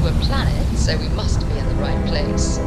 to a planet, so we must be in the right place.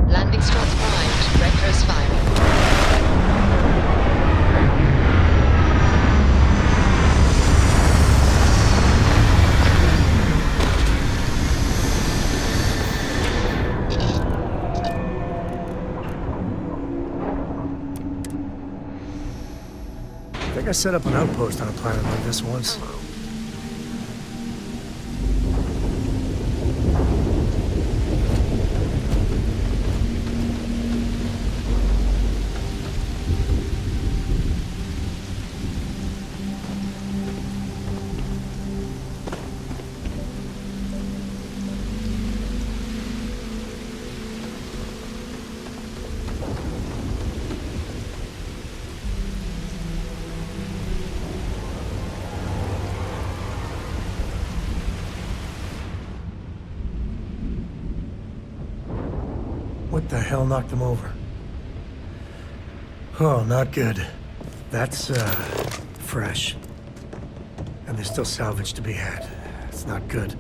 Landing slots primed. Retros firing. I think I set up an outpost on a planet like this once. What the hell knocked them over? Oh, not good. That's, fresh. And there's still salvage to be had. It's not good.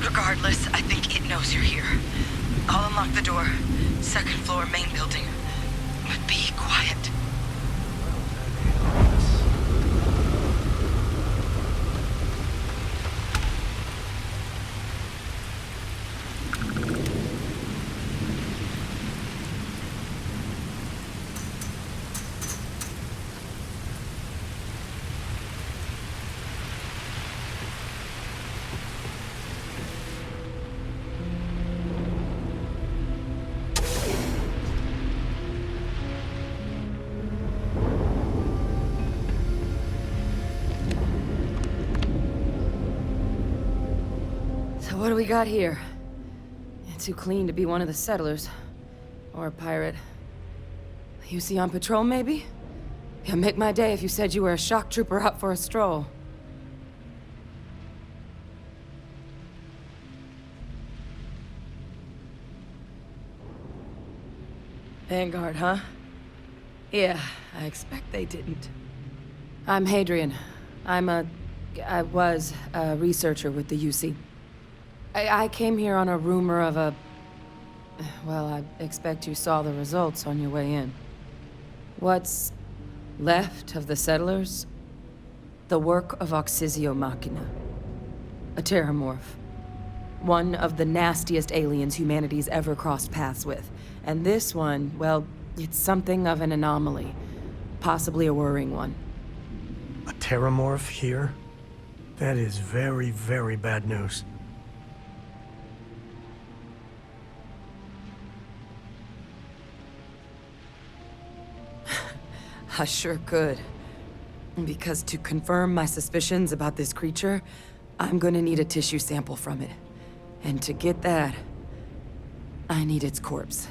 Regardless, I think it knows you're here. I'll unlock the door. Second floor, main building. But be quiet. What do we got here? Too clean to be one of the settlers. Or a pirate. You see on patrol, maybe? Yeah, make my day if you said you were a shock trooper out for a stroll. Vanguard, huh? Yeah, I expect they didn't. I'm Hadrian. I was a researcher with the UC. I came here on a rumor of a... Well, I expect you saw the results on your way in. What's left of the settlers? The work of Oxysio Machina. A terramorph. One of the nastiest aliens humanity's ever crossed paths with. And this one, well, it's something of an anomaly. Possibly a worrying one. A terramorph here? That is very, very bad news. I sure could. Because to confirm my suspicions about this creature, I'm gonna need a tissue sample from it. And to get that, I need its corpse.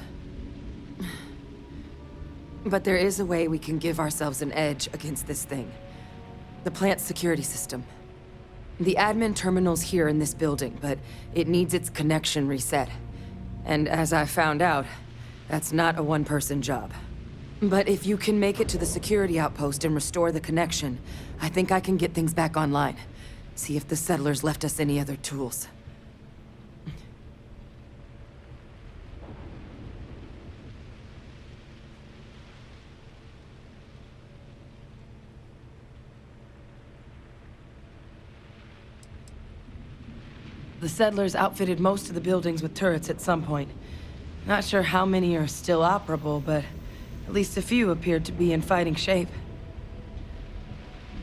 But there is a way we can give ourselves an edge against this thing. The plant's security system. The admin terminal's here in this building, but it needs its connection reset. And as I found out, that's not a one-person job. But if you can make it to the security outpost and restore the connection, I think I can get things back online. See if the settlers left us any other tools. The settlers outfitted most of the buildings with turrets at some point. Not sure how many are still operable, but at least a few appeared to be in fighting shape.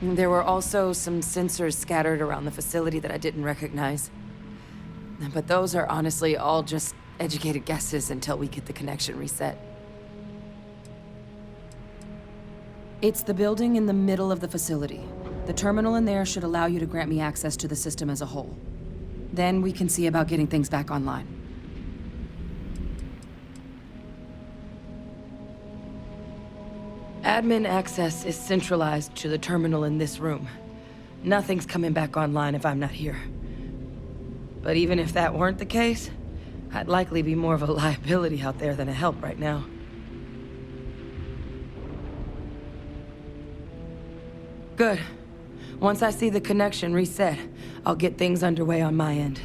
There were also some sensors scattered around the facility that I didn't recognize. But those are honestly all just educated guesses until we get the connection reset. It's the building in the middle of the facility. The terminal in there should allow you to grant me access to the system as a whole. Then we can see about getting things back online. Admin access is centralized to the terminal in this room. Nothing's coming back online if I'm not here. But even if that weren't the case, I'd likely be more of a liability out there than a help right now. Good. Once I see the connection reset, I'll get things underway on my end.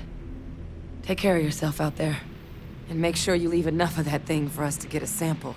Take care of yourself out there. And make sure you leave enough of that thing for us to get a sample.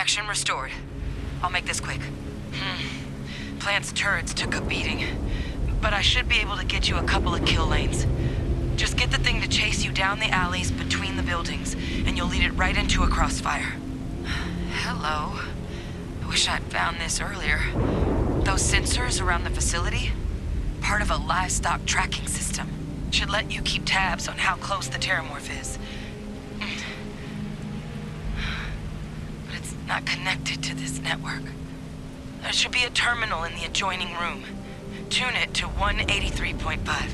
Traction restored. I'll make this quick. Plant's turrets took a beating, but I should be able to get you a couple of kill lanes. Just get the thing to chase you down the alleys between the buildings, and you'll lead it right into a crossfire. Hello. I wish I'd found this earlier. Those sensors around the facility? Part of a livestock tracking system. Should let you keep tabs on how close the terramorph is. But it's not connected to this network. There should be a terminal in the adjoining room. Tune it to 183.5.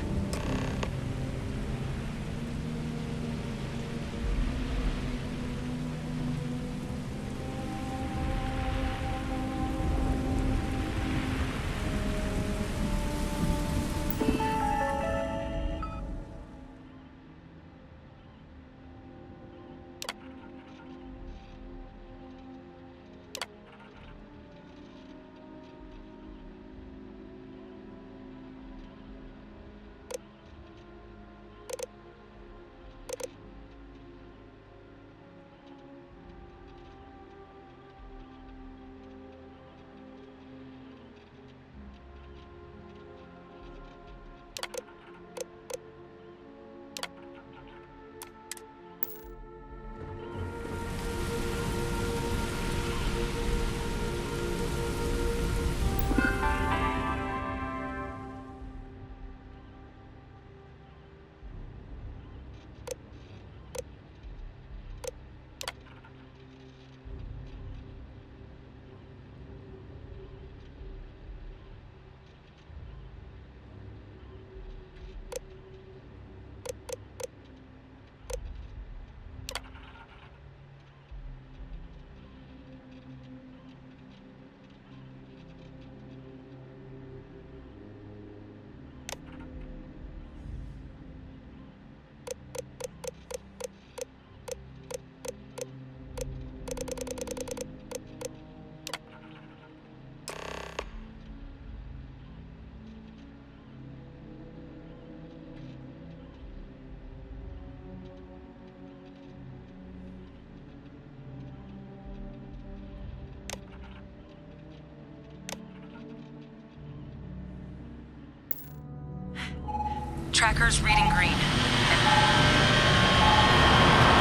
Tracker's reading green.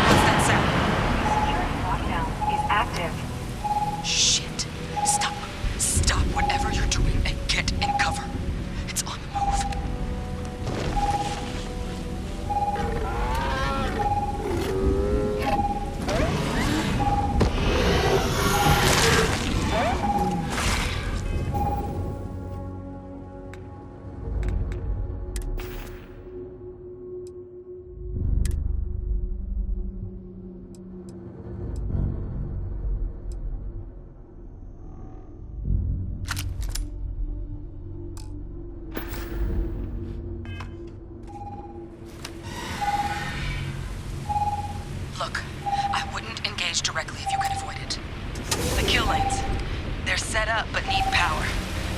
What's that sound? Security lockdown is active. Shit. Stop. Stop whatever you're doing and get in cover. It's on the move. Look, I wouldn't engage directly if you can avoid it. The kill lanes. They're set up but need power.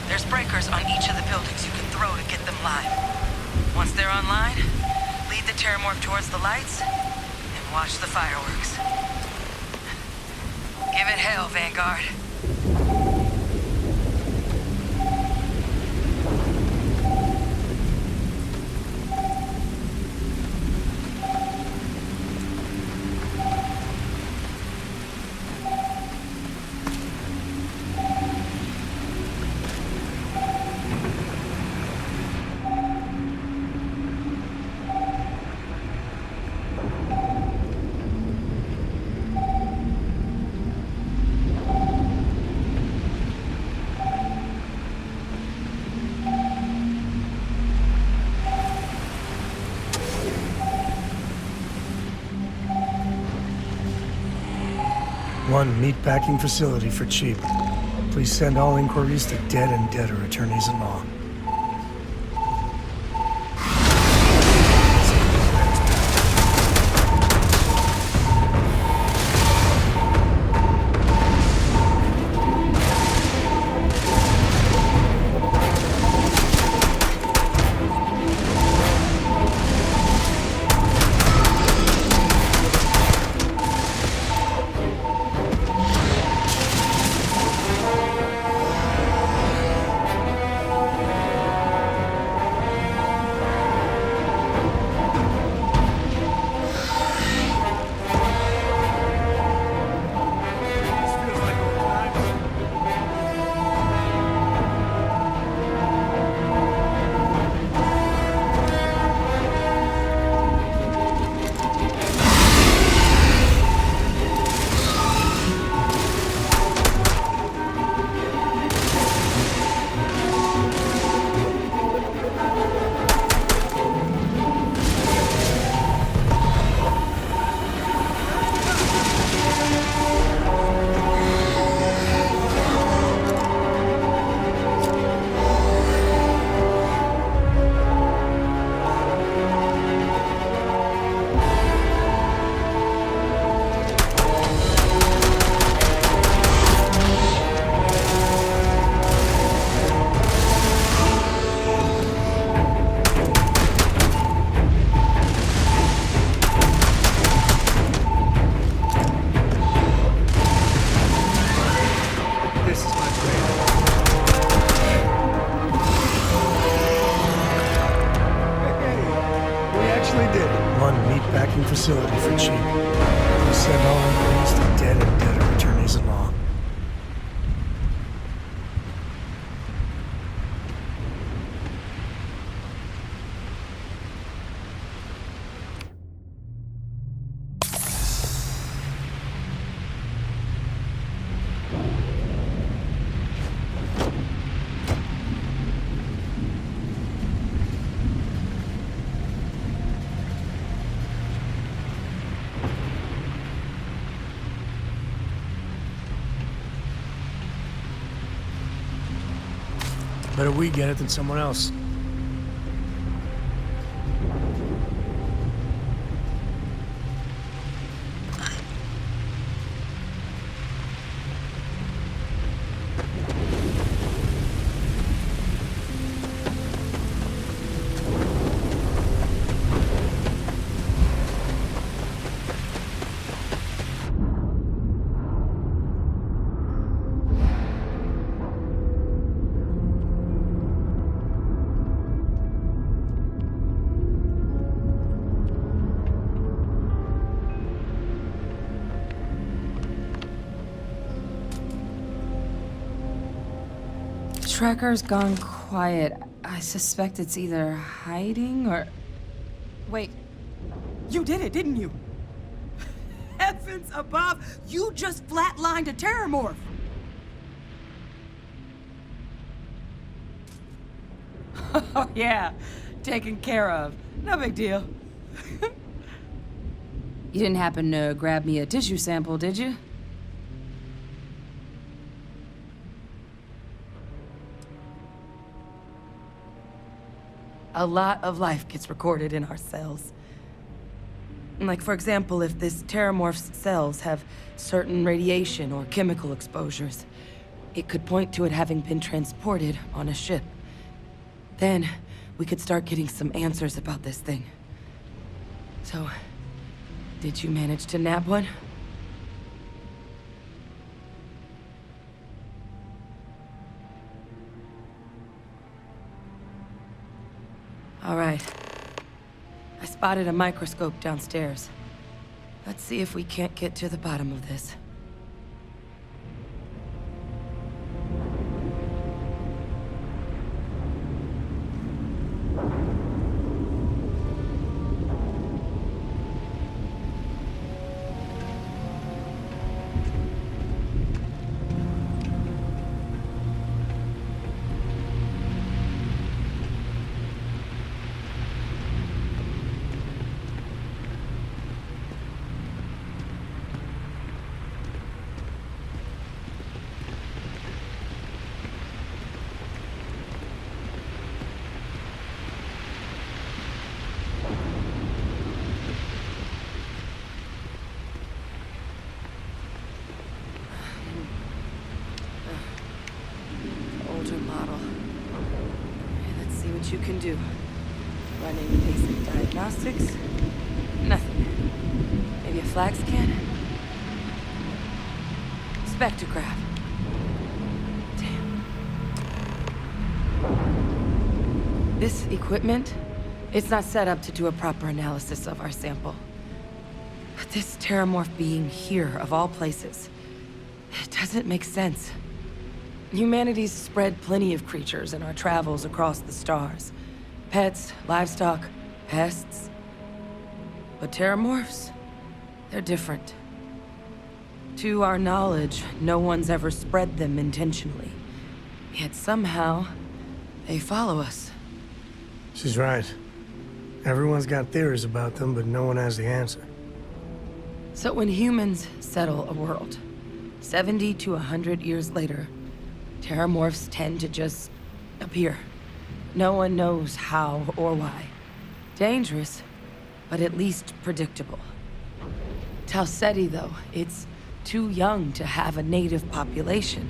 There's breakers on each of the buildings you can throw to get them live. Once they're online, lead the terramorph towards the lights and watch the fireworks. Give it hell, Vanguard. One meatpacking facility for cheap. Please send all inquiries to dead and debtor attorneys at law. actually did. One meatpacking facility for cheap. He sent all employees to dead and deader attorneys along. Better we get it than someone else. Tracker's gone quiet. I suspect it's either hiding or... Wait. You did it, didn't you? Heavens above! You just flatlined a terramorph! Oh, yeah. Taken care of. No big deal. You didn't happen to grab me a tissue sample, did you? A lot of life gets recorded in our cells. Like, for example, if this terramorph's cells have certain radiation or chemical exposures, it could point to it having been transported on a ship. Then, we could start getting some answers about this thing. So, did you manage to nab one? All right. I spotted a microscope downstairs. Let's see if we can't get to the bottom of this. Model. Let's see what you can do. Running basic diagnostics. Nothing. Maybe a flag scan? Spectrograph. Damn. This equipment, it's not set up to do a proper analysis of our sample. But this terramorph being here, of all places, it doesn't make sense. Humanity's spread plenty of creatures in our travels across the stars. Pets, livestock, pests. But terramorphs, they're different. To our knowledge, no one's ever spread them intentionally. Yet somehow, they follow us. She's right. Everyone's got theories about them, but no one has the answer. So when humans settle a world, 70 to 100 years later, terramorphs tend to just appear. No one knows how or why. Dangerous, but at least predictable. Talseti, though, it's too young to have a native population.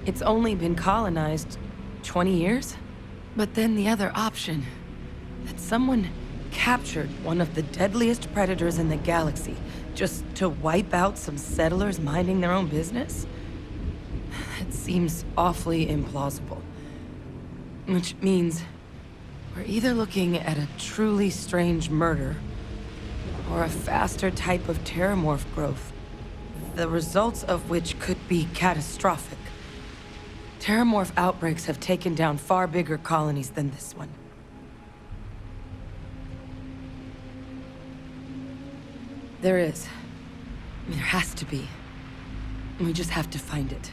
It's only been colonized 20 years? But then the other option, that someone captured one of the deadliest predators in the galaxy just to wipe out some settlers minding their own business? It seems awfully implausible. Which means We're either looking at a truly strange murder, or a faster type of terramorph growth, the results of which could be catastrophic. Terramorph outbreaks have taken down far bigger colonies than this one. There is. There has to be. We just have to find it.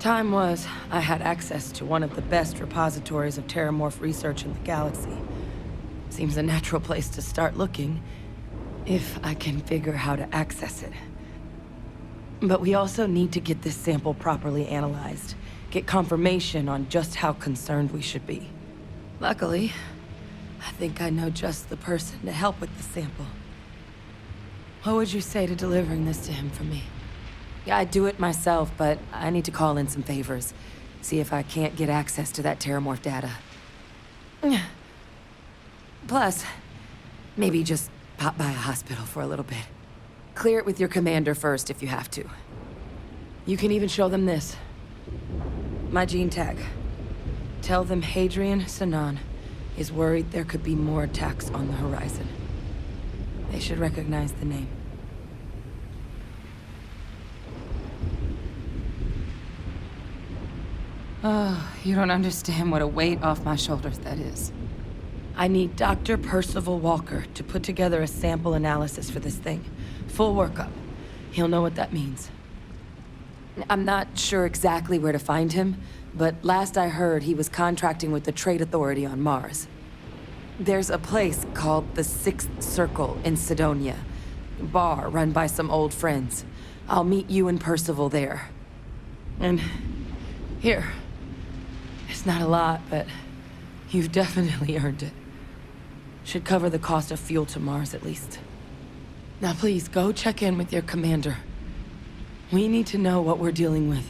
Time was, I had access to one of the best repositories of terramorph research in the galaxy. Seems a natural place to start looking, if I can figure how to access it. But we also need to get this sample properly analyzed, get confirmation on just how concerned we should be. Luckily, I think I know just the person to help with the sample. What would you say to delivering this to him for me? Yeah, I'd do it myself, but I need to call in some favors. See if I can't get access to that terramorph data. Plus, maybe just pop by a hospital for a little bit. Clear it with your commander first if you have to. You can even show them this. My gene tag. Tell them Hadrian Sanan is worried there could be more attacks on the horizon. They should recognize the name. Oh, you don't understand what a weight off my shoulders that is. I need Dr. Percival Walker to put together a sample analysis for this thing. Full workup. He'll know what that means. I'm not sure exactly where to find him, but last I heard he was contracting with the Trade Authority on Mars. There's a place called the Sixth Circle in Sidonia. A bar run by some old friends. I'll meet you and Percival there. And here. It's not a lot, but you've definitely earned it. Should cover the cost of fuel to Mars, at least. Now please, go check in with your commander. We need to know what we're dealing with.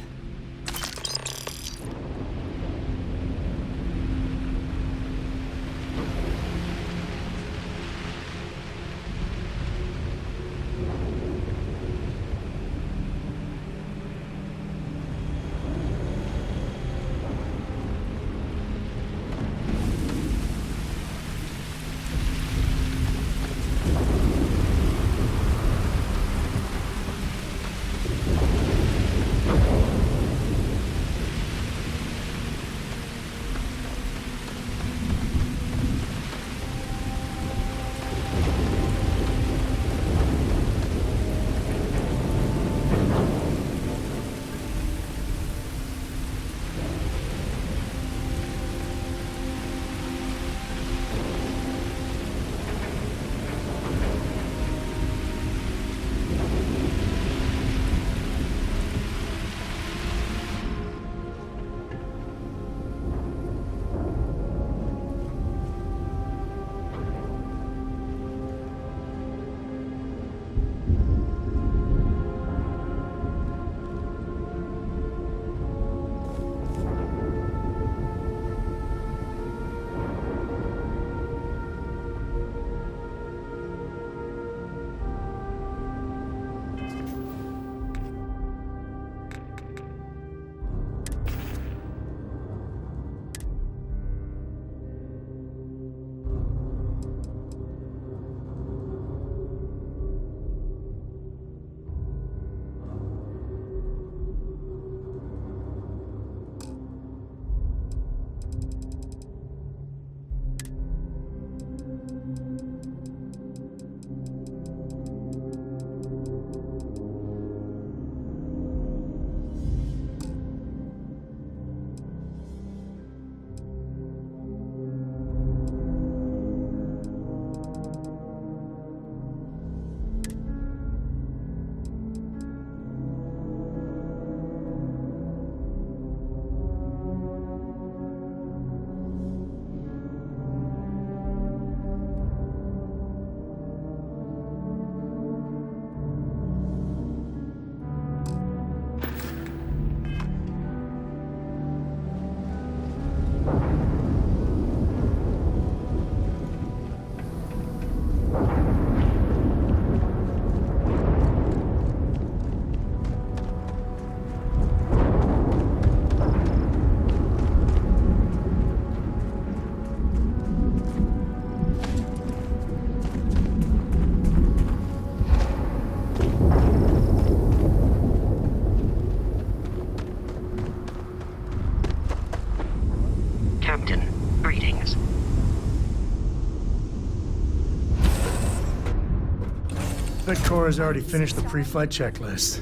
Bet Cora's already finished the pre-flight checklist.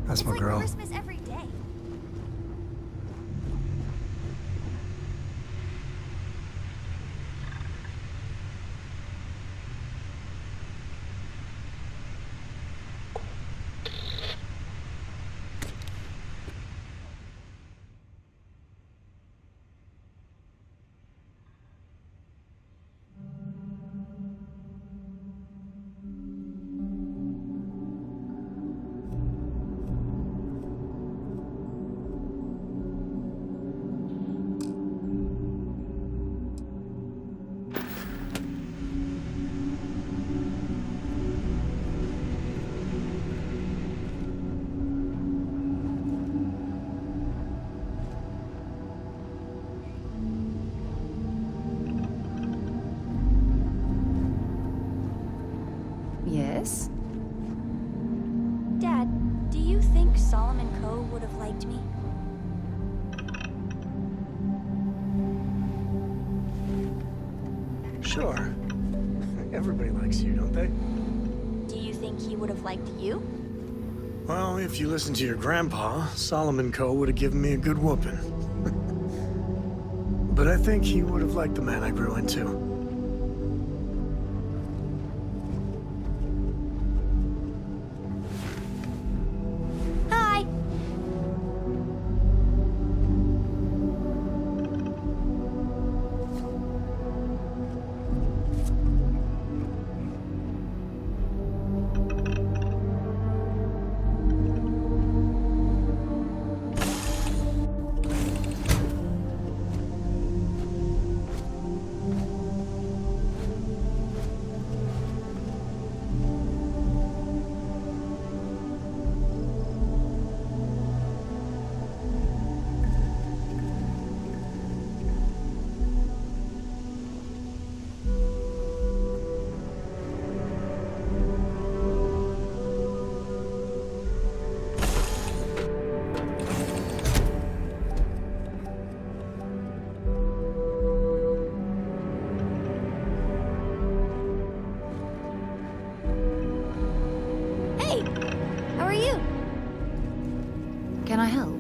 That's my girl. Christmas every day. Yes? Dad, do you think Solomon Coe would have liked me? Sure. Everybody likes you, don't they? Do you think he would have liked you? Well, if you listen to your grandpa, Solomon Coe would have given me a good whooping. But I think he would have liked the man I grew into. Hi! Hey! How are you? Can I help?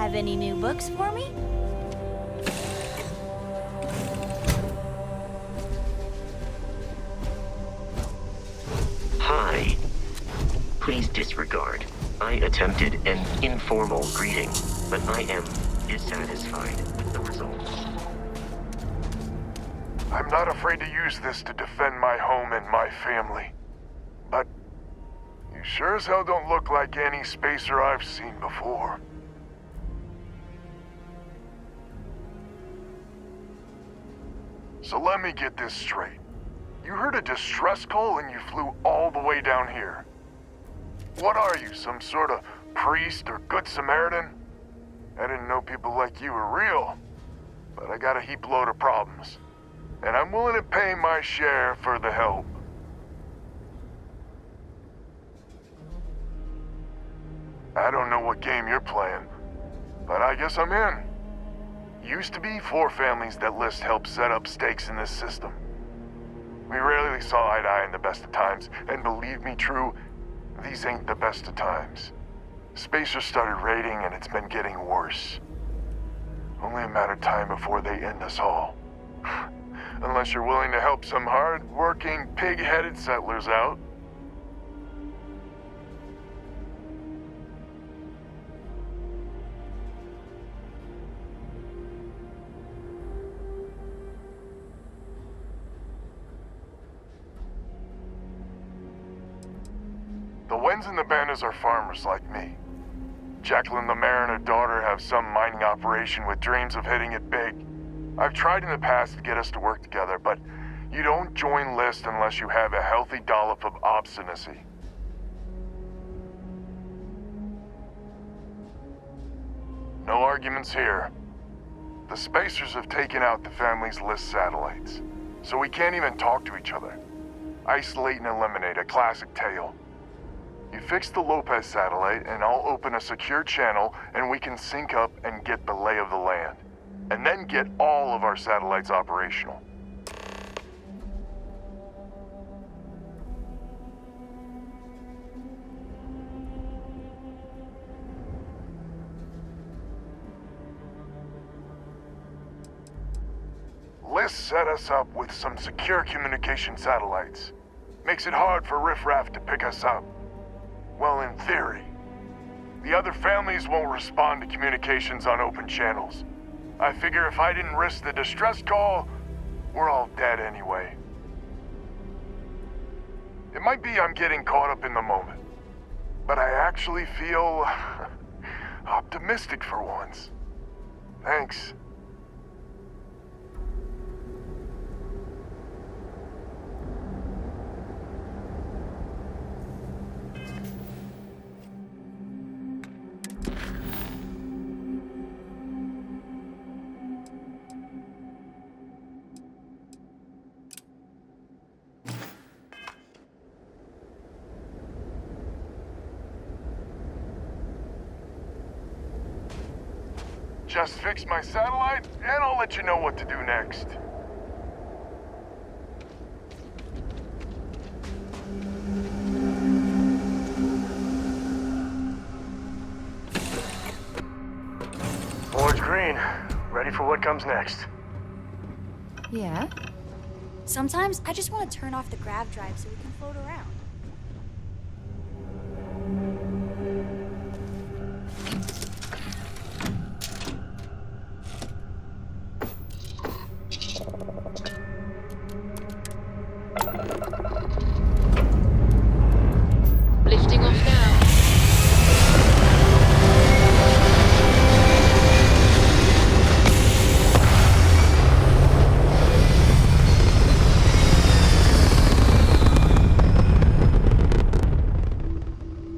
Have any new books for me? Hi. Please disregard. I attempted an informal greeting, but I am dissatisfied with the results. I'm not afraid to use this to defend my home and my family. But you sure as hell don't look like any spacer I've seen before. So let me get this straight. You heard a distress call and you flew all the way down here. What are you, some sort of priest or good Samaritan? I didn't know people like you were real, but I got a heap load of problems. And I'm willing to pay my share for the help. I don't know what game you're playing, but I guess I'm in. Used to be 4 families that List helped set up stakes in this system. We rarely saw eye to eye in the best of times, and believe me, True, these ain't the best of times. Spacers started raiding, and it's been getting worse. Only a matter of time before they end us all. Unless you're willing to help some hard-working, pig-headed settlers out. The Wens and the Bandas are farmers like me. Jacqueline the mayor and her daughter have some mining operation with dreams of hitting it big. I've tried in the past to get us to work together, but you don't join List unless you have a healthy dollop of obstinacy. No arguments here. The Spacers have taken out the family's List satellites, so we can't even talk to each other. Isolate and eliminate, a classic tale. You fix the Lopez satellite, and I'll open a secure channel, and we can sync up and get the lay of the land. And then get all of our satellites operational. List set us up with some secure communication satellites. Makes it hard for riffraff to pick us up. Well, in theory. The other families won't respond to communications on open channels. I figure if I didn't risk the distress call, we're all dead anyway. It might be I'm getting caught up in the moment, but I actually feel optimistic for once. Thanks. Just fix my satellite, and I'll let you know what to do next. Board's green. Ready for what comes next. Yeah? Sometimes I just want to turn off the grav drive so we can float around. Lifting off now.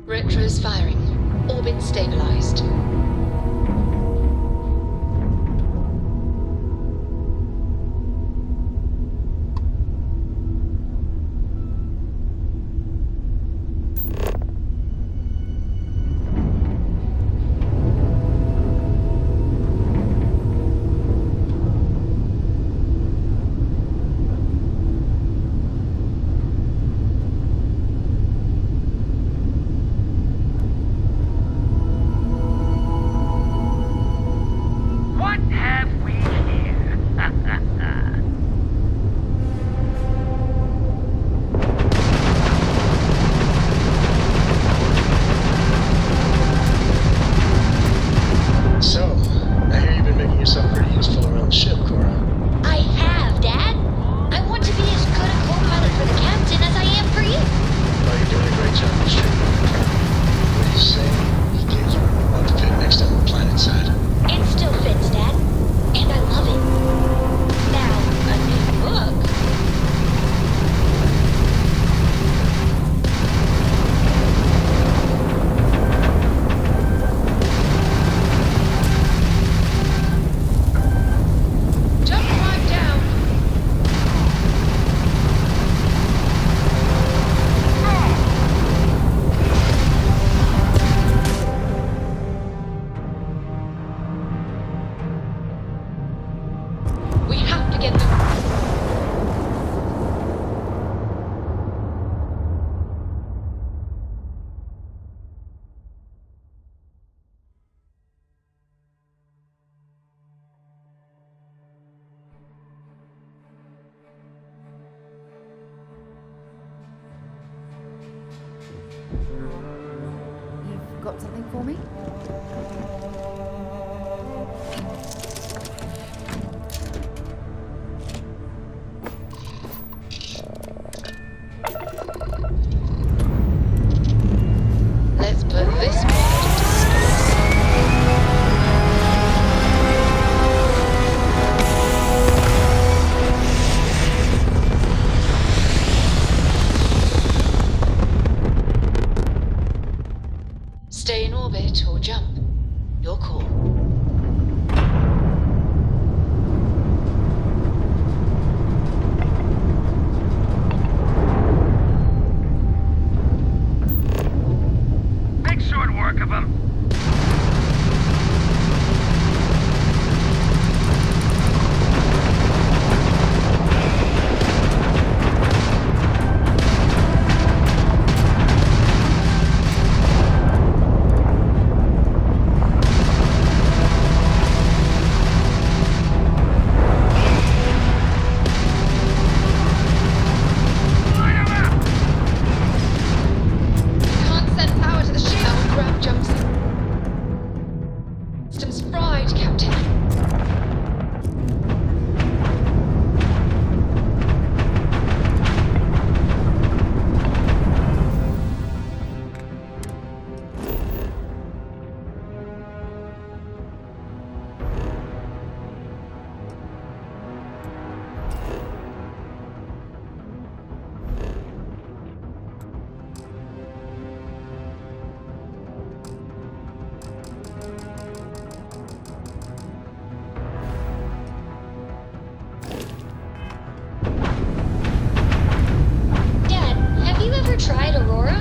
Retro's firing. Orbit stabilized. Got something for me? Let's put this mod into space. Stay in orbit or jump. Your call. Make short work of them. Can't send power to the ship. Our grab jumps. Systems fried, Captain. Dad, have you ever tried Aurora?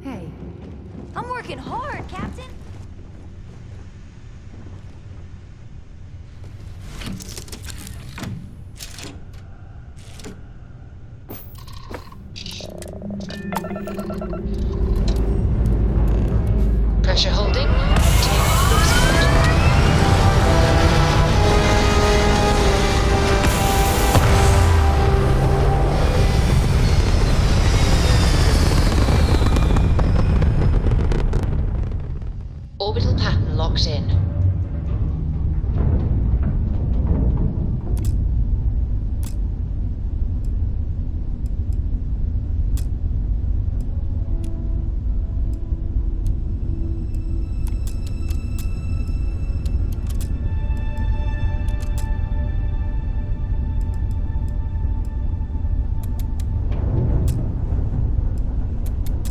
Hey, I'm working hard, Captain. Pressure holding. Take cruise mode. Orbital pattern locked in.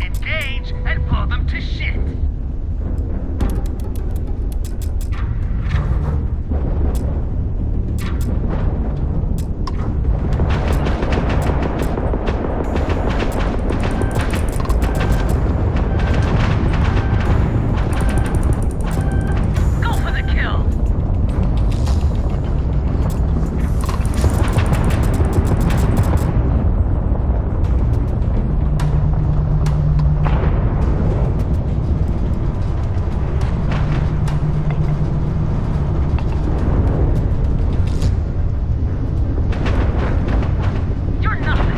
Engage and pull them to shit. Go for the kill. You're nothing.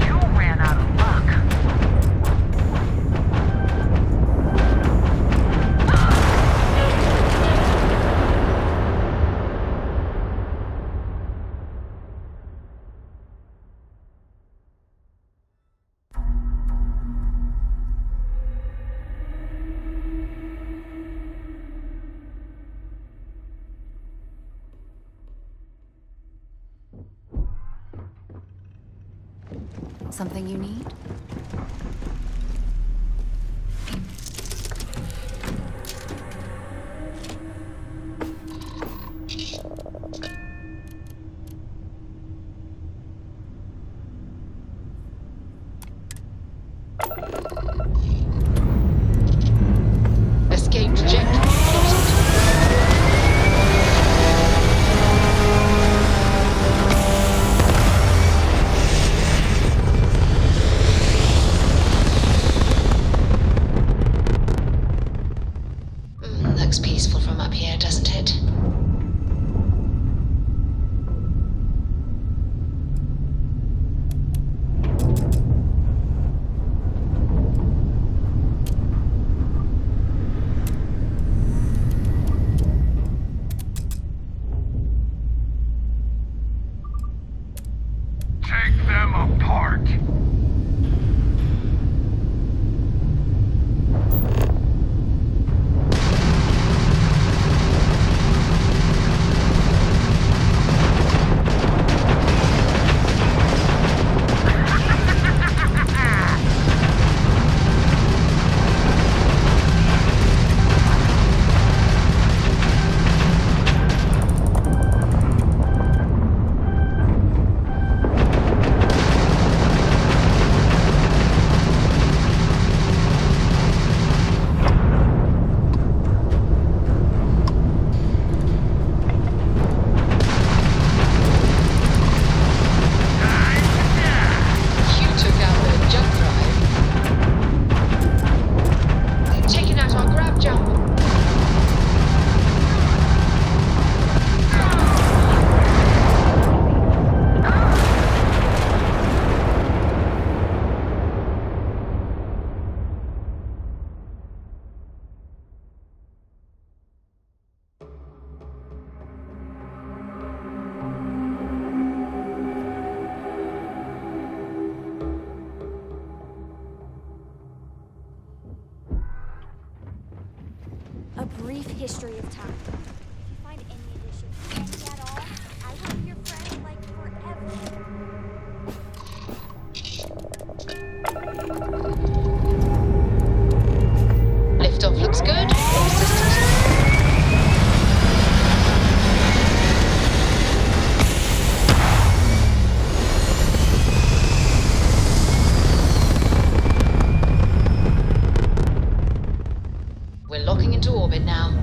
You ran out of luck. Something you need? Escape trajectory plotted. Looks peaceful from up here, doesn't it? Take them apart. You took out the jump drive. They're taking out our grab jump. A brief history of time. If you find any additions to at all, I will be your friend like forever. Liftoff looks good. All systems We're locking into orbit now.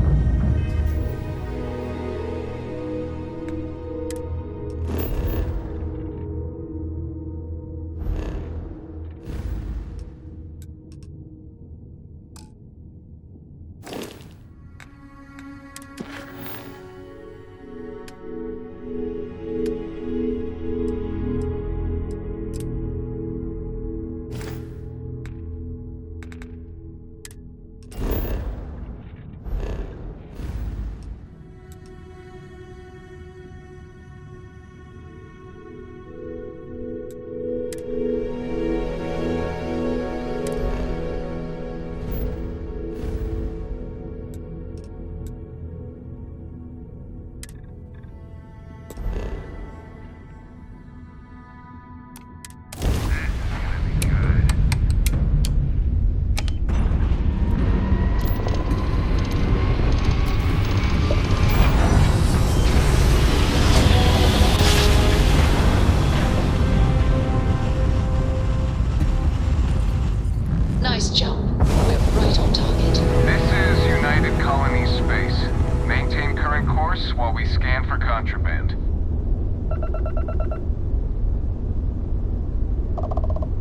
Nice jump. We're right on target. This is United Colony Space. Maintain current course while we scan for contraband.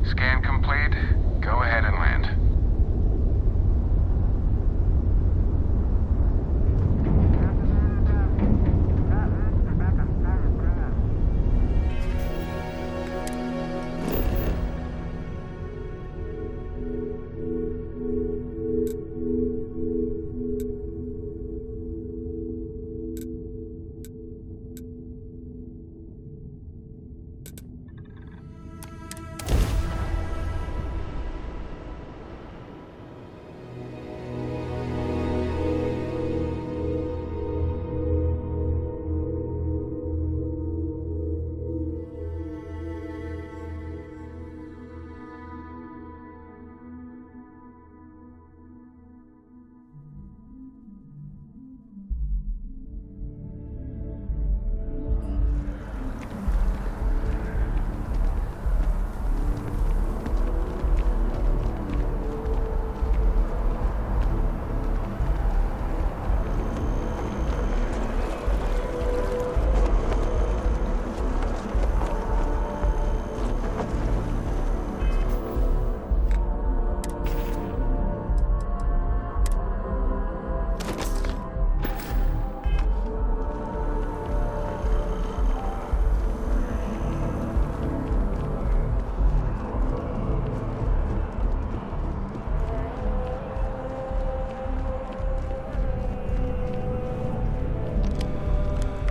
Scan complete. Go ahead and land.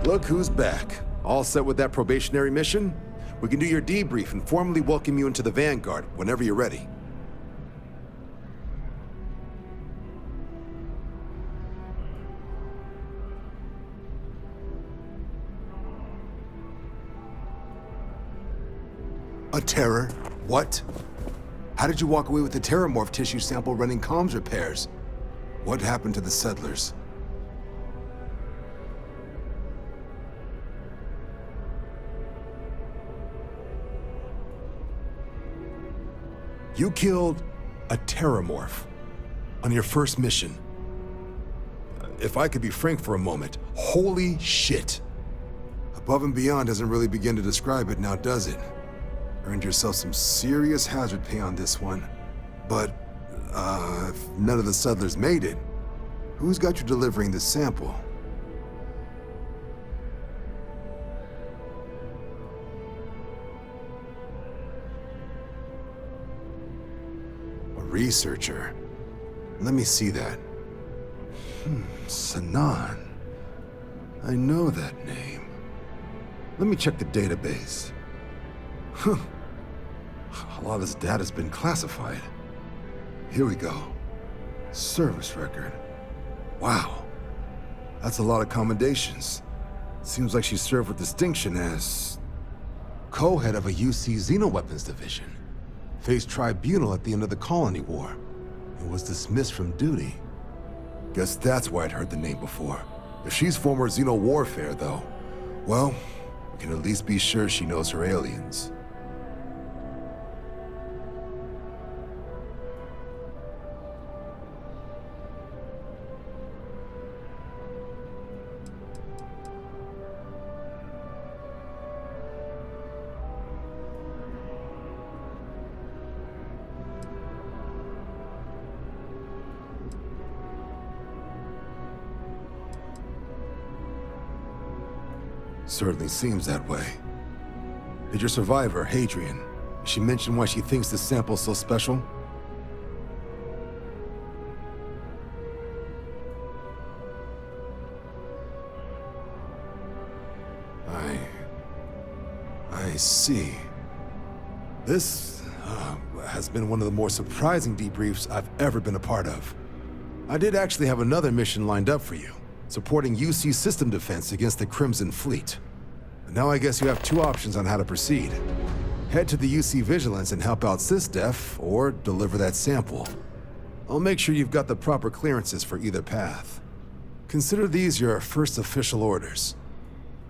Look who's back. All set with that probationary mission? We can do your debrief and formally welcome you into the Vanguard whenever you're ready. A terror? What? How did you walk away with the terramorph tissue sample running comms repairs? What happened to the settlers? You killed a terramorph on your first mission. If I could be frank for a moment, holy shit. Above and beyond doesn't really begin to describe it now, does it? Earned yourself some serious hazard pay on this one. But, if none of the settlers made it, who's got you delivering this sample? A researcher. Let me see that. Sanan. I know that name. Let me check the database. Huh. A lot of this data's been classified. Here we go. Service record. Wow. That's a lot of commendations. Seems like she served with distinction as co-head of a UC Xenoweapons division. Faced tribunal at the end of the Colony War. And was dismissed from duty. Guess that's why I'd heard the name before. If she's former Xeno warfare, though, well, we can at least be sure she knows her aliens. Certainly seems that way. Did your survivor, Hadrian, she mention why she thinks this sample's so special? I see. This has been one of the more surprising debriefs I've ever been a part of. I did actually have another mission lined up for you, supporting UC system defense against the Crimson Fleet. But now I guess you have two options on how to proceed. Head to the UC Vigilance and help out SysDef, or deliver that sample. I'll make sure you've got the proper clearances for either path. Consider these your first official orders.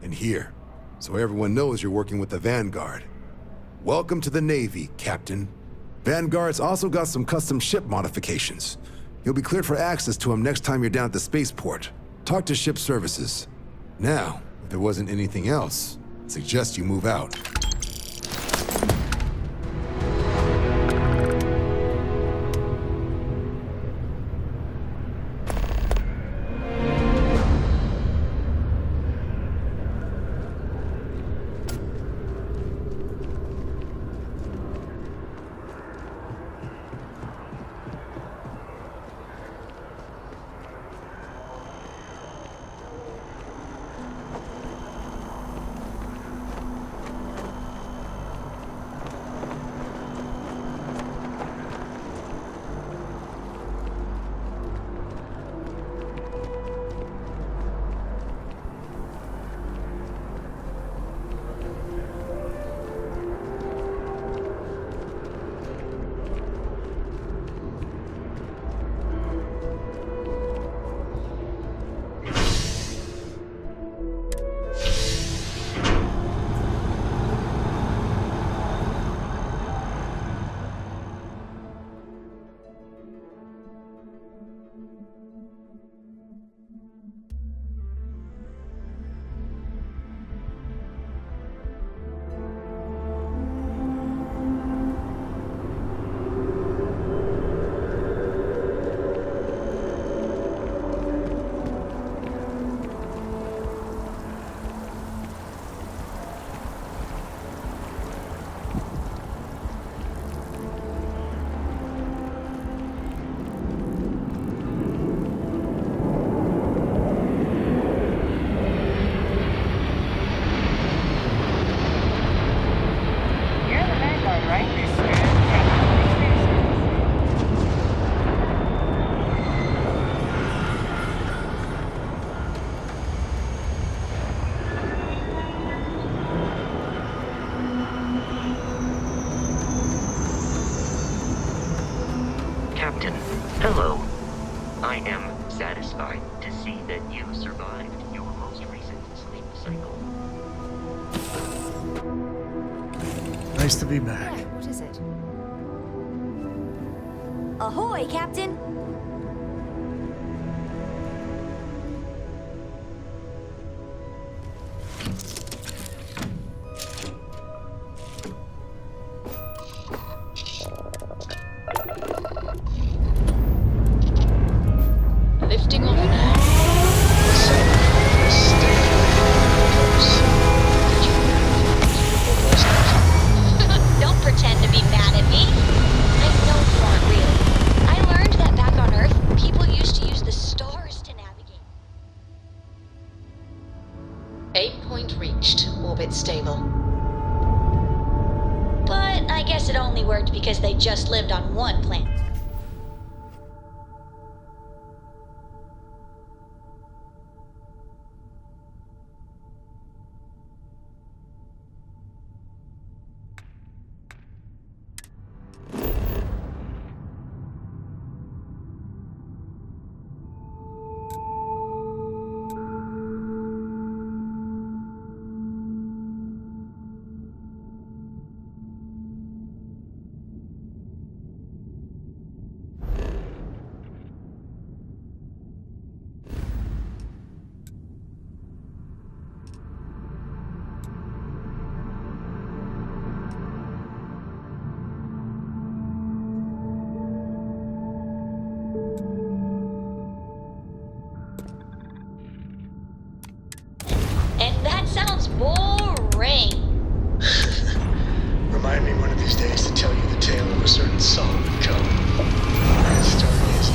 And here, so everyone knows you're working with the Vanguard. Welcome to the Navy, Captain. Vanguard's also got some custom ship modifications. You'll be cleared for access to them next time you're down at the spaceport. Talk to ship services. Now, if there wasn't anything else, I suggest you move out. I am satisfied to see that you survived your most recent sleep cycle. Nice to be back. Yeah, what is it? Ahoy, Captain! Lifting off now. So, stay close. Could you almost Don't pretend to be mad at me. I know you aren't really. I learned that back on Earth, people used to use the stars to navigate. aim point reached. Orbit stable. But I guess it only worked because they just lived on one planet. And that sounds boring. Remind me one of these days to tell you the tale of a certain Solomon Cone. And Starfield.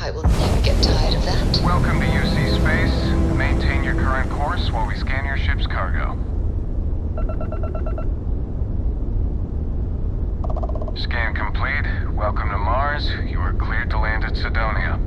I will never get tired of that. Welcome to UC Space. Maintain your current course while we scan your ship's cargo. Scan complete. Welcome to Mars. You are cleared to land at Sidonia.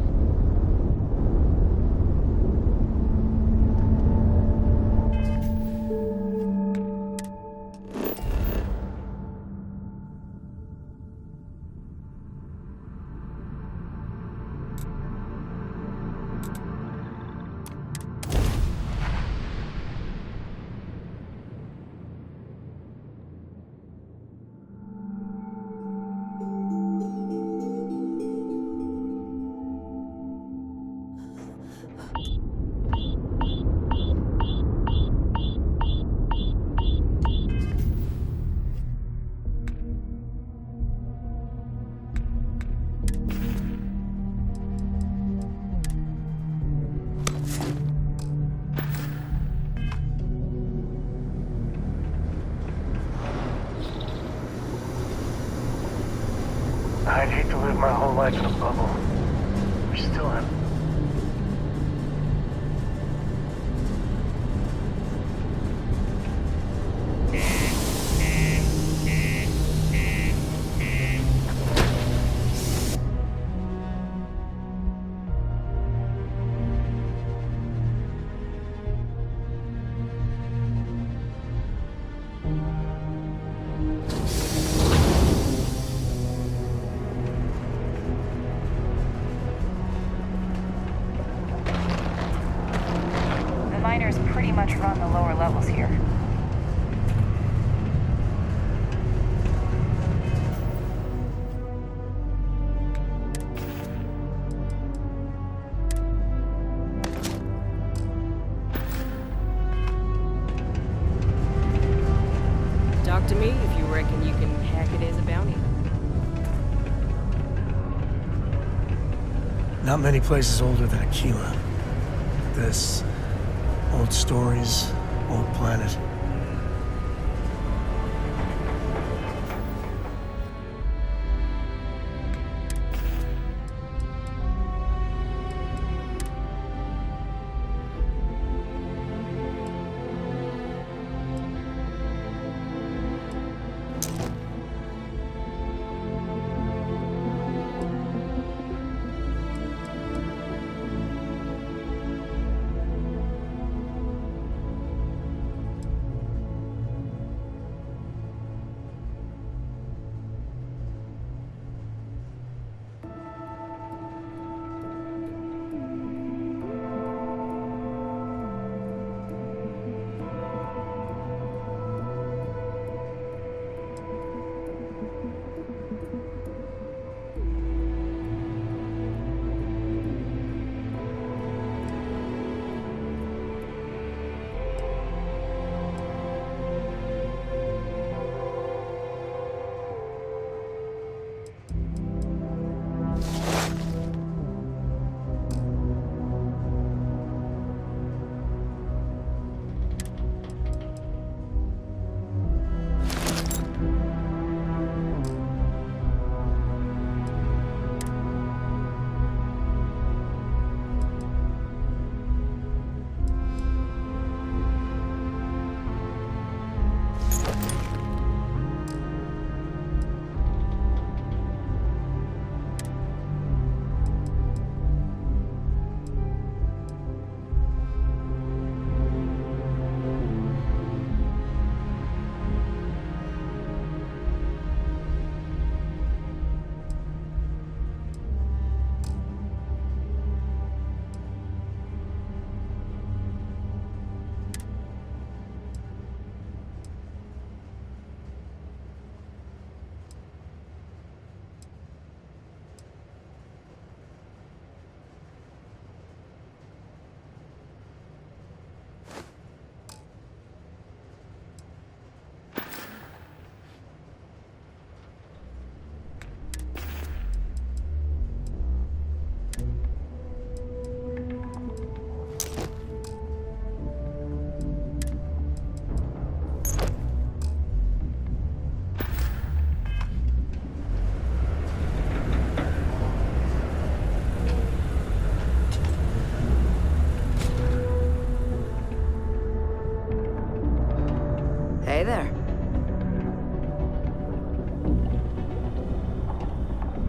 I'd hate to live my whole life in a bubble. We still have... The miners pretty much run the lower levels here. Talk to me if you reckon you can hack it as a bounty. Not many places older than Aquila. This... old stories, old planet.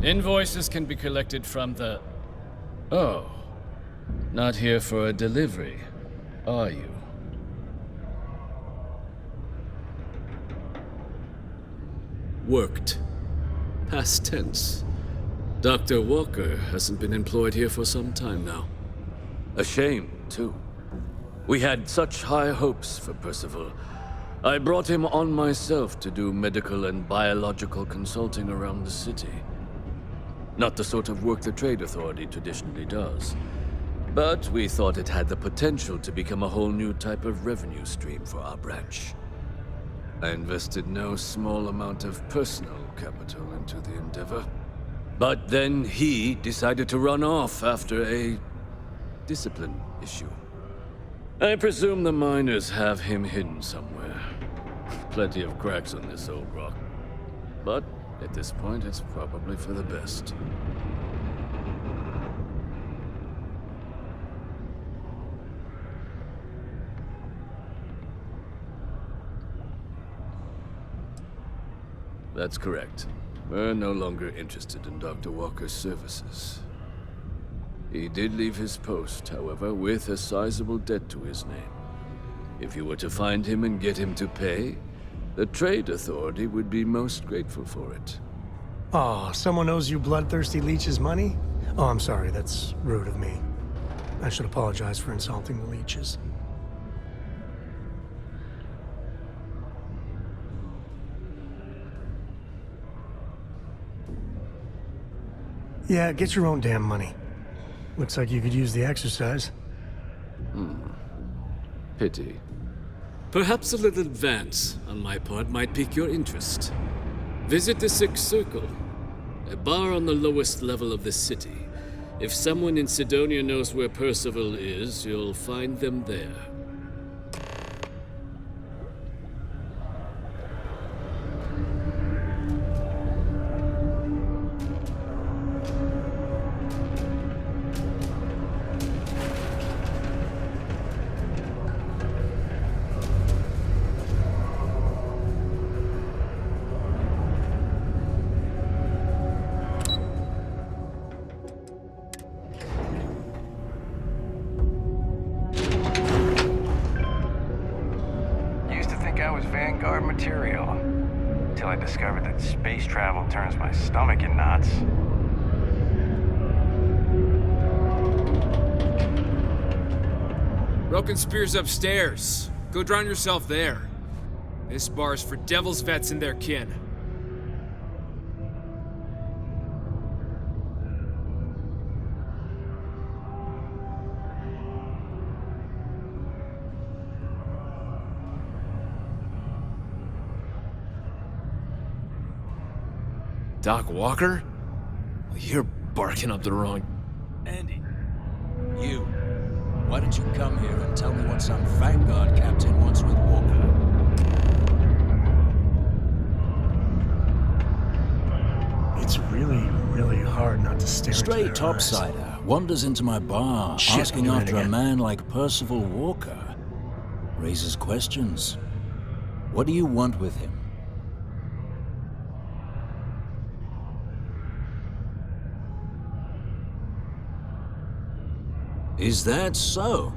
Invoices can be collected from the... Oh. Not here for a delivery, are you? Worked. Past tense. Dr. Walker hasn't been employed here for some time now. A shame, too. We had such high hopes for Percival. I brought him on myself to do medical and biological consulting around the city. Not the sort of work the Trade Authority traditionally does. But we thought it had the potential to become a whole new type of revenue stream for our branch. I invested no small amount of personal capital into the endeavor. But then he decided to run off after a discipline issue. I presume the miners have him hidden somewhere. Plenty of cracks on this old rock. But at this point, it's probably for the best. That's correct. We're no longer interested in Dr. Walker's services. He did leave his post, however, with a sizable debt to his name. If you were to find him and get him to pay, the Trade Authority would be most grateful for it. Aw, someone owes you bloodthirsty leeches money? Oh, I'm sorry, that's rude of me. I should apologize for insulting the leeches. Yeah, get your own damn money. Looks like you could use the exercise. Pity. Perhaps a little advance on my part might pique your interest. Visit the Sixth Circle, a bar on the lowest level of the city. If someone in Sidonia knows where Percival is, you'll find them there. Vanguard material. Until I discovered that space travel turns my stomach in knots. Broken Spear's upstairs. Go drown yourself there. This bar's for Devil's vets and their kin. Doc Walker? You're barking up the wrong... Andy, you. Why don't you come here and tell me what some Vanguard captain wants with Walker? It's really hard not to stare Stray into their eyes. topsider wanders into my bar Shit, asking I'm doing it after a again. man like Percival Walker. Raises questions. What do you want with him? Is that so?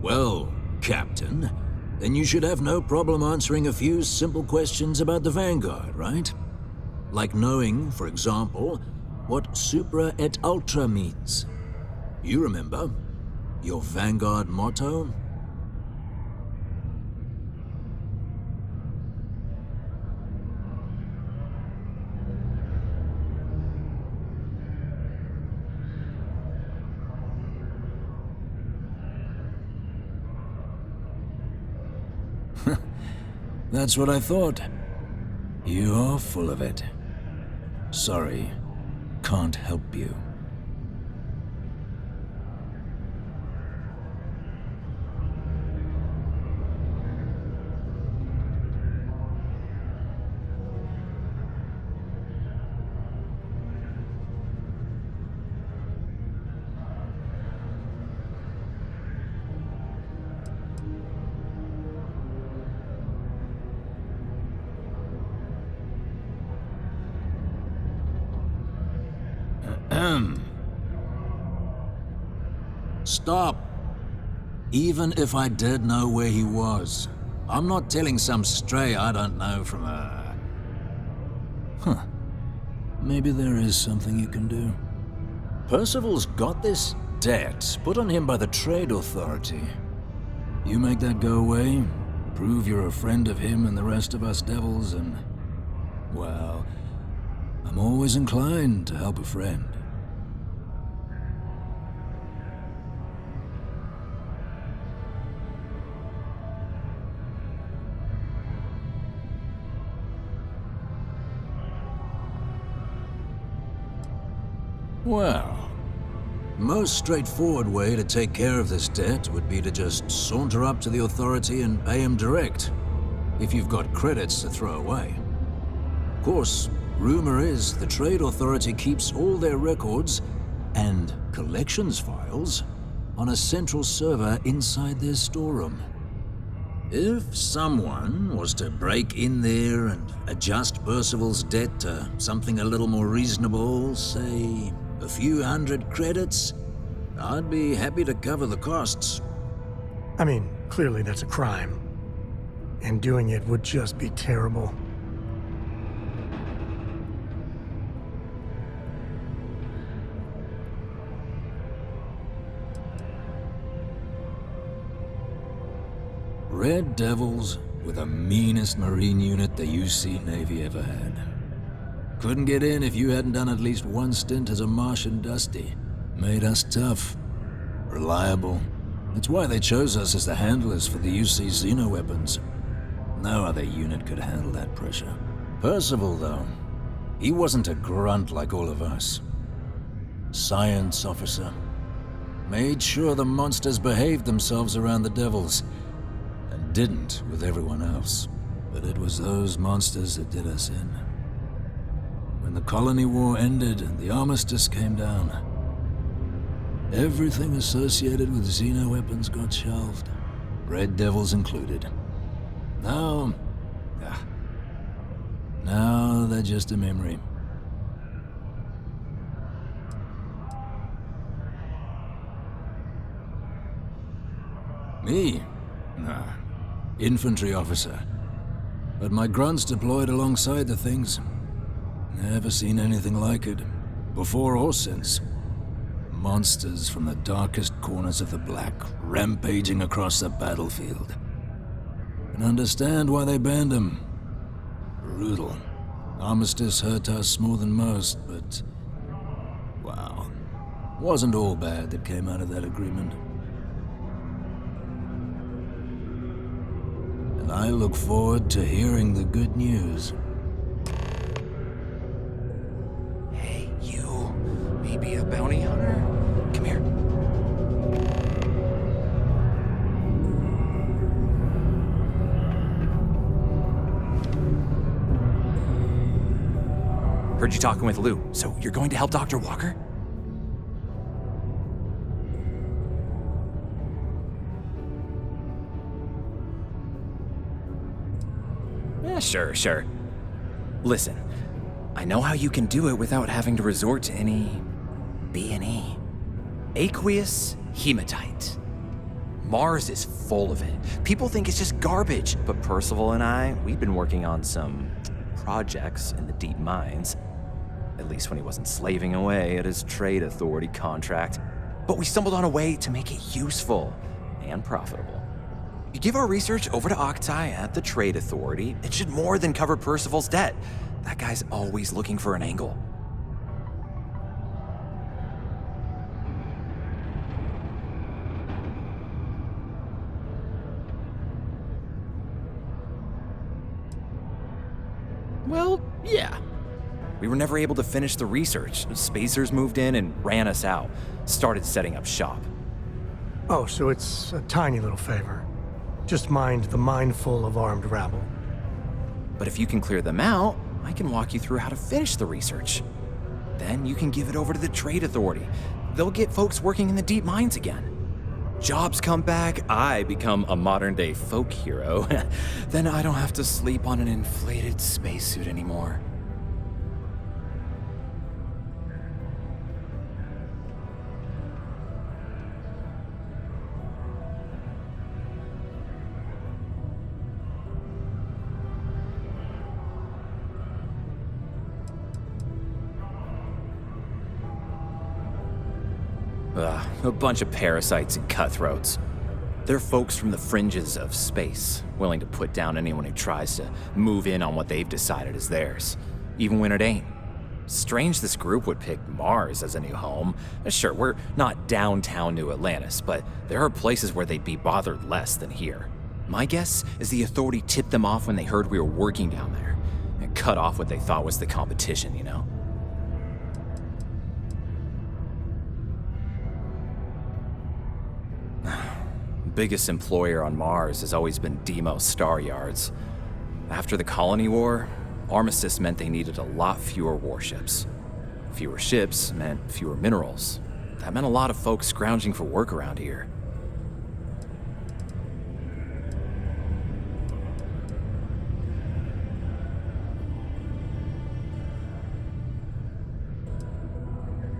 Well, Captain, then you should have no problem answering a few simple questions about the Vanguard, right? Like knowing, for example, what Supra et Ultra means. You remember? Your Vanguard motto? That's what I thought. You're full of it. Sorry, can't help you. Stop. Even if I did know where he was, I'm not telling some stray I don't know from a... Maybe there is something you can do. Percival's got this debt put on him by the Trade Authority. You make that go away, prove you're a friend of him and the rest of us devils, and... well, I'm always inclined to help a friend. Well, most straightforward way to take care of this debt would be to just saunter up to the authority and pay him direct, if you've got credits to throw away. Of course, rumor is the Trade Authority keeps all their records and collections files on a central server inside their storeroom. If someone was to break in there and adjust Percival's debt to something a little more reasonable, say a few hundred credits, I'd be happy to cover the costs. I mean, clearly that's a crime. And doing it would just be terrible. Red Devils were the meanest Marine unit the UC Navy ever had. Couldn't get in if you hadn't done at least one stint as a Martian Dusty. Made us tough, reliable. That's why they chose us as the handlers for the UC xeno-weapons. No other unit could handle that pressure. Percival, though, he wasn't a grunt like all of us. Science officer. Made sure the monsters behaved themselves around the Devils, and didn't with everyone else. But it was those monsters that did us in. When the colony war ended and the armistice came down, everything associated with xeno-weapons got shelved, Red Devils included. Now they're just a memory. Me? Nah. Infantry officer. But my grunts deployed alongside the things. Never seen anything like it, before or since. Monsters from the darkest corners of the Black, rampaging across the battlefield. Can understand why they banned them. Brutal. Armistice hurt us more than most, but... wow. Wasn't all bad that came out of that agreement. And I look forward to hearing the good news. Hey, you. Maybe a bounty hunter? Come here. Heard you talking with Lou, so you're going to help Dr. Walker? Yeah, sure. Listen, I know how you can do it without having to resort to any B&E. Aqueous hematite. Mars is full of it. People think it's just garbage, but Percival and I, we've been working on some projects in the deep mines. At least when he wasn't slaving away at his Trade Authority contract. But we stumbled on a way to make it useful and profitable. You give our research over to Octai at the Trade Authority, it should more than cover Percival's debt. That guy's always looking for an angle. Well, yeah. We were never able to finish the research. Spacers moved in and ran us out. Started setting up shop. Oh, so it's a tiny little favor. Just mind the mindful of armed rabble. But if you can clear them out, I can walk you through how to finish the research. Then you can give it over to the Trade Authority. They'll get folks working in the deep mines again. Jobs come back, I become a modern-day folk hero. Then I don't have to sleep on an inflated spacesuit anymore. A bunch of parasites and cutthroats. They're folks from the fringes of space, willing to put down anyone who tries to move in on what they've decided is theirs, even when it ain't. Strange this group would pick Mars as a new home. Sure, we're not downtown New Atlantis, but there are places where they'd be bothered less than here. My guess is the authority tipped them off when they heard we were working down there, and cut off what they thought was the competition, you know? Biggest employer on Mars has always been Deimos Star Yards. After the Colony War, Armistice meant they needed a lot fewer warships. Fewer ships meant fewer minerals. That meant a lot of folks scrounging for work around here.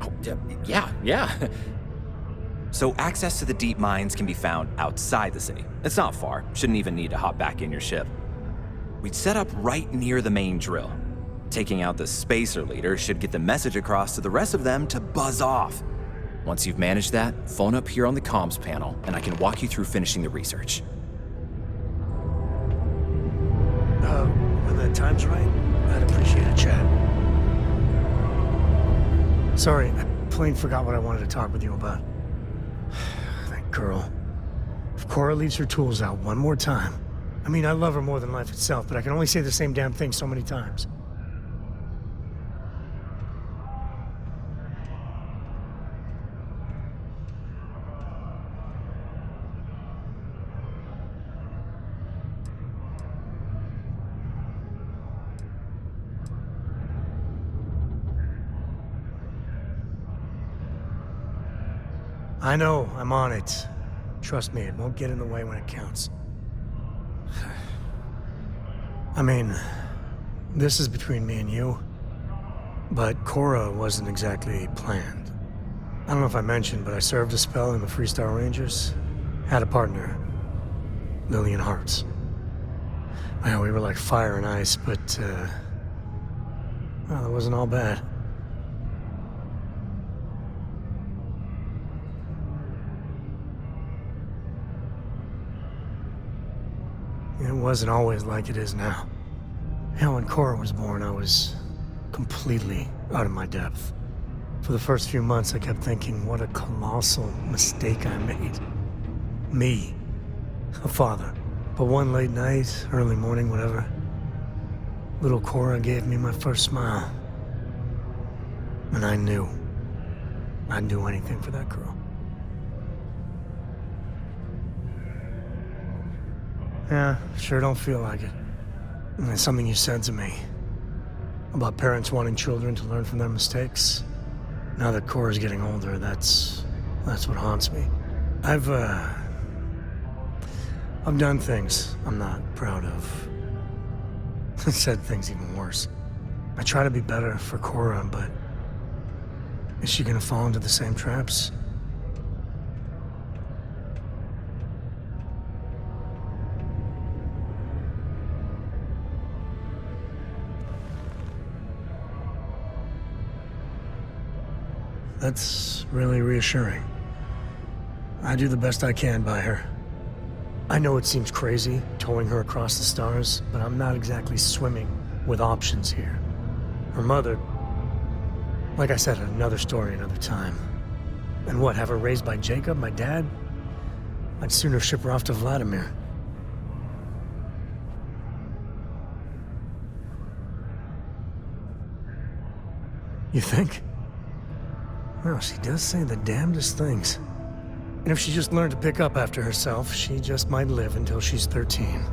Oh, yeah. So access to the deep mines can be found outside the city. It's not far. Shouldn't even need to hop back in your ship. We'd set up right near the main drill. Taking out the spacer leader should get the message across to the rest of them to buzz off. Once you've managed that, phone up here on the comms panel, and I can walk you through finishing the research. When the time's right, I'd appreciate a chat. Sorry, I plain forgot what I wanted to talk with you about. That girl. If Cora leaves her tools out one more time... I mean, I love her more than life itself, but I can only say the same damn thing so many times. I know, I'm on it. Trust me, it won't get in the way when it counts. I mean, this is between me and you, but Cora wasn't exactly planned. I don't know if I mentioned, but I served a spell in the Freestar Rangers. Had a partner, Lillian Hartz. Well, we were like fire and ice, but, well, it wasn't all bad. It wasn't always like it is now. Hell, when Cora was born, I was completely out of my depth. For the first few months, I kept thinking, what a colossal mistake I made. Me, a father. But one late night, early morning, whatever, little Cora gave me my first smile. And I knew I'd do anything for that girl. Yeah, sure don't feel like it. And it's something you said to me about parents wanting children to learn from their mistakes. Now that Cora's getting older, that's what haunts me. I've done things I'm not proud of. Said things even worse. I try to be better for Cora, but is she gonna fall into the same traps? That's really reassuring. I do the best I can by her. I know it seems crazy, towing her across the stars, but I'm not exactly swimming with options here. Her mother... Like I said, another story, another time. And what, have her raised by Jacob, my dad? I'd sooner ship her off to Vladimir. You think? Well, she does say the damnedest things. And if she just learned to pick up after herself, she just might live until she's 13.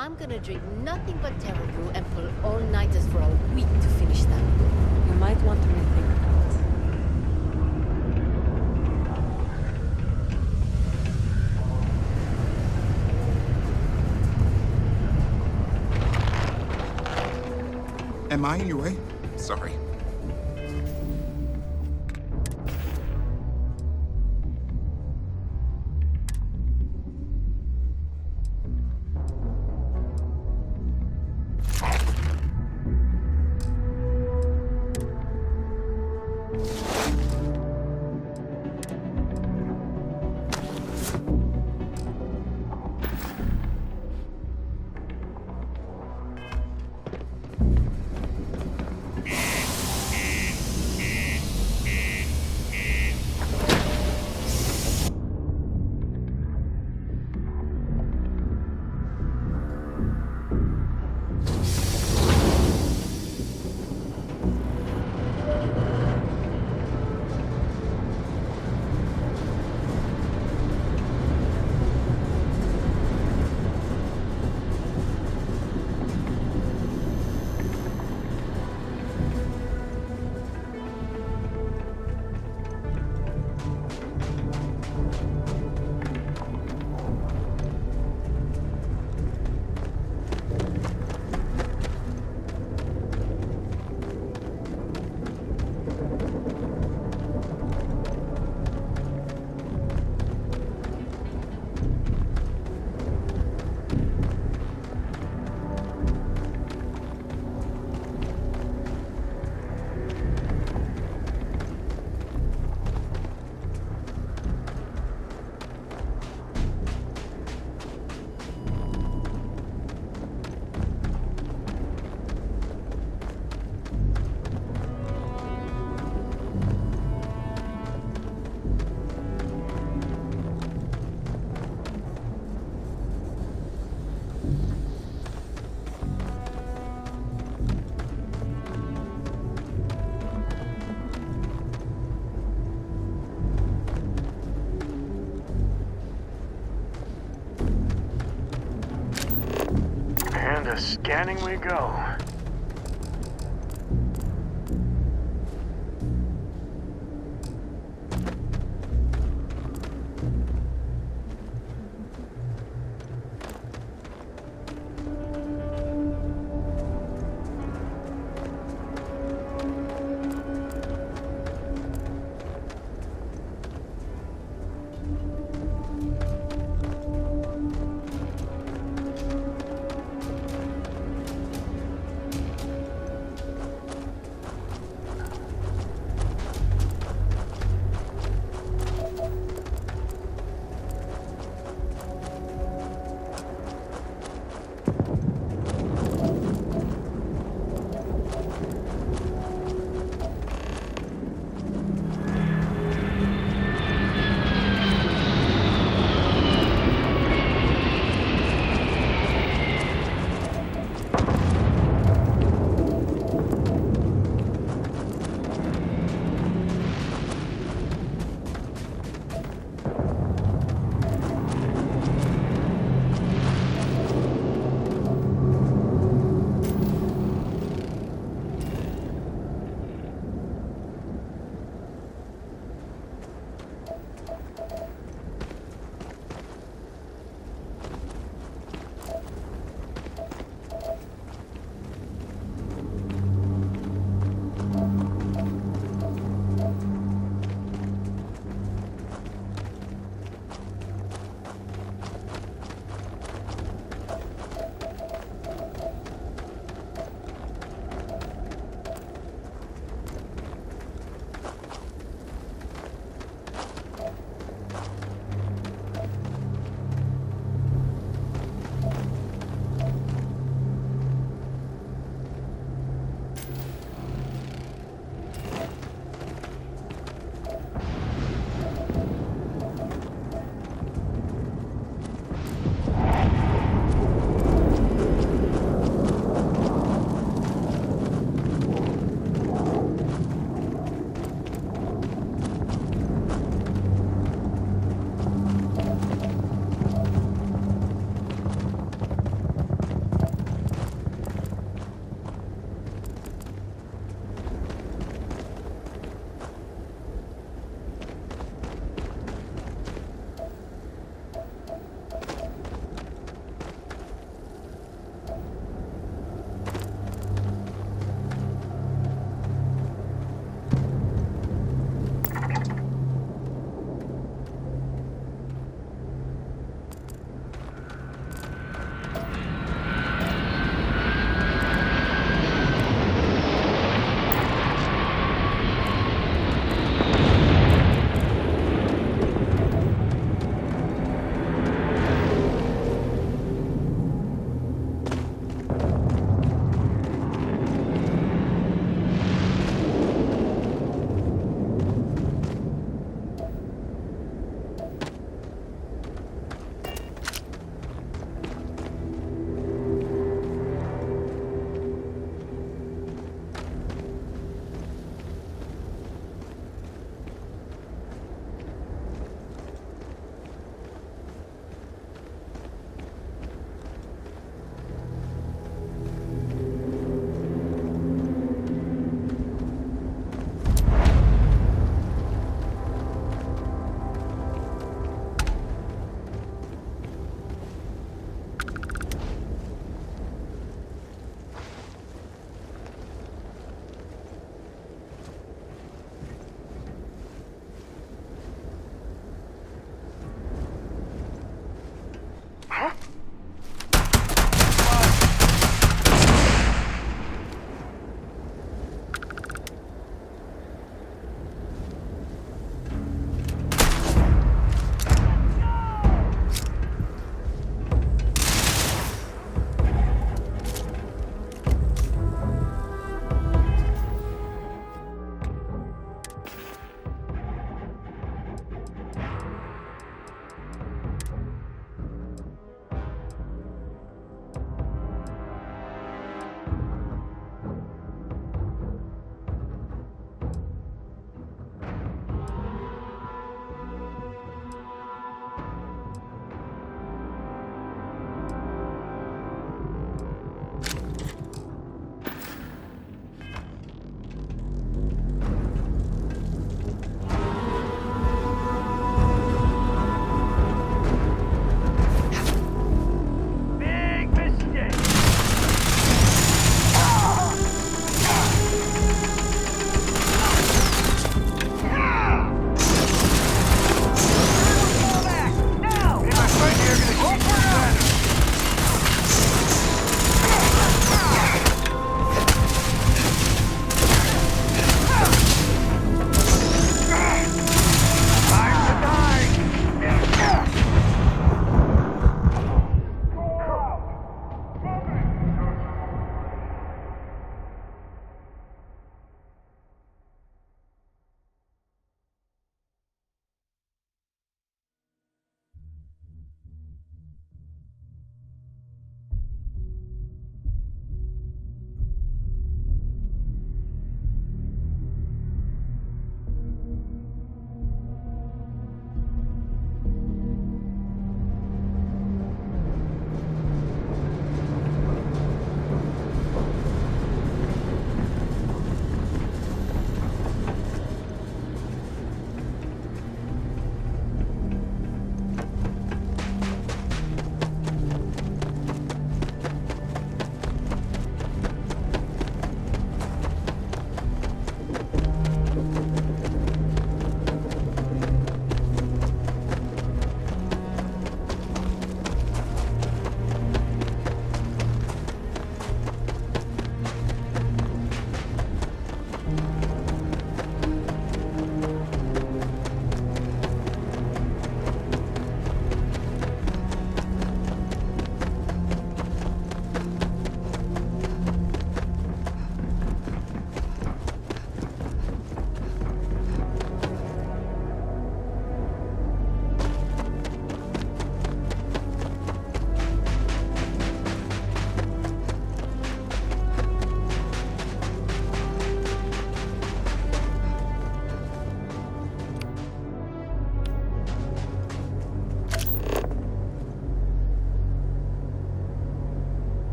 I'm gonna drink nothing but Terra Brew and pull all-nighters for a week to finish them. You might want to rethink that. Am I in your way? Sorry. Scanning we go.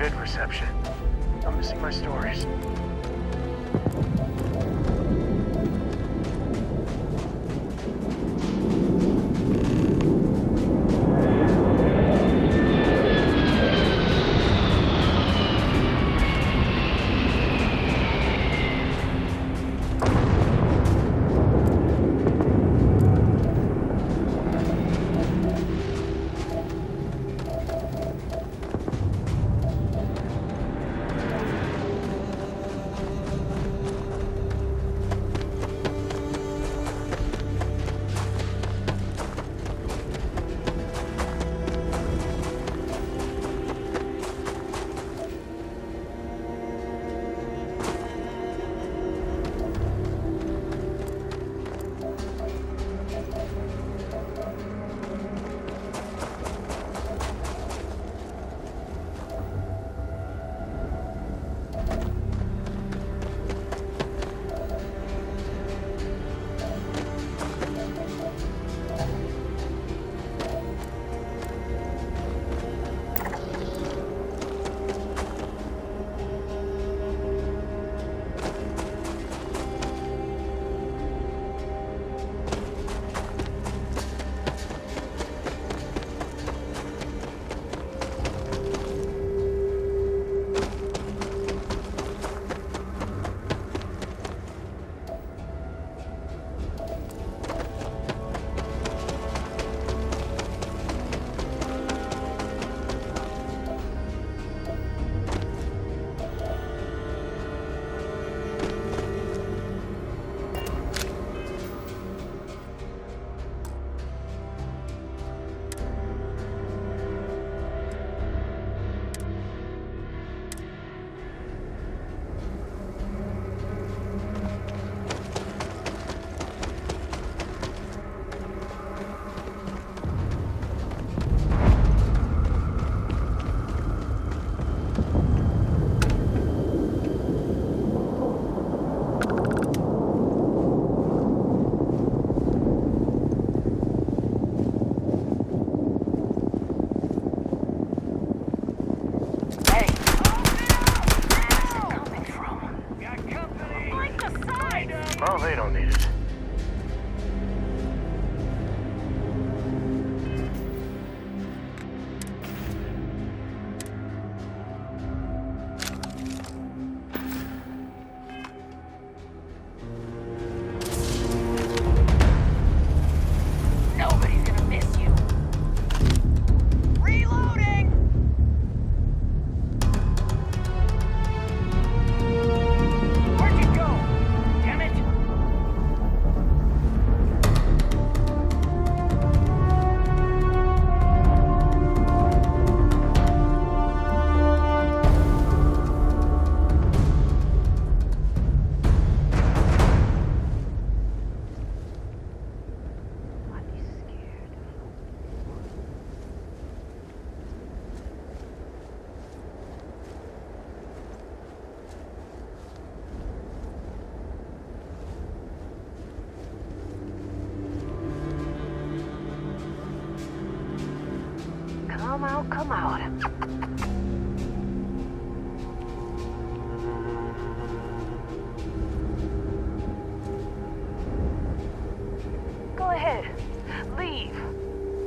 vid reception. I'm missing my stories. Oh, they don't need it. Nobody's gonna miss you. Reloading! Where'd you go? Damn it! Come out, come out. Go ahead. Leave,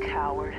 coward.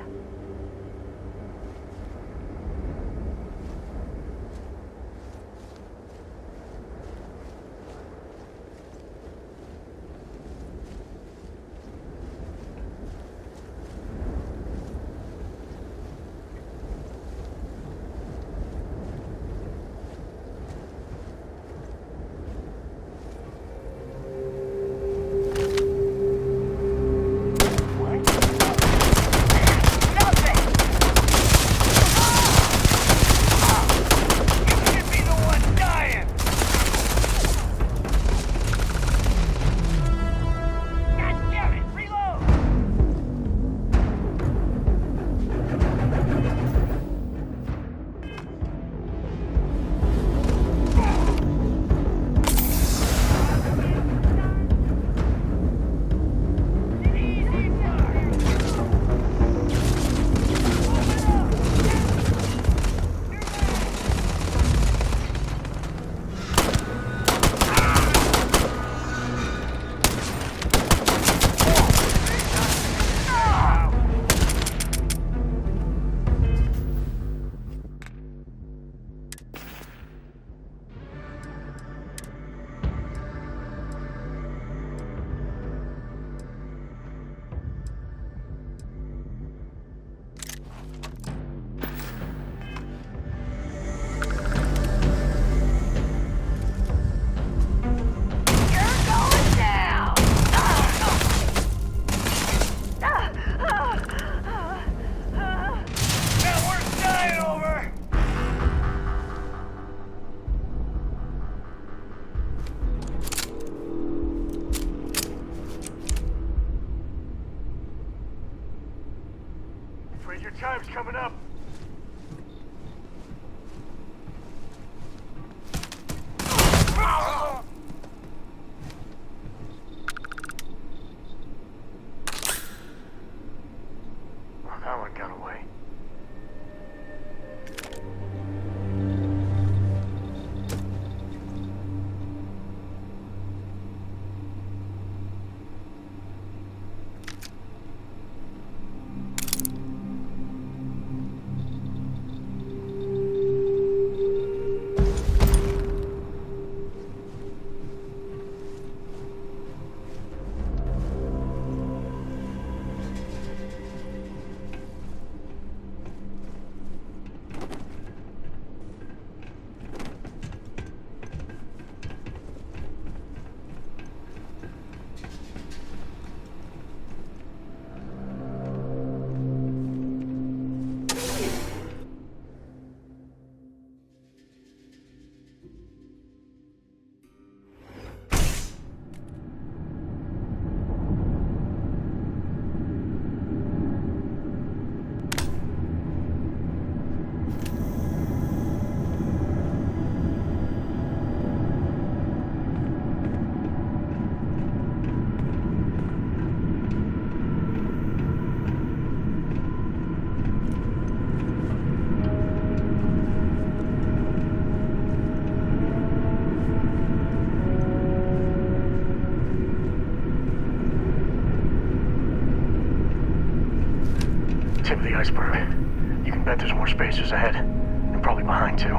iceberg. You can bet there's more spacers ahead, and probably behind too.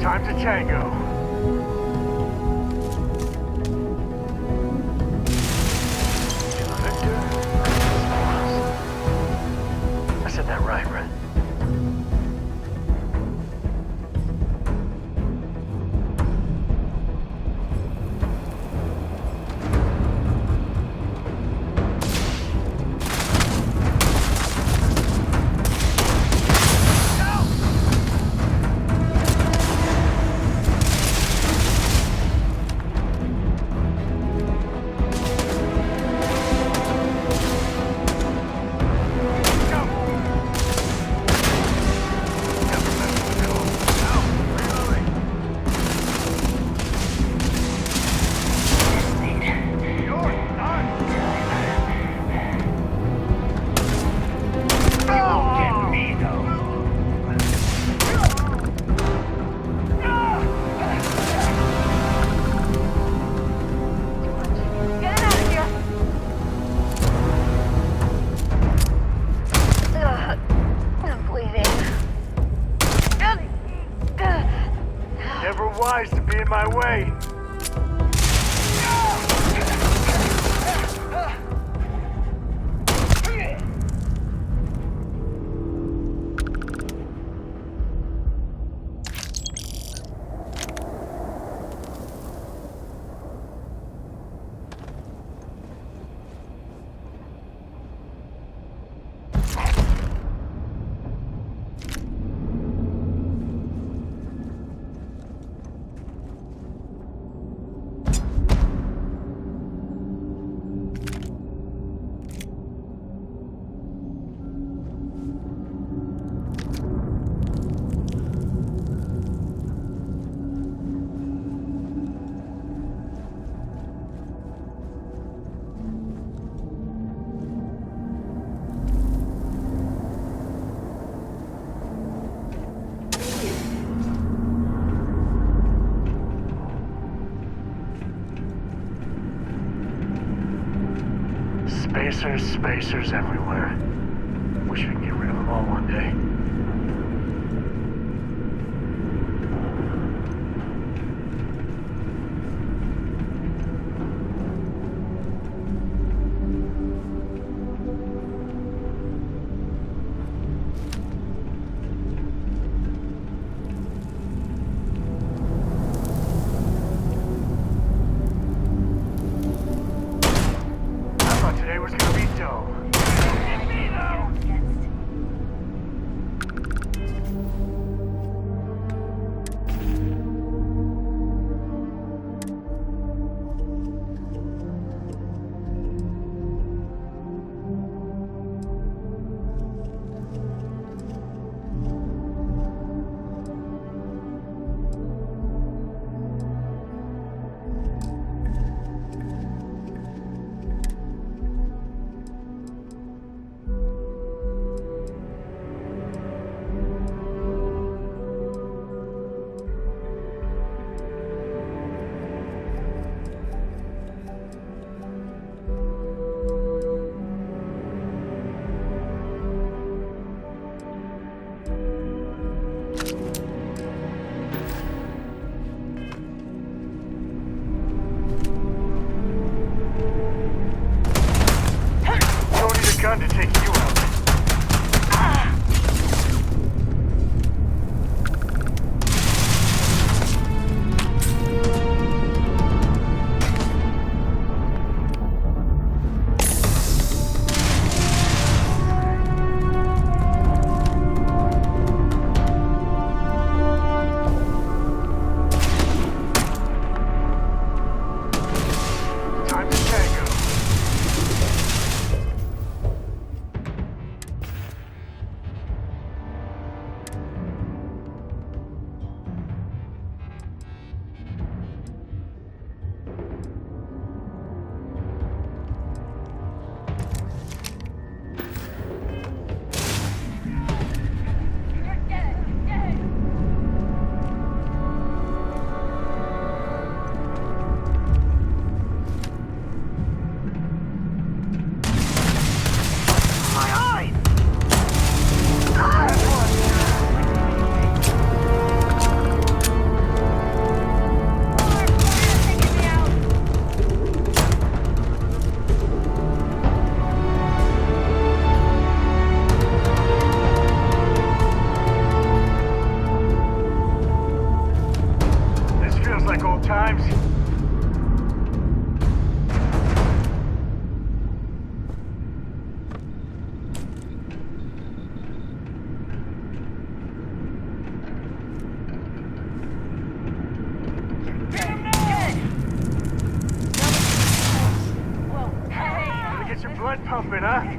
Time to tango. I said that right, right? Wise to be in my way. Spacers everywhere. Wish we could get rid of them all one day. I thought today was gonna be dull. like old times. Gonna get your blood pumping, huh?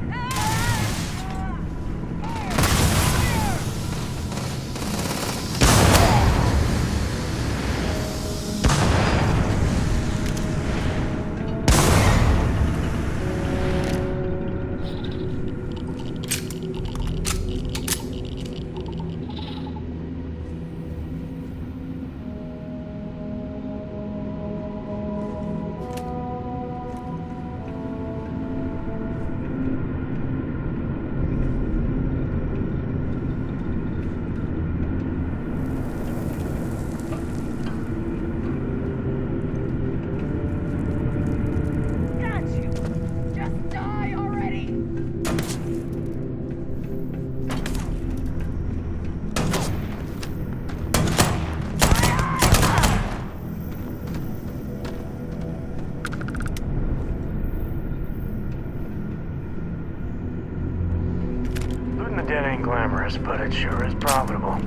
Looting the dead ain't glamorous, but it sure is profitable.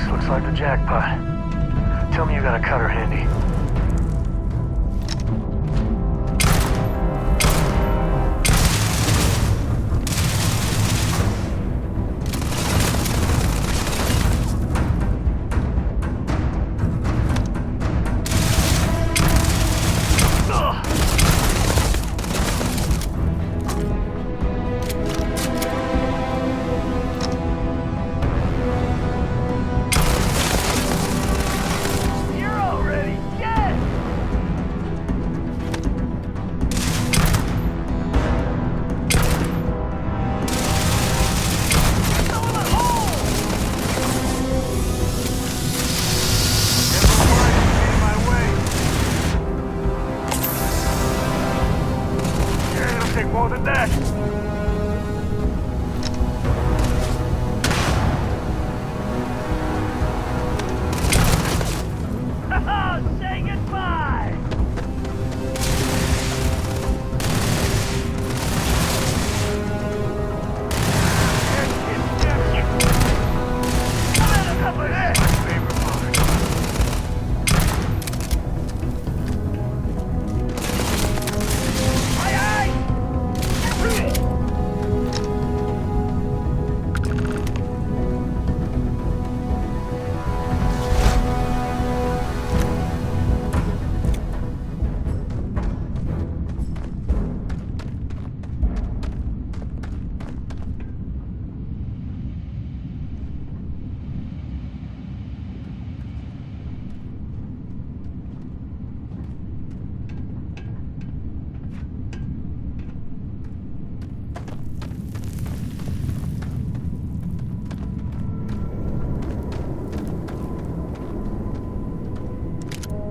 This looks like the jackpot. Tell me you got a cutter handy. More than that. Say goodbye.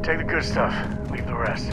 Take the good stuff, leave the rest.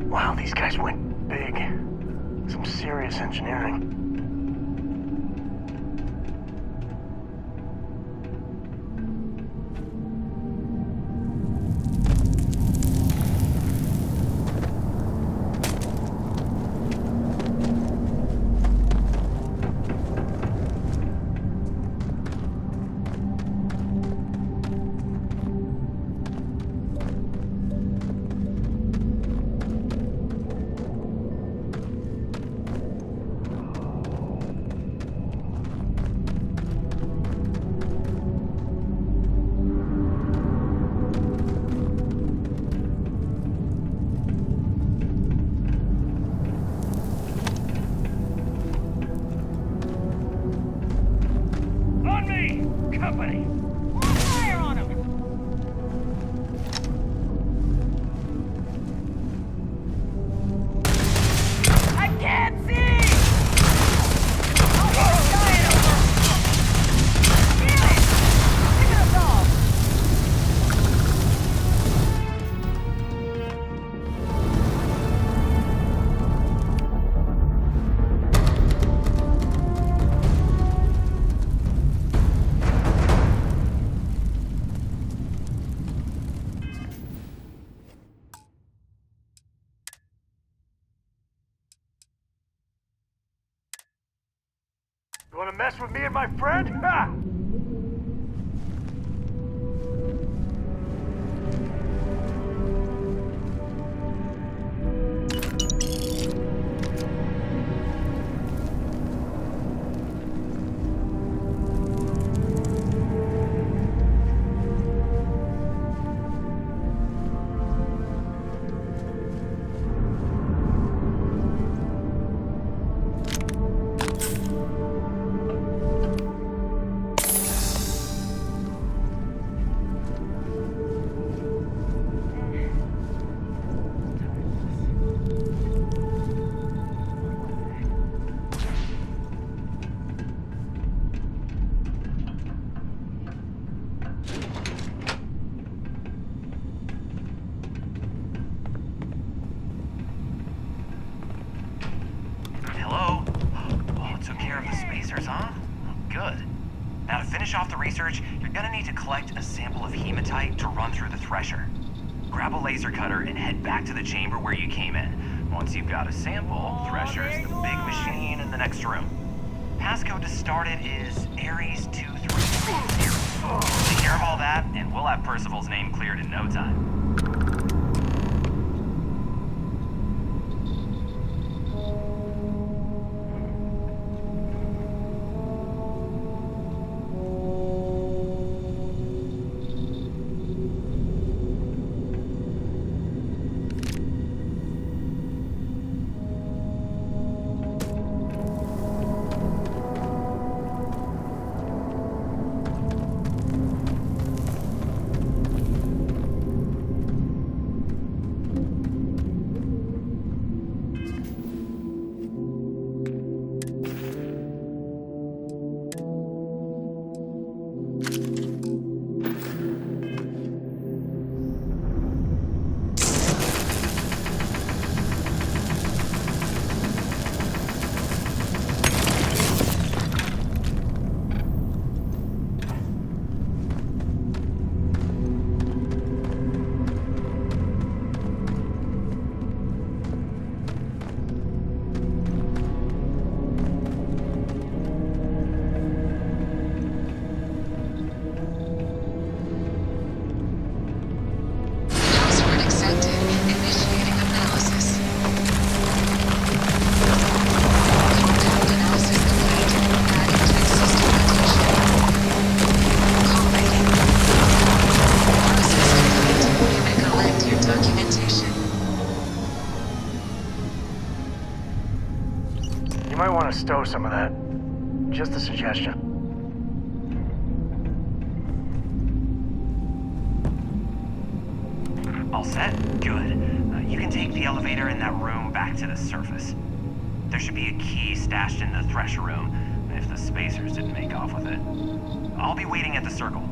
Wow, these guys went big. Some serious engineering. You wanna mess with me and my friend? Ha! Hello? Oh, took care of the spacers, huh? Good. Now to finish off the research, you're gonna need to collect a sample of hematite to run through the thresher. Grab a laser cutter and head back to the chamber where you came in. Once you've got a sample, thresher's the big machine in the next room. Passcode to start it is Ares 2330. Take care of all that, and we'll have Percival's name cleared in no time. You might want to stow some of that. Just a suggestion. All set? Good. You can take the elevator in that room back to the surface. There should be a key stashed in the thresher room, if the spacers didn't make off with it. I'll be waiting at the circle.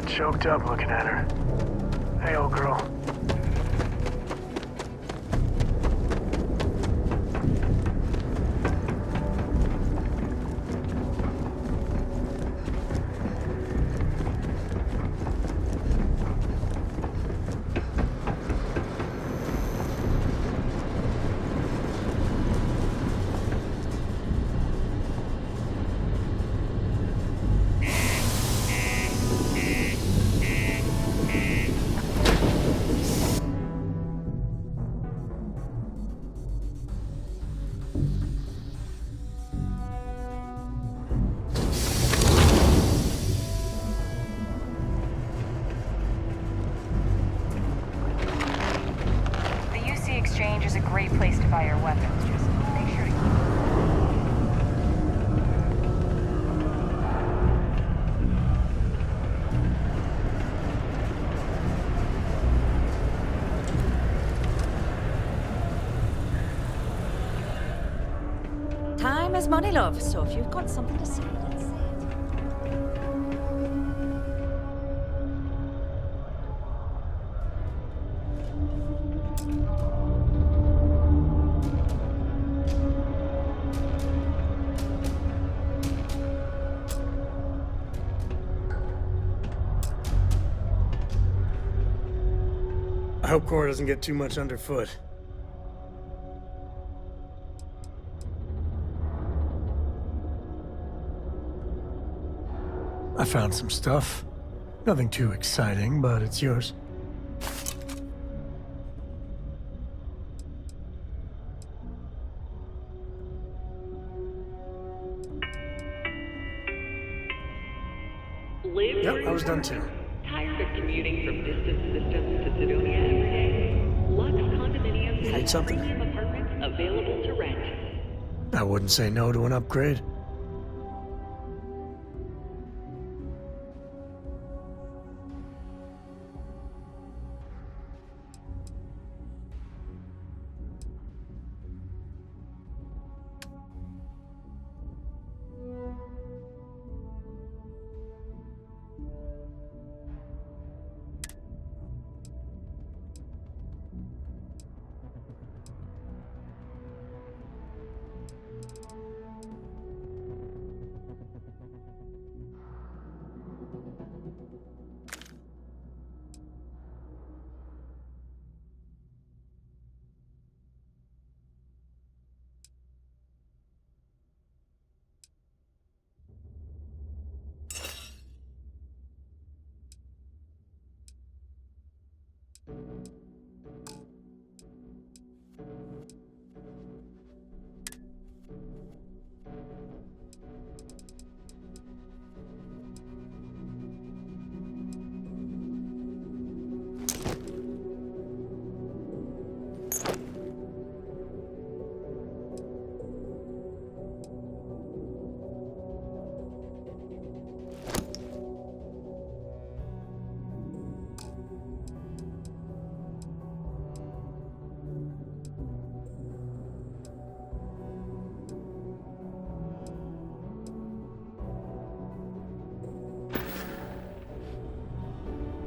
get choked up looking at her. Hey, old girl. Exchange is a great place to buy your weapons. Just make sure to keep Time is money, love, so if you've got something to say, let's say it. I hope Cora doesn't get too much underfoot. I found some stuff. Nothing too exciting, but it's yours. Yep, I was done too. Tired of commuting from distant systems to Sidonia every day? Lux Condominiums Need has something? premium apartments available to rent. I wouldn't say no to an upgrade.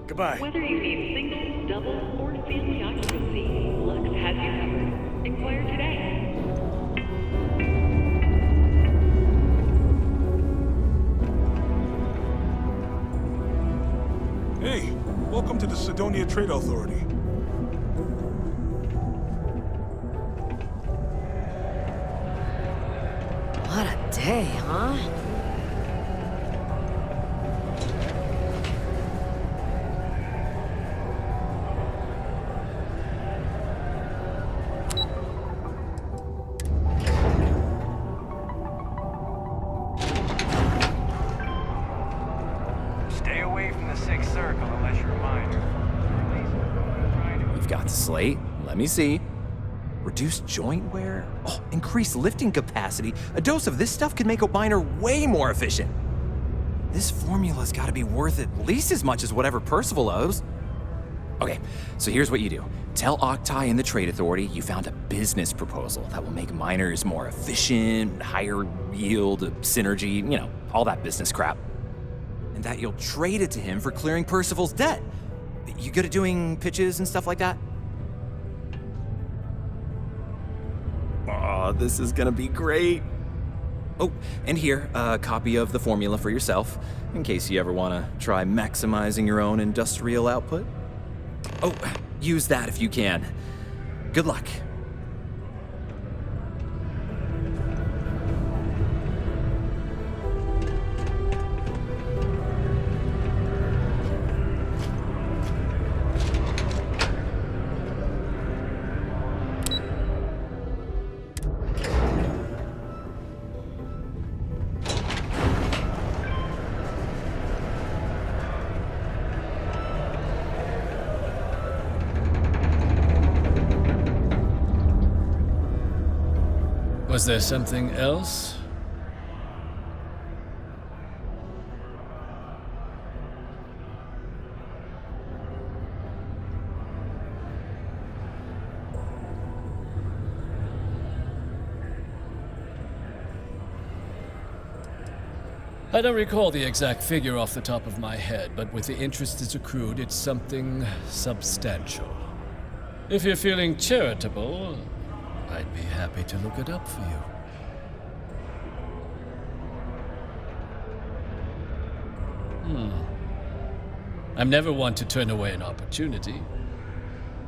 Goodbye. Whether you need single, double, or family occupancy, Lux has you covered. Inquire today. Hey, welcome to the Sidonia Trade Authority. What a day, huh? Stay away from the Sixth Circle unless you're a minor. You've got the slate. Let me see. Reduced joint wear? Oh, increased lifting capacity. A dose of this stuff could make a miner way more efficient. This formula's gotta be worth at least as much as whatever Percival owes. Okay, so here's what you do. Tell Octai and the Trade Authority you found a business proposal that will make miners more efficient, higher yield, synergy, all that business crap. and that you'll trade it to him for clearing Percival's debt. You good at doing pitches and stuff like that? Oh, this is gonna be great. Oh, and here, a copy of the formula for yourself, in case you ever want to try maximizing your own industrial output. Oh, use that if you can. Good luck. Was there something else? I don't recall the exact figure off the top of my head, but with the interest it's accrued, it's something substantial. If you're feeling charitable, I'd be happy to look it up for you. I'm never one to turn away an opportunity,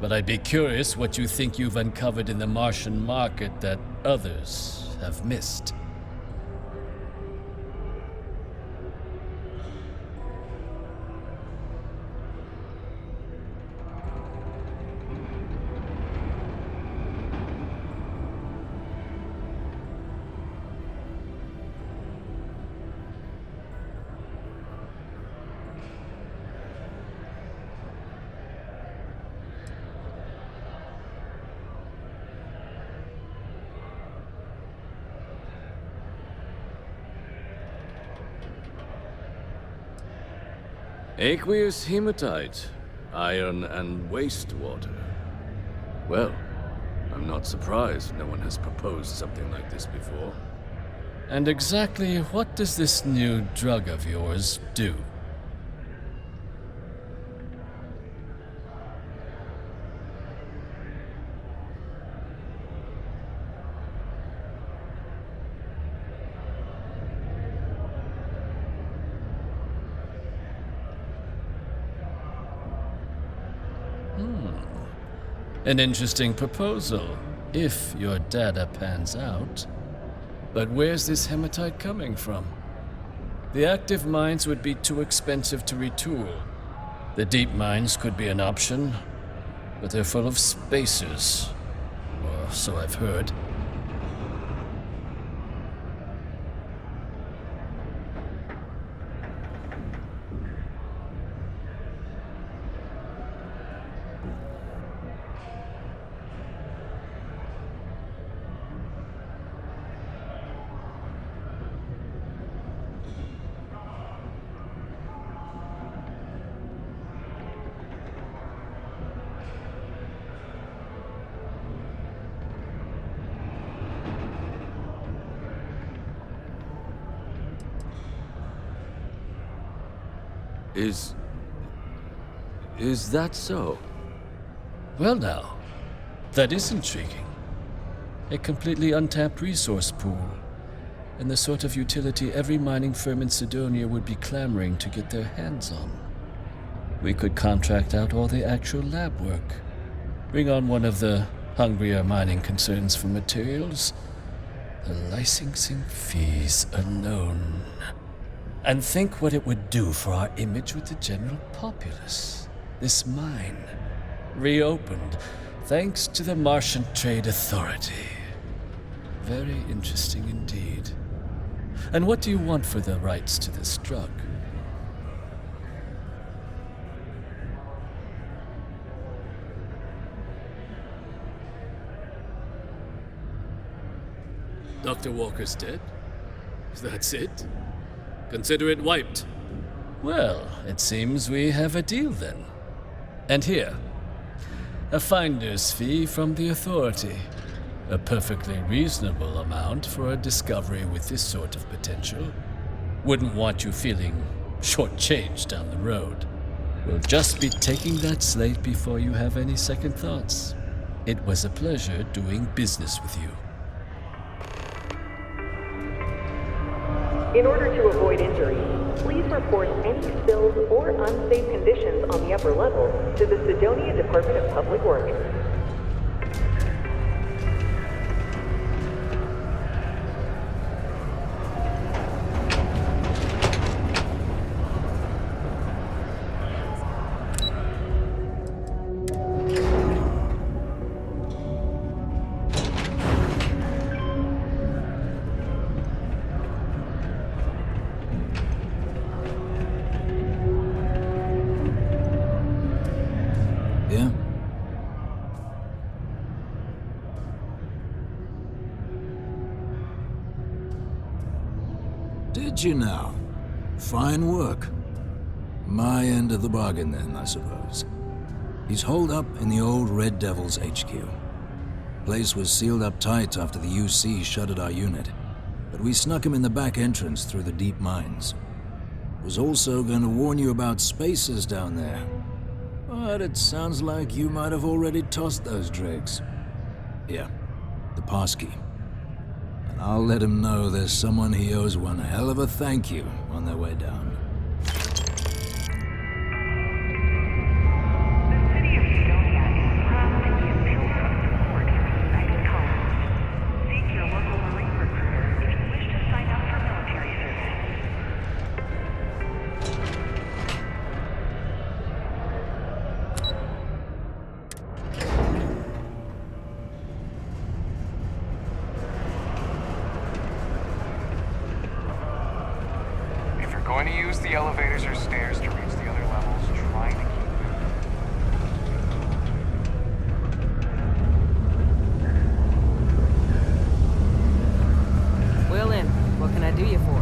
but I'd be curious what you think you've uncovered in the Martian market that others have missed. Aqueous hematite, iron and wastewater. Well, I'm not surprised no one has proposed something like this before. And exactly what does this new drug of yours do? An interesting proposal, if your data pans out. But where's this hematite coming from? The active mines would be too expensive to retool. The deep mines could be an option, but they're full of spacers. Or so I've heard. Is that so? Well now, that is intriguing. A completely untapped resource pool, and the sort of utility every mining firm in Cydonia would be clamoring to get their hands on. We could contract out all the actual lab work, bring on one of the hungrier mining concerns for materials, the licensing fees alone. And think what it would do for our image with the general populace. This mine, reopened thanks to the Martian Trade Authority. Very interesting indeed. And what do you want for the rights to this drug? Dr. Walker's dead? That's it? Consider it wiped. Well, it seems we have a deal then. And here, a finder's fee from the Authority. A perfectly reasonable amount for a discovery with this sort of potential. Wouldn't want you feeling shortchanged down the road. We'll just be taking that slate before you have any second thoughts. It was a pleasure doing business with you. In order to avoid injury, please report any spills or unsafe conditions on the upper level to the Sidonia Department of Public Works. Yeah? Did you now? Fine work. My end of the bargain then, I suppose. He's holed up in the old Red Devil's HQ. Place was sealed up tight after the UC shuttered our unit, but we snuck him in the back entrance through the deep mines. Was also going to warn you about spacers down there. But it sounds like you might have already tossed those dregs. Yeah, the passkey. And I'll let him know there's someone he owes one hell of a thank you on their way down. Going to use the elevators or stairs to reach the other levels, try to keep moving. Will in. What can I do you for?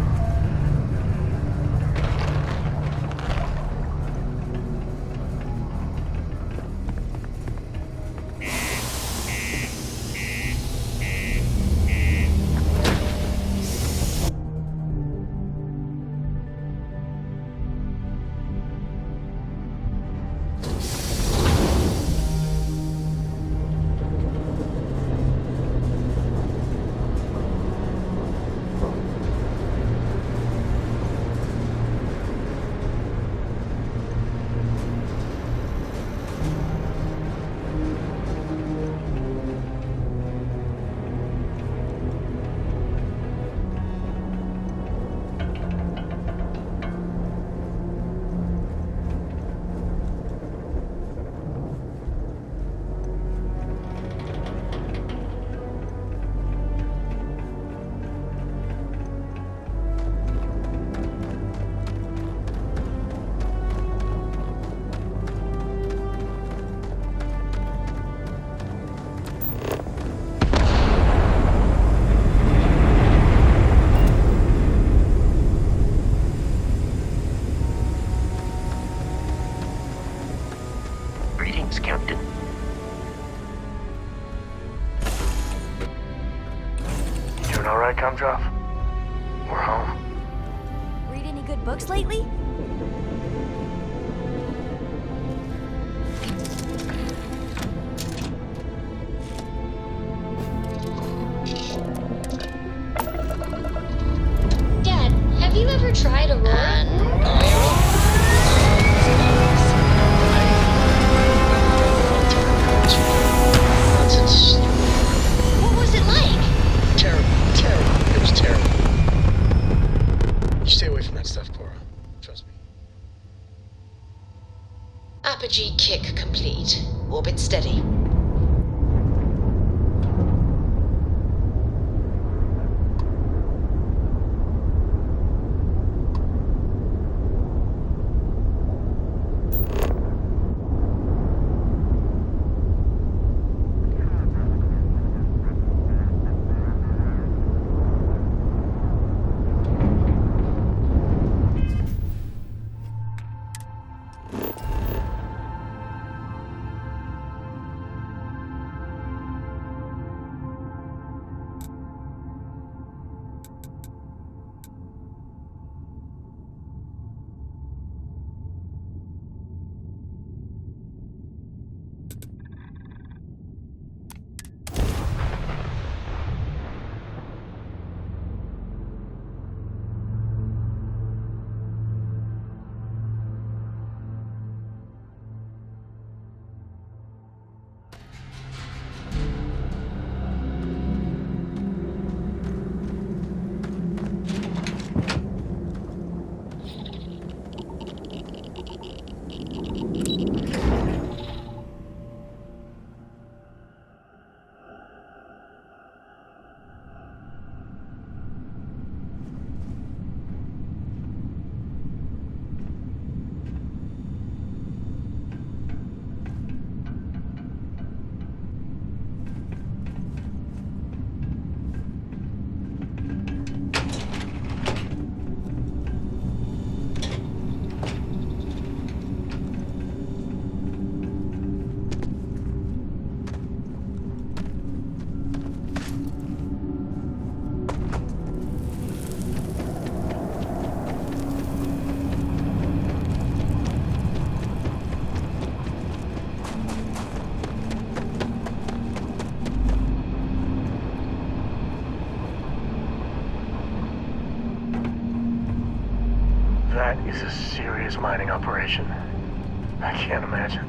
Greetings, Captain. Doing alright, Comjoff? We're home. Read any good books lately? Dad, have you ever tried Aurora? What was it like? Terrible. Terrible. It was terrible. You stay away from that stuff, Cora. Trust me. Apogee kick complete. Orbit steady. That is a serious mining operation. I can't imagine.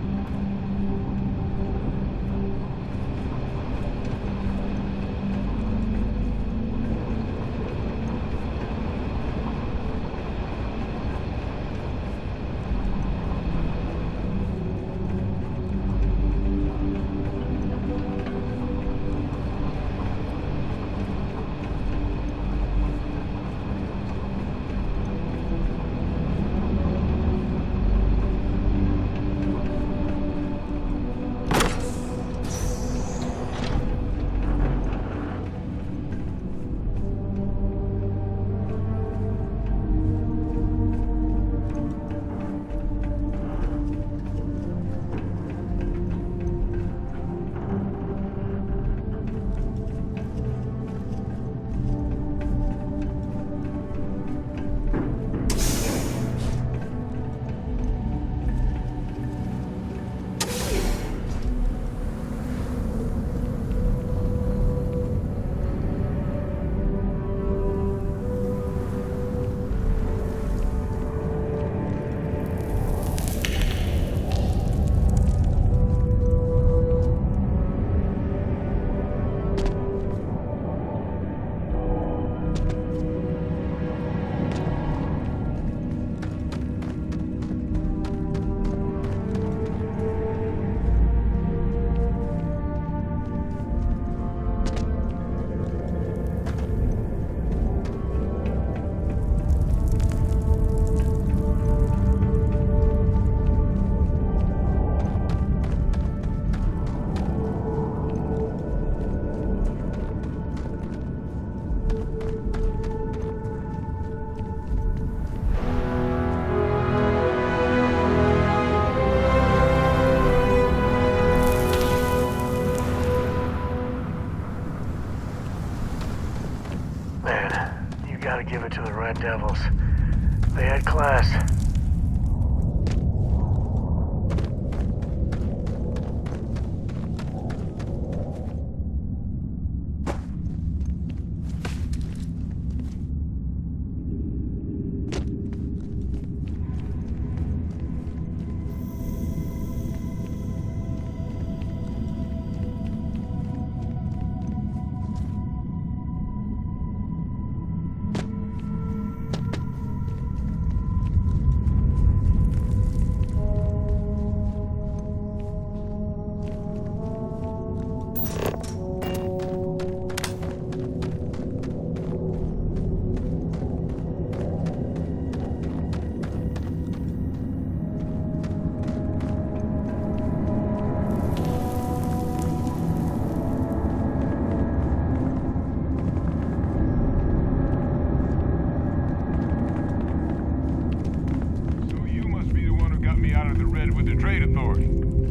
Give it to the Red Devils. They had class.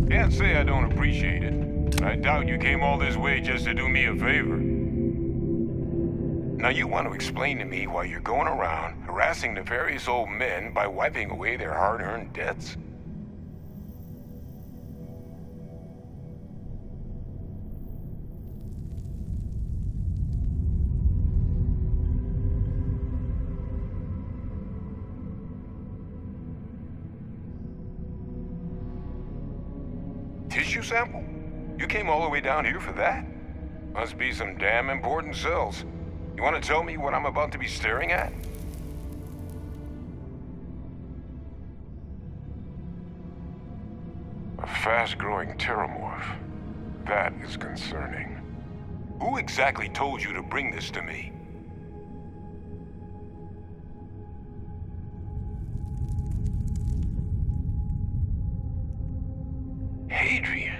Can't say I don't appreciate it. I doubt you came all this way just to do me a favor. Now you want to explain to me why you're going around harassing nefarious old men by wiping away their hard-earned debts? Tissue sample? You came all the way down here for that? Must be some damn important cells. You want to tell me what I'm about to be staring at? A fast-growing pteromorph. That is concerning. Who exactly told you to bring this to me? Hadrian.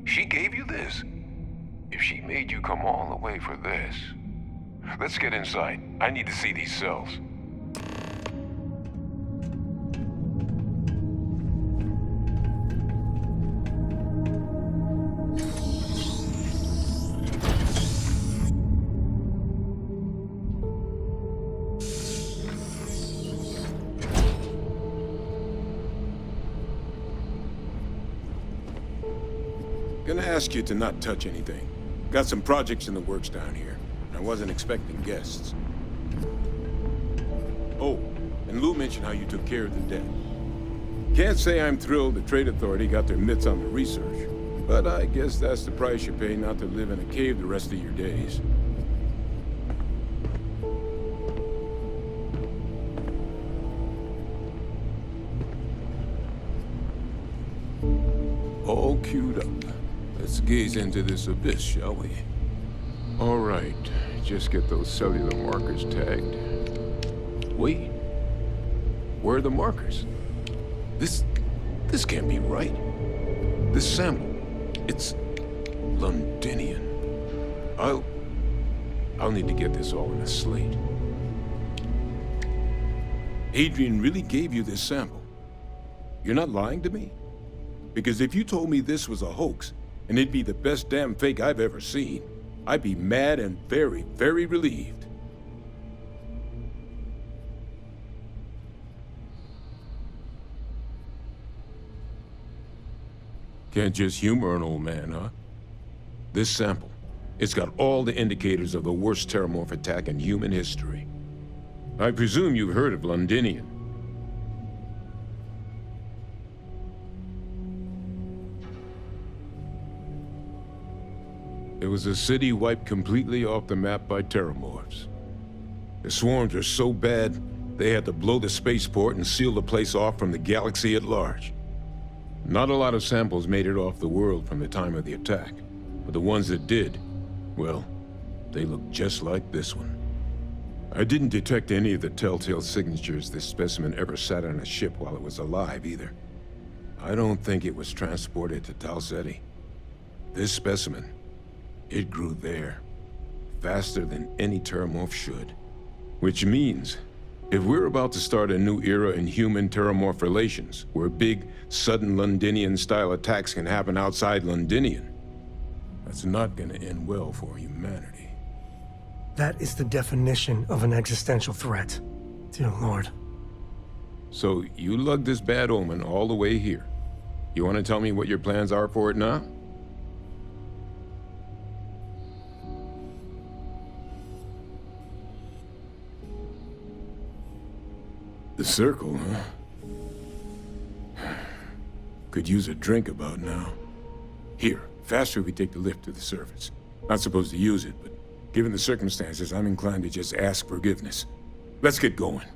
She gave you this? If she made you come all the way for this... Let's get inside. I need to see these cells. Gonna ask you to not touch anything. Got some projects in the works down here. I wasn't expecting guests. Oh, and Lou mentioned how you took care of the dead. Can't say I'm thrilled the Trade Authority got their mitts on the research, but I guess that's the price you pay not to live in a cave the rest of your days. All queued up. Let's gaze into this abyss, shall we? All right, just get those cellular markers tagged. Wait, where are the markers? This can't be right. This sample, it's Londinian. I'll need to get this all in a slate. Adrian really gave you this sample. You're not lying to me? Because if you told me this was a hoax, and it'd be the best damn fake I've ever seen, I'd be mad and very, very relieved. Can't just humor an old man, huh? This sample, it's got all the indicators of the worst terramorph attack in human history. I presume you've heard of Londinian. It was a city wiped completely off the map by terramorphs. The swarms were so bad, they had to blow the spaceport and seal the place off from the galaxy at large. Not a lot of samples made it off the world from the time of the attack, but the ones that did, well, they look just like this one. I didn't detect any of the telltale signatures this specimen ever sat on a ship while it was alive, either. I don't think it was transported to Tal Ceti. This specimen, it grew there, faster than any terramorph should. Which means, if we're about to start a new era in human-terramorph relations, where big, sudden Londinian-style attacks can happen outside Londinian, that's not gonna end well for humanity. That is the definition of an existential threat. Dear Lord. So, you lugged this bad omen all the way here. You want to tell me what your plans are for it now? The circle, huh? Could use a drink about now. Here, faster if we take the lift to the surface. Not supposed to use it, but given the circumstances, I'm inclined to just ask forgiveness. Let's get going.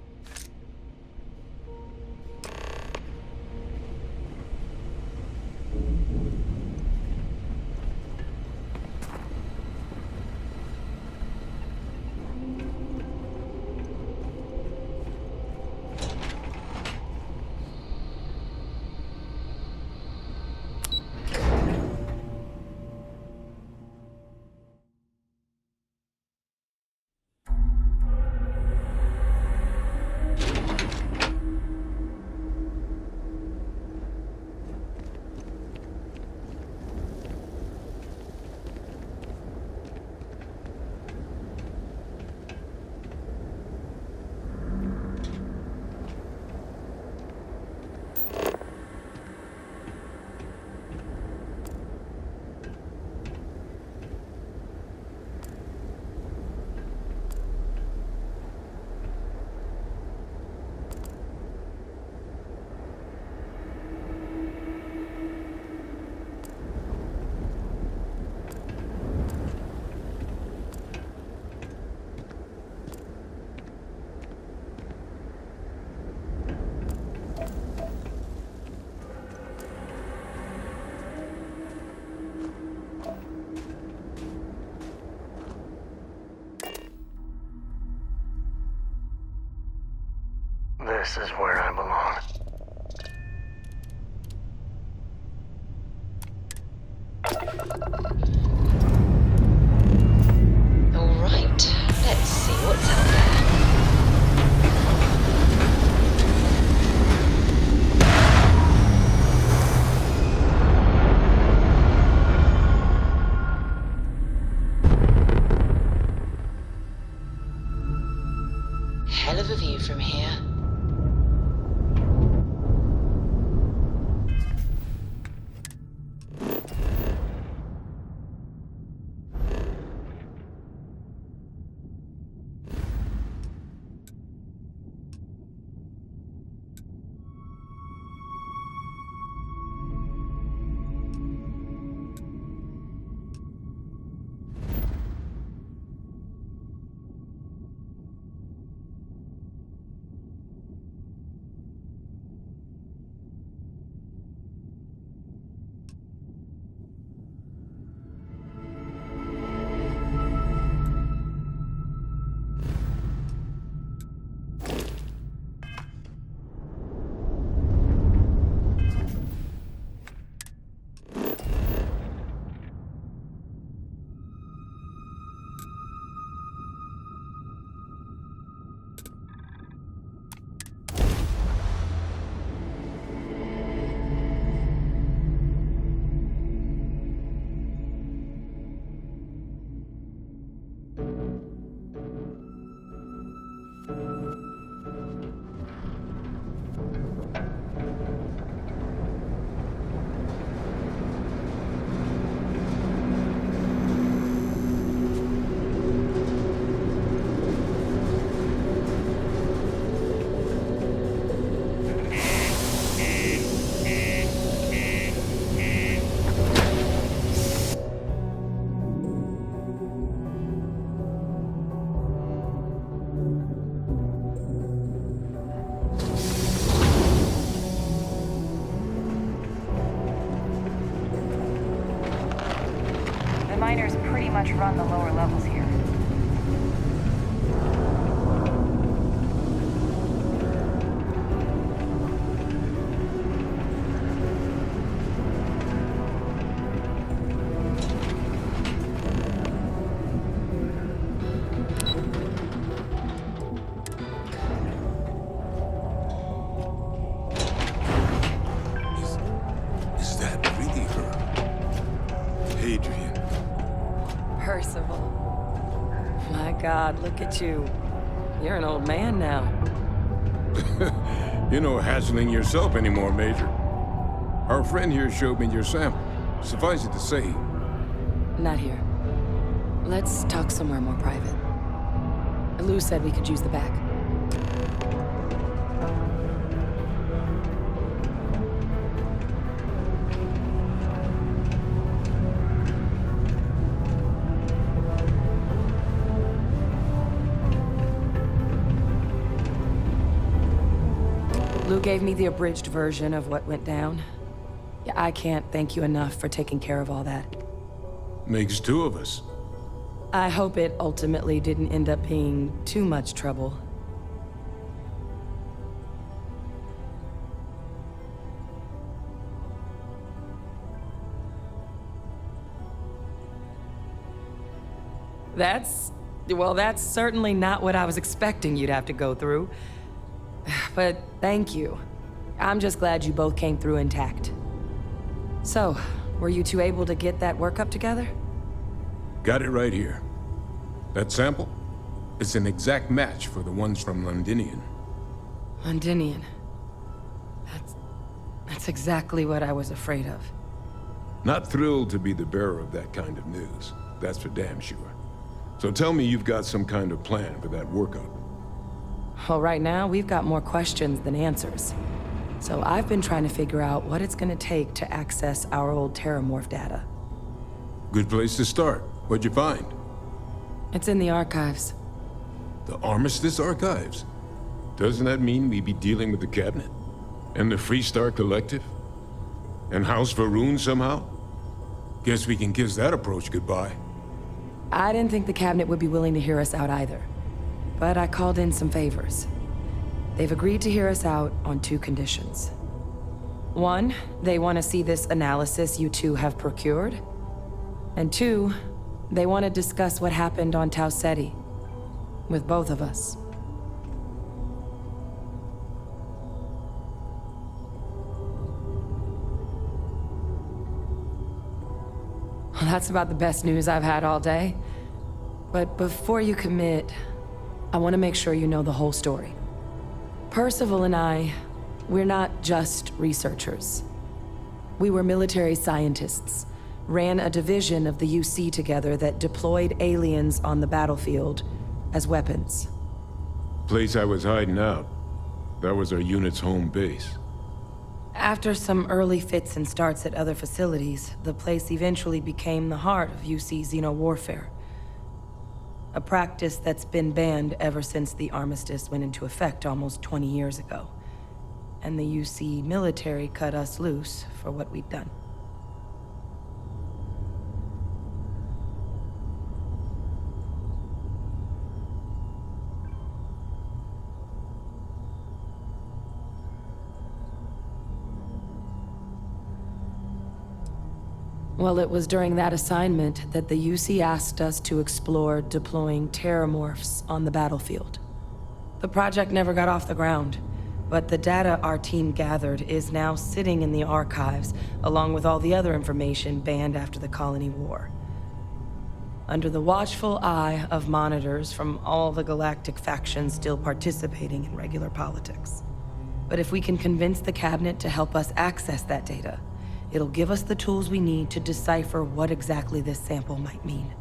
This is where I belong. All right, let's see what's out there. Hell of a view from here. run the lower levels here. Is that really her? Hadrian. Percival. My God, look at you. You're an old man now. You're no hassling yourself anymore, Major. Our friend here showed me your sample. Suffice it to say, Not here. Let's talk somewhere more private. Lou said we could use the back. Lou gave me the abridged version of what went down. Yeah, I can't thank you enough for taking care of all that. makes two of us. I hope it ultimately didn't end up being too much trouble. That's certainly not what I was expecting you'd have to go through. But thank you. I'm just glad you both came through intact. So, were you two able to get that workup together? Got it right here. That sample? It's an exact match for the ones from Londinian. Londinian. That's exactly what I was afraid of. Not thrilled to be the bearer of that kind of news. That's for damn sure. So tell me you've got some kind of plan for that workup. Well, right now, we've got more questions than answers. So I've been trying to figure out what it's gonna take to access our old Terramorph data. Good place to start. What'd you find? It's in the archives. The Armistice Archives? Doesn't that mean we'd be dealing with the Cabinet? And the Freestar Collective? And House Varun somehow? Guess we can kiss that approach goodbye. I didn't think the Cabinet would be willing to hear us out either. But I called in some favors. They've agreed to hear us out on two conditions. One, they want to see this analysis you two have procured. And two, they want to discuss what happened on Tau Ceti. With both of us. Well, that's about the best news I've had all day. But before you commit, I want to make sure you know the whole story. Percival and I, we're not just researchers. We were military scientists, ran a division of the UC together that deployed aliens on the battlefield as weapons. Place I was hiding out. That was our unit's home base. After some early fits and starts at other facilities, the place eventually became the heart of UC xeno-warfare. A practice that's been banned ever since the armistice went into effect almost 20 years ago. And the UC military cut us loose for what we'd done. Well, it was during that assignment that the UC asked us to explore deploying terramorphs on the battlefield. The project never got off the ground, but the data our team gathered is now sitting in the archives, along with all the other information banned after the Colony War. Under the watchful eye of monitors from all the galactic factions still participating in regular politics. But if we can convince the Cabinet to help us access that data, it'll give us the tools we need to decipher what exactly this sample might mean.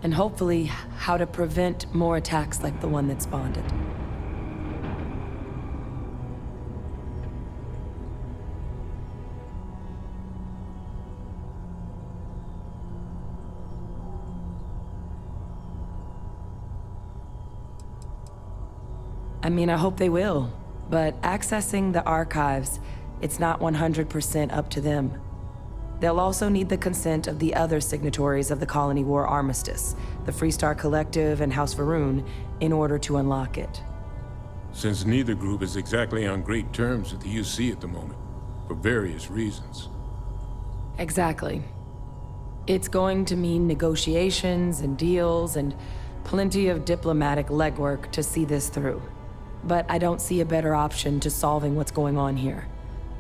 And hopefully, how to prevent more attacks like the one that spawned it. I mean, I hope they will, but accessing the archives, it's not 100% up to them. They'll also need the consent of the other signatories of the Colony War Armistice, the Freestar Collective and House Varun, in order to unlock it. Since neither group is exactly on great terms with the UC at the moment, for various reasons. Exactly. It's going to mean negotiations and deals and plenty of diplomatic legwork to see this through. But I don't see a better option to solving what's going on here.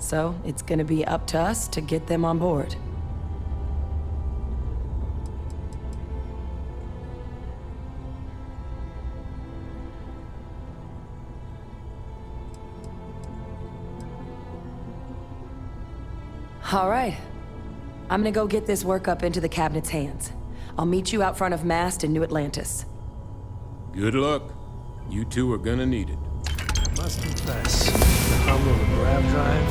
So it's gonna be up to us to get them on board. All right. I'm gonna go get this work up into the cabinet's hands. I'll meet you out front of Mast in New Atlantis. Good luck. You two are gonna need it. Must confess, the hum of a grav drive,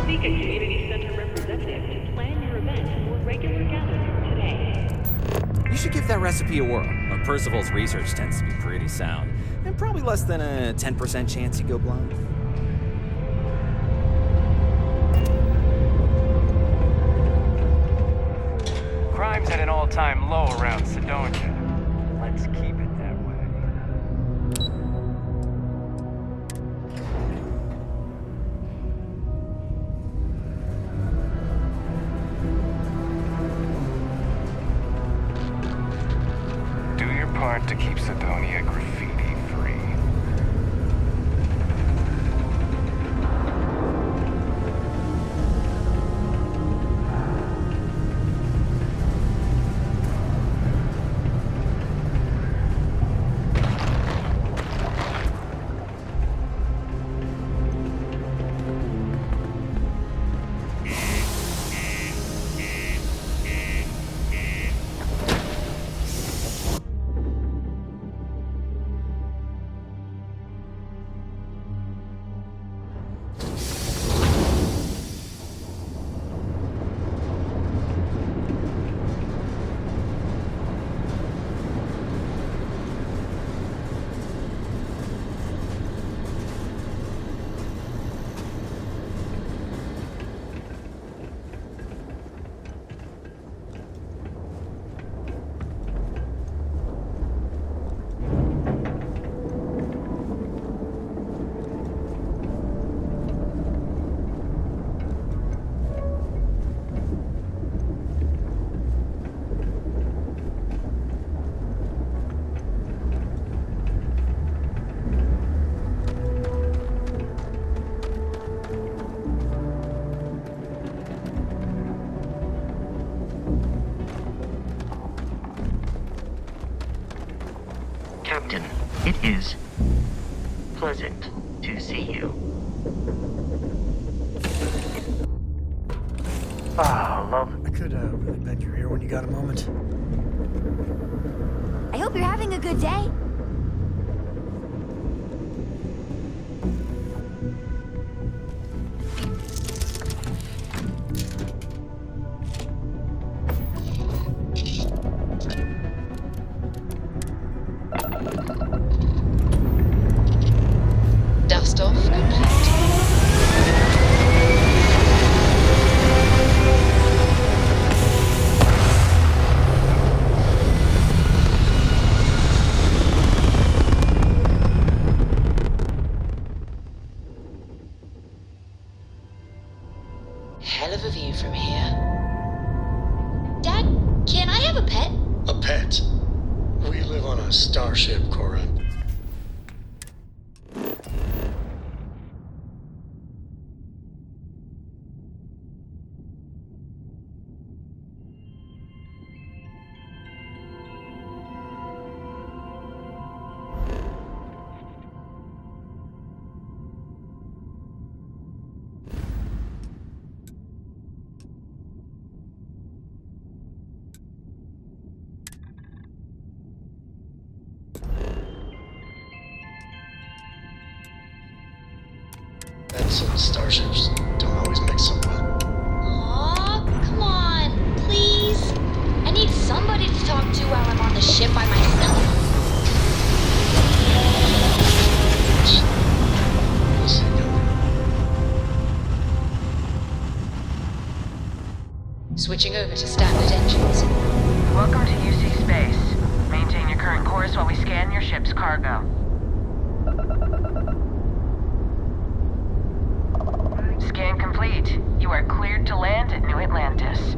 Seek a community center representative to plan your event for regular gathering today. You should give that recipe a whirl. Percival's research tends to be pretty sound, and probably less than a 10% chance you go blind. Crime's at an all-time low around Sidonia. Let's keep it that way. Do your part to keep Sidonia graffiti-free. Captain, it is pleasant to see you. love. I could really bend your ear when you got a moment. I hope you're having a good day. Dust off complete. Hell of a view from here. Dad, can I have a pet? A pet? We live on a starship, Cora. Pets and starships don't always mix so well. Aw, come on, please. I need somebody to talk to while I'm on the ship by myself. Switching over to standard engines. Welcome to UC Space. Maintain your current course while we scan your ship's cargo. Scan complete. You are cleared to land at New Atlantis.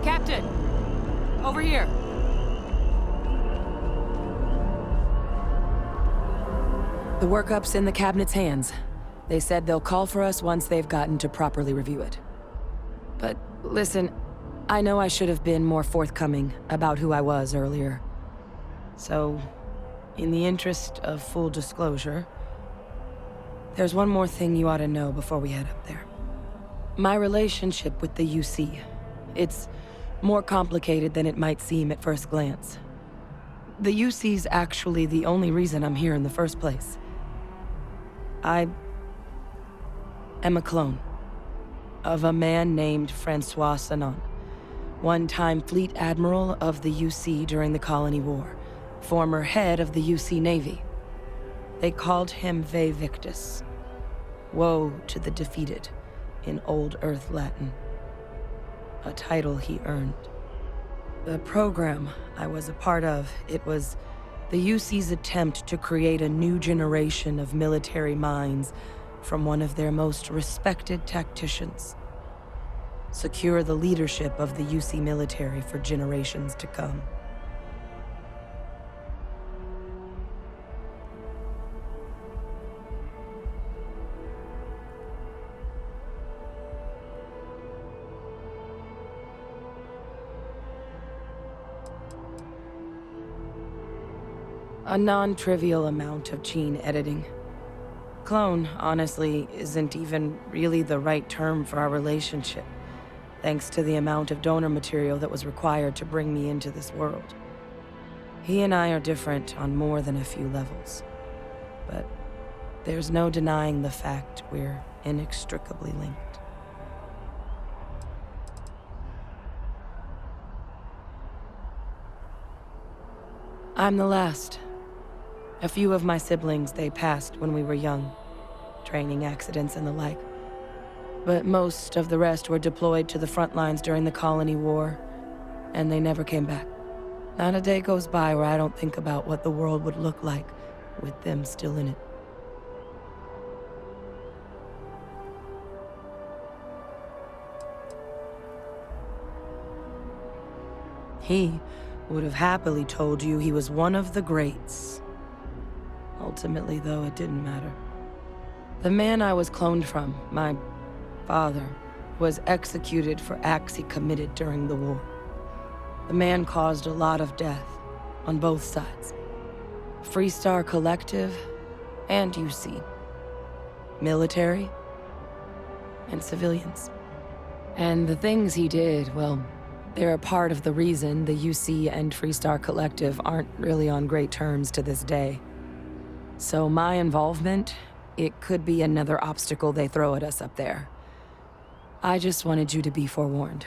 Captain! Over here! The workup's in the cabinet's hands. They said they'll call for us once they've gotten to properly review it. But listen, I know I should have been more forthcoming about who I was earlier. So, in the interest of full disclosure, there's one more thing you ought to know before we head up there. My relationship with the UC. It's more complicated than it might seem at first glance. The UC's actually the only reason I'm here in the first place. I am a clone of a man named Francois Sanon, one-time fleet admiral of the UC during the Colony War, former head of the UC Navy. They called him Ve Victus, woe to the defeated, in Old Earth Latin. A title he earned. The program I was a part of, it was the UC's attempt to create a new generation of military minds from one of their most respected tacticians. Secure the leadership of the UC military for generations to come. A non-trivial amount of gene editing. Clone, honestly, isn't even really the right term for our relationship, thanks to the amount of donor material that was required to bring me into this world. He and I are different on more than a few levels, but there's no denying the fact we're inextricably linked. I'm the last. A few of my siblings, they passed when we were young, training accidents and the like. But most of the rest were deployed to the front lines during the Colony War, and they never came back. Not a day goes by where I don't think about what the world would look like with them still in it. He would have happily told you he was one of the greats. Ultimately, though, it didn't matter. The man I was cloned from, my father, was executed for acts he committed during the war. The man caused a lot of death, on both sides. Freestar Collective and UC. Military and civilians. And the things he did, well, they're a part of the reason the UC and Freestar Collective aren't really on great terms to this day. So my involvement, it could be another obstacle they throw at us up there. I just wanted you to be forewarned.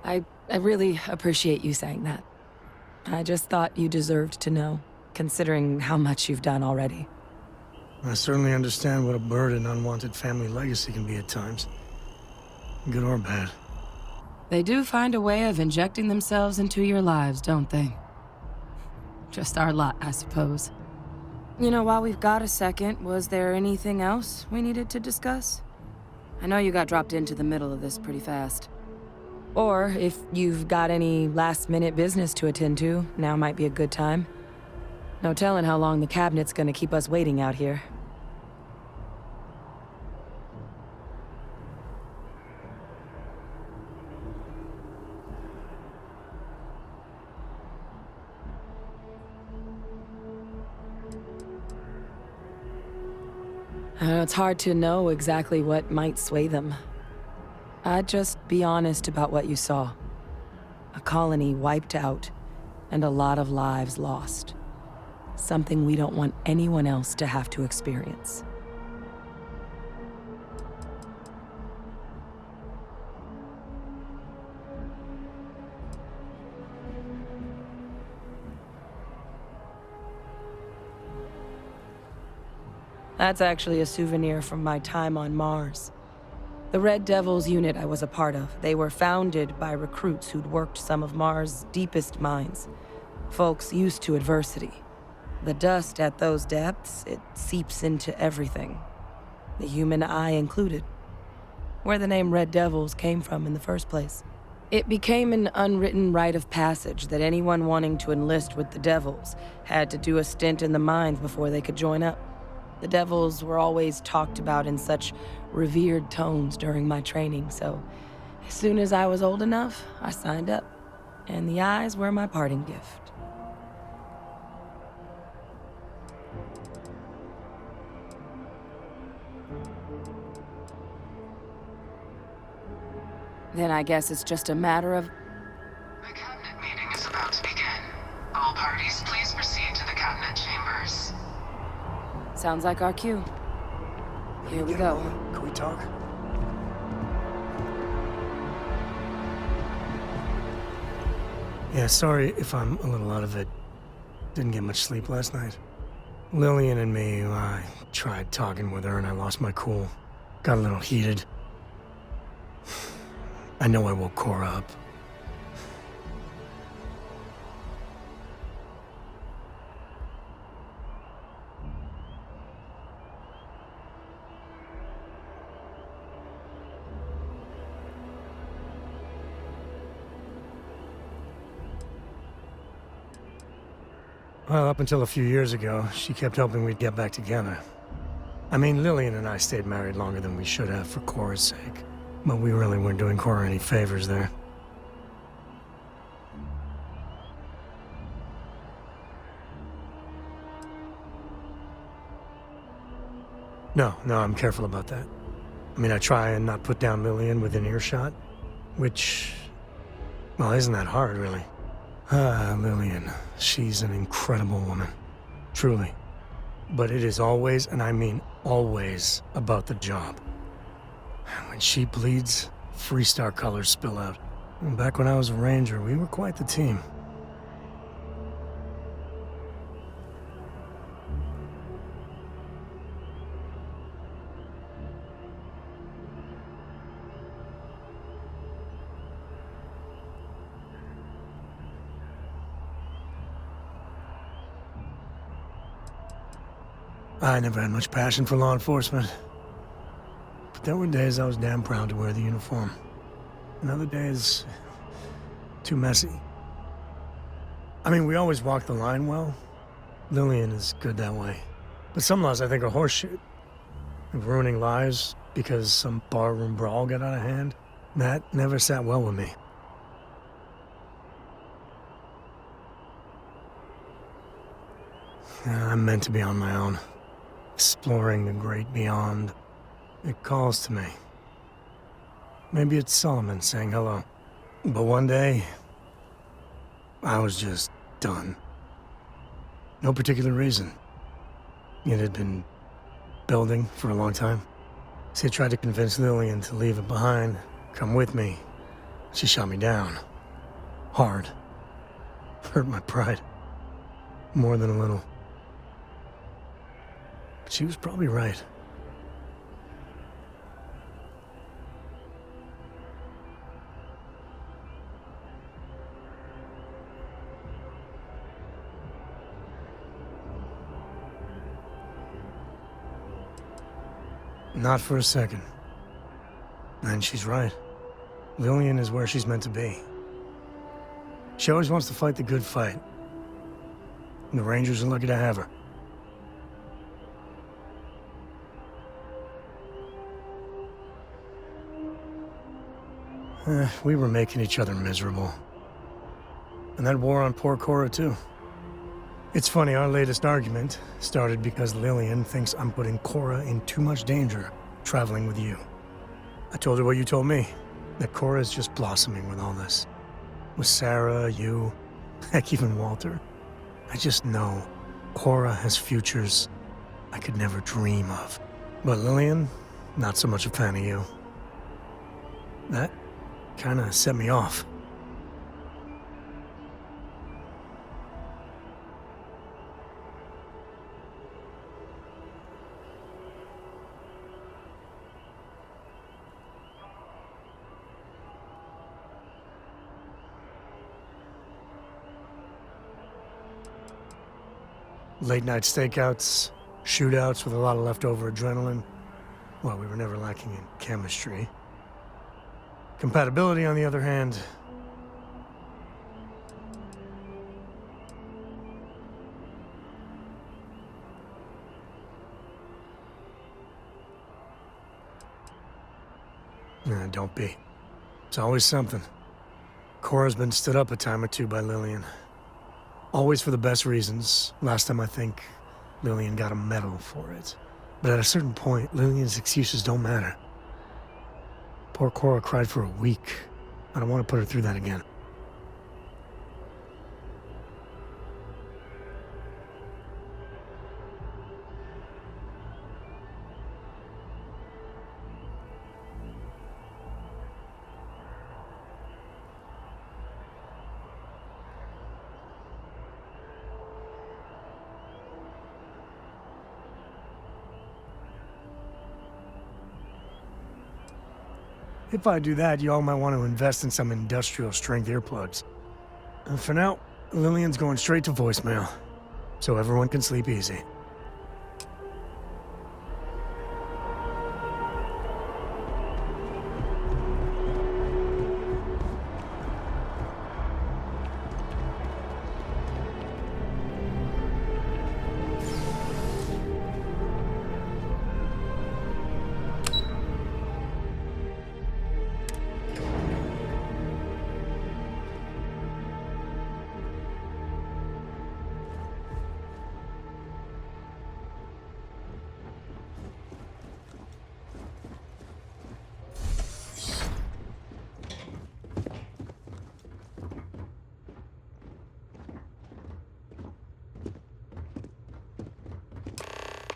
I really appreciate you saying that. I just thought you deserved to know, considering how much you've done already. I certainly understand what a burden unwanted family legacy can be at times. Good or bad. They do find a way of injecting themselves into your lives, don't they? Just our lot, I suppose. You know, while we've got a second, was there anything else we needed to discuss? I know you got dropped into the middle of this pretty fast. Or, if you've got any last-minute business to attend to, now might be a good time. No telling how long the cabinet's gonna keep us waiting out here. It's hard to know exactly what might sway them. I'd just be honest about what you saw. A colony wiped out, and a lot of lives lost. Something we don't want anyone else to have to experience. That's actually a souvenir from my time on Mars. The Red Devils unit I was a part of, they were founded by recruits who'd worked some of Mars' deepest mines. Folks used to adversity. The dust at those depths, it seeps into everything. The human eye included. Where the name Red Devils came from in the first place. It became an unwritten rite of passage that anyone wanting to enlist with the Devils had to do a stint in the mines before they could join up. The Devils were always talked about in such revered tones during my training, so as soon as I was old enough, I signed up. And the eyes were my parting gift. Then I guess it's just a matter of... The cabinet meeting is about to begin. All parties, please proceed to the cabinet chambers. Sounds like our cue. Here we go. Can we talk? Yeah, sorry if I'm a little out of it. Didn't get much sleep last night. Lillian and me, I tried talking with her and I lost my cool. Got a little heated. I know I woke Cora up. Well, up until a few years ago, she kept hoping we'd get back together. I mean, Lillian and I stayed married longer than we should have for Cora's sake. But we really weren't doing Cora any favors there. No, I'm careful about that. I mean, I try and not put down Lillian within earshot, which... well, isn't that hard, really? Lillian. She's an incredible woman. Truly. But it is always, and I mean always, about the job. When she bleeds, Freestar colors spill out. And back when I was a ranger, we were quite the team. I never had much passion for law enforcement. But there were days I was damn proud to wear the uniform. And other days, too messy. I mean, we always walk the line well. Lillian is good that way. But some laws I think are horseshit. Like ruining lives because some barroom brawl got out of hand. That never sat well with me. I'm meant to be on my own. Exploring the great beyond. It calls to me. Maybe it's Solomon saying hello. But one day, I was just done. No particular reason. It had been building for a long time. So I tried to convince Lillian to leave it behind, come with me. She shot me down. Hard. Hurt my pride. More than a little. But she was probably right. Not for a second. And she's right. Lillian is where she's meant to be. She always wants to fight the good fight. And the Rangers are lucky to have her. We were making each other miserable. And that war on poor Cora, too. It's funny, our latest argument started because Lillian thinks I'm putting Cora in too much danger traveling with you. I told her what you told me, that Cora's just blossoming with all this. With Sarah, you, heck, even Walter. I just know Cora has futures I could never dream of. But Lillian, not so much a fan of you. That kinda set me off. Late night stakeouts, shootouts with a lot of leftover adrenaline. Well, we were never lacking in chemistry. Compatibility, on the other hand... don't be. It's always something. Cora's been stood up a time or two by Lillian. Always for the best reasons. Last time I think Lillian got a medal for it. But at a certain point, Lillian's excuses don't matter. Poor Cora cried for a week. I don't want to put her through that again. If I do that, y'all might want to invest in some industrial-strength earplugs. For now, Lillian's going straight to voicemail, so everyone can sleep easy.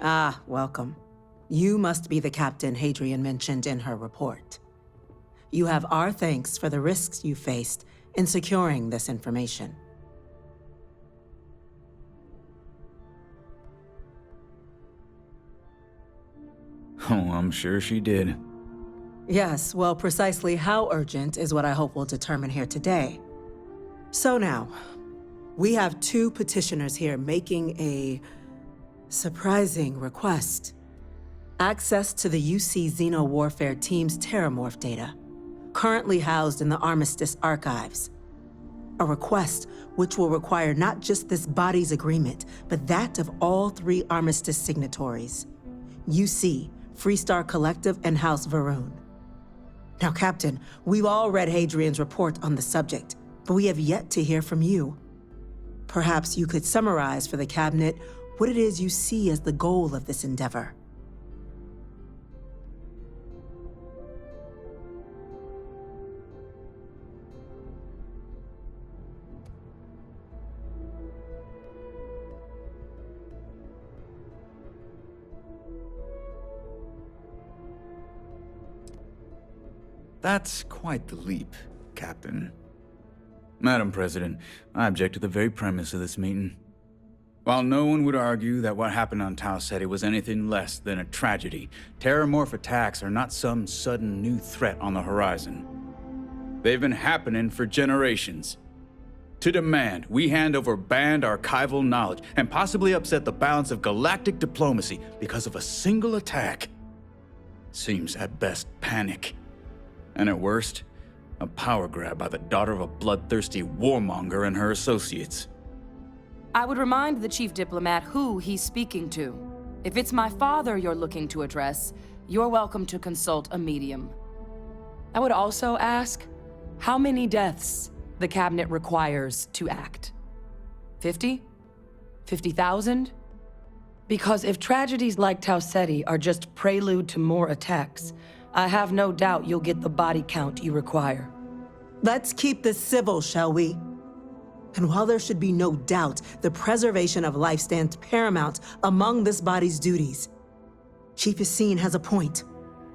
Ah, welcome. You must be the captain Hadrian mentioned in her report. You have our thanks for the risks you faced in securing this information. Oh, I'm sure she did. Yes, well, precisely how urgent is what I hope we'll determine here today. So now, we have two petitioners here making a surprising request. Access to the UC Xeno Warfare Team's Terramorph data, currently housed in the Armistice archives. A request which will require not just this body's agreement, but that of all three Armistice signatories. UC, Freestar Collective, and House Varun. Now, Captain, we've all read Hadrian's report on the subject, but we have yet to hear from you. Perhaps you could summarize for the Cabinet what it is you see as the goal of this endeavor. That's quite the leap, Captain. Madam President, I object to the very premise of this meeting. While no one would argue that what happened on Tau Ceti was anything less than a tragedy, terramorph attacks are not some sudden new threat on the horizon. They've been happening for generations. To demand we hand over banned archival knowledge and possibly upset the balance of galactic diplomacy because of a single attack seems at best panic. And at worst, a power grab by the daughter of a bloodthirsty warmonger and her associates. I would remind the chief diplomat who he's speaking to. If it's my father you're looking to address, you're welcome to consult a medium. I would also ask how many deaths the cabinet requires to act. 50? 50,000? Because if tragedies like Tau Ceti are just prelude to more attacks, I have no doubt you'll get the body count you require. Let's keep this civil, shall we? And while there should be no doubt the preservation of life stands paramount among this body's duties, Chief Yassine has a point.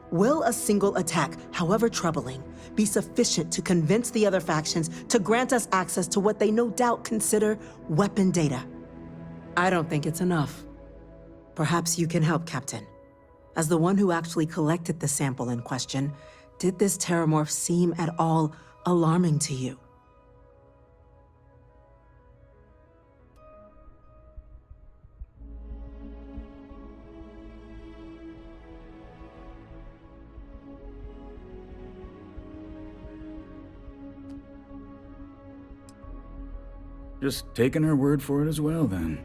Will a single attack, however troubling, be sufficient to convince the other factions to grant us access to what they no doubt consider weapon data? I don't think it's enough. Perhaps you can help, Captain. As the one who actually collected the sample in question, did this terramorph seem at all alarming to you? Just taking her word for it as well, then.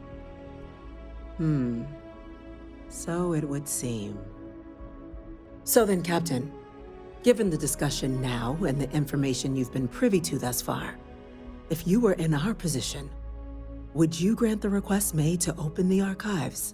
So it would seem. So then, Captain, given the discussion now and the information you've been privy to thus far, if you were in our position, would you grant the request made to open the archives?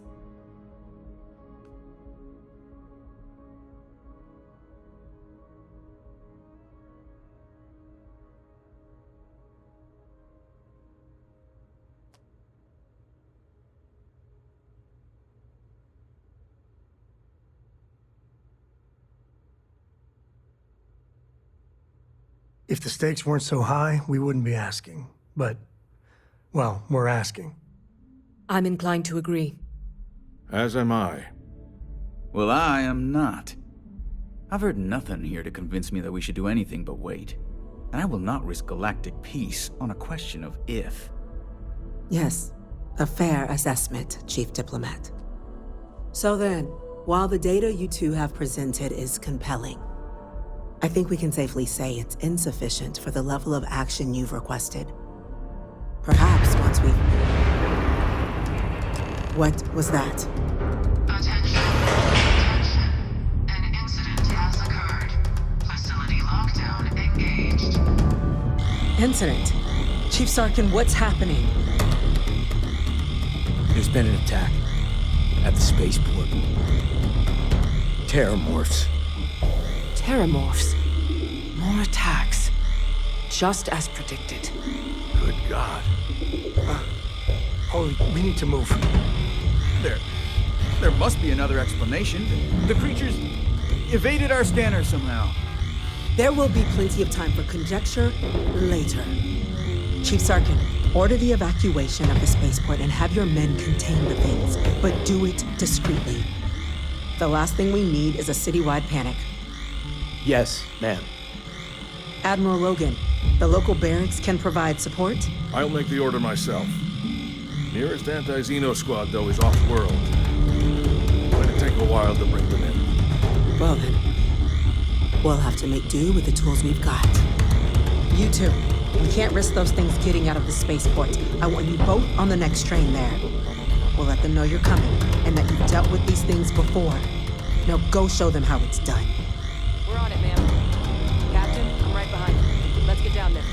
If the stakes weren't so high, we wouldn't be asking. But, well, we're asking. I'm inclined to agree. As am I. Well, I am not. I've heard nothing here to convince me that we should do anything but wait. And I will not risk galactic peace on a question of if. Yes, a fair assessment, Chief Diplomat. So then, while the data you two have presented is compelling, I think we can safely say it's insufficient for the level of action you've requested. Perhaps once we... What was that? Attention. An incident has occurred. Facility lockdown engaged. Incident? Chief Sarkin, what's happening? There's been an attack at the spaceport. Terramorphs. Terramorphs. More attacks. Just as predicted. Good God. Holy, we need to move. There must be another explanation. The creatures evaded our scanner somehow. There will be plenty of time for conjecture later. Chief Sarkin, order the evacuation of the spaceport and have your men contain the things, but do it discreetly. The last thing we need is a citywide panic. Yes, ma'am. Admiral Logan, the local barracks can provide support? I'll make the order myself. Nearest anti-Xeno squad, though, is off-world. Going to take a while to bring them in. Well then, we'll have to make do with the tools we've got. You two, we can't risk those things getting out of the spaceport. I want you both on the next train there. We'll let them know you're coming, and that you've dealt with these things before. Now go show them how it's done. We're on it, ma'am. Captain, I'm right behind you. Let's get down there.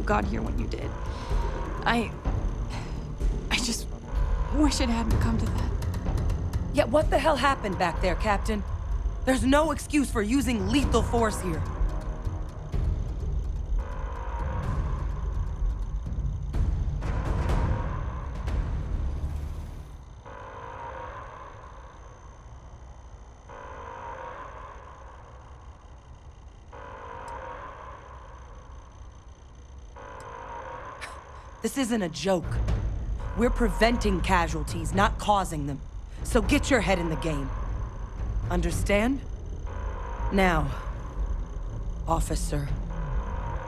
got here when you did. I just wish it hadn't come to that. Yeah, what the hell happened back there, Captain? There's no excuse for using lethal force here. This isn't a joke. We're preventing casualties, not causing them. So get your head in the game. Understand? Now, officer,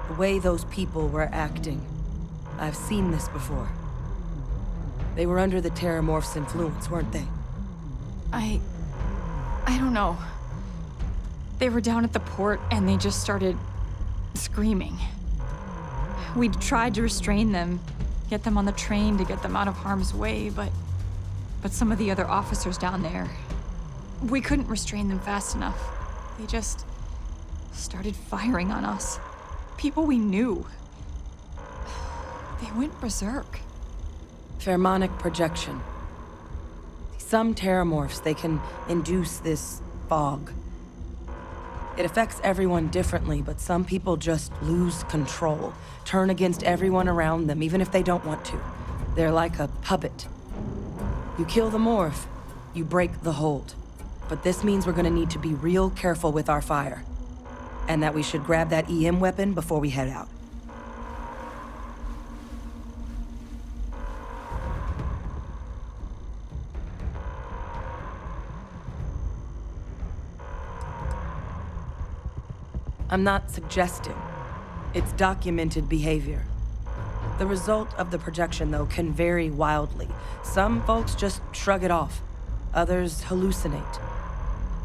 the way those people were acting, I've seen this before. They were under the Terramorph's influence, weren't they? I don't know. They were down at the port and they just started screaming. We tried to restrain them, get them on the train to get them out of harm's way, but some of the other officers down there, we couldn't restrain them fast enough. They just started firing on us. People we knew. They went berserk. Pheromonic projection. Some Terramorphs, they can induce this fog. It affects everyone differently, but some people just lose control, turn against everyone around them, even if they don't want to. They're like a puppet. You kill the morph, you break the hold. But this means we're gonna need to be real careful with our fire. And that we should grab that EM weapon before we head out. I'm not suggesting. It's documented behavior. The result of the projection, though, can vary wildly. Some folks just shrug it off. Others hallucinate.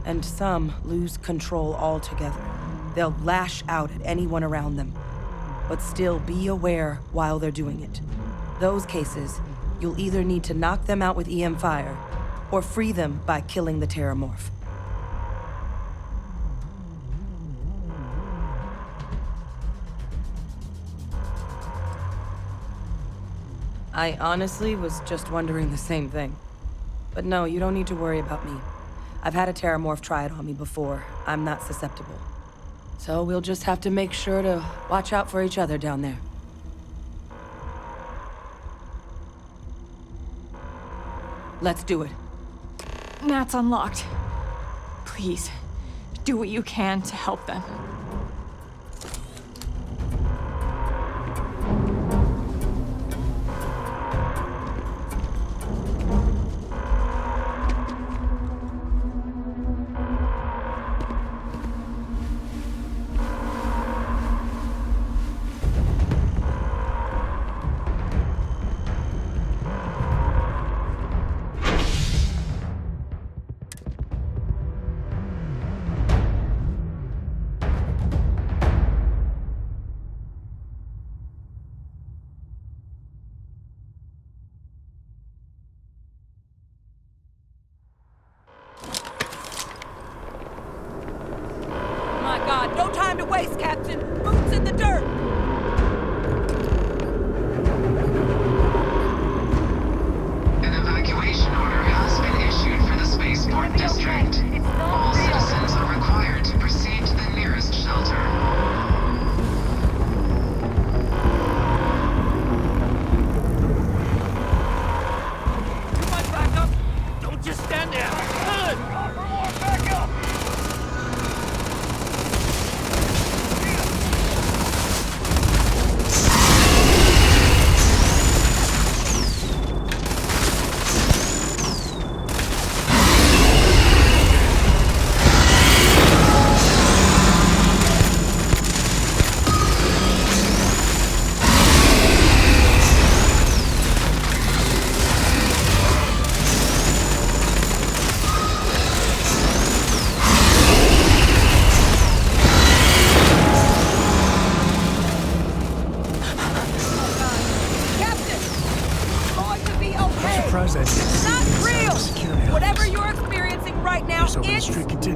And some lose control altogether. They'll lash out at anyone around them, but still be aware while they're doing it. Those cases, you'll either need to knock them out with EM fire, or free them by killing the Terramorph. I honestly was just wondering the same thing. But no, you don't need to worry about me. I've had a Terramorph try it on me before. I'm not susceptible. So we'll just have to make sure to watch out for each other down there. Let's do it. Matt's unlocked. Please, do what you can to help them. No time to waste, Captain! Boots in the dirt! An evacuation order has been issued for the spaceport district. All citizens are required to proceed to the nearest shelter. You want backup? Don't just stand there! Good! For more backup!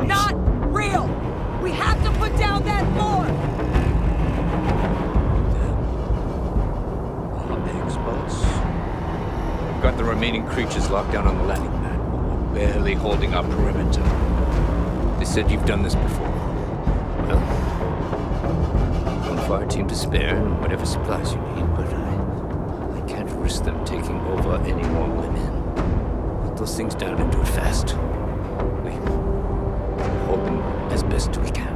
Not real! We have to put down that board! Got the remaining creatures locked down on the landing pad. Barely holding our perimeter. They said you've done this before. Well, one fire team to spare and whatever supplies you need, but I can't risk them taking over any more women. Put those things down and do it fast. We're hoping as best we can.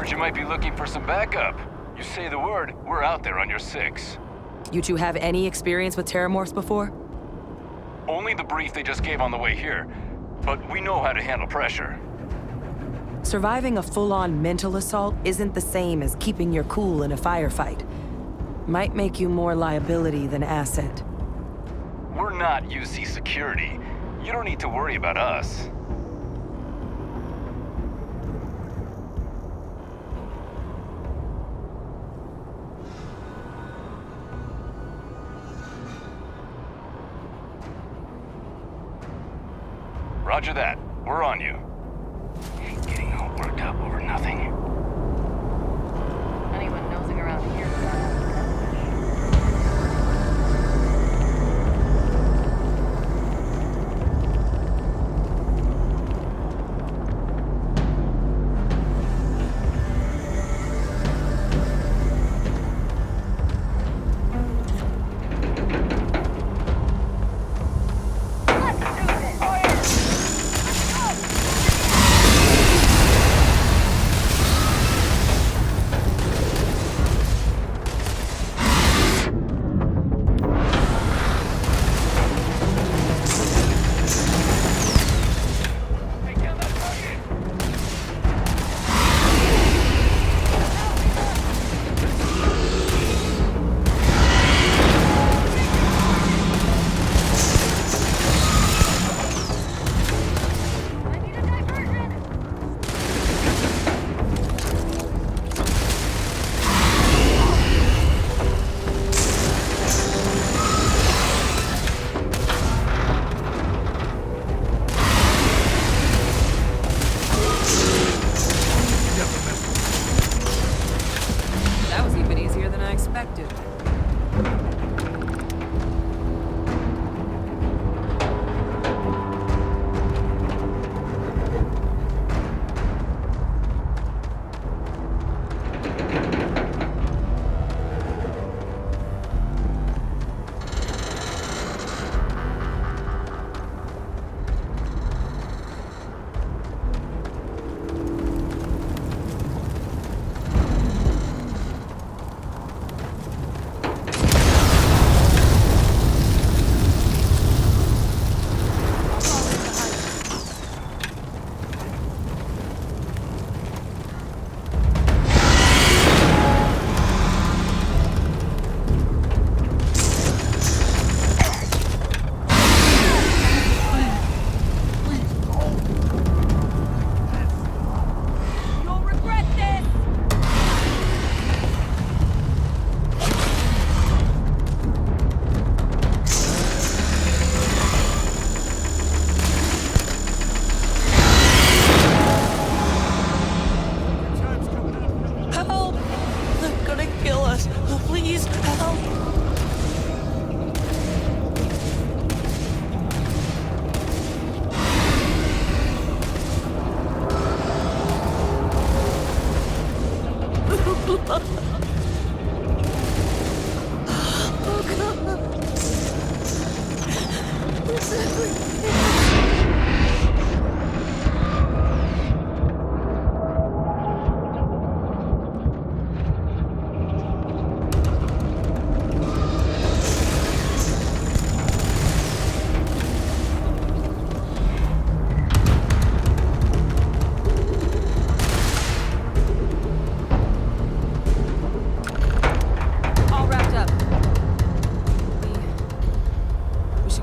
You might be looking for some backup. You say the word, we're out there on your 6. You two have any experience with terramorphs before? Only the brief they just gave on the way here, but we know how to handle pressure. Surviving a full-on mental assault isn't the same as keeping your cool in a firefight. Might make you more liability than asset. We're not UC security. You don't need to worry about us. Roger that. We're on you. Getting all worked up over nothing. Anyone nosing around here?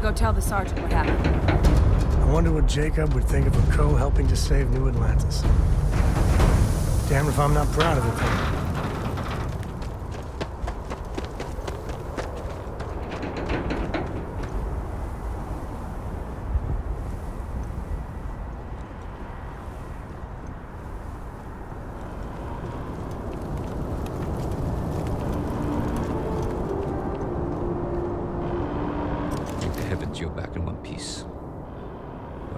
should go tell the sergeant what happened. I wonder what Jacob would think of a crow helping to save New Atlantis. Damn if I'm not proud of it, though. Thank the heavens you're back in one piece.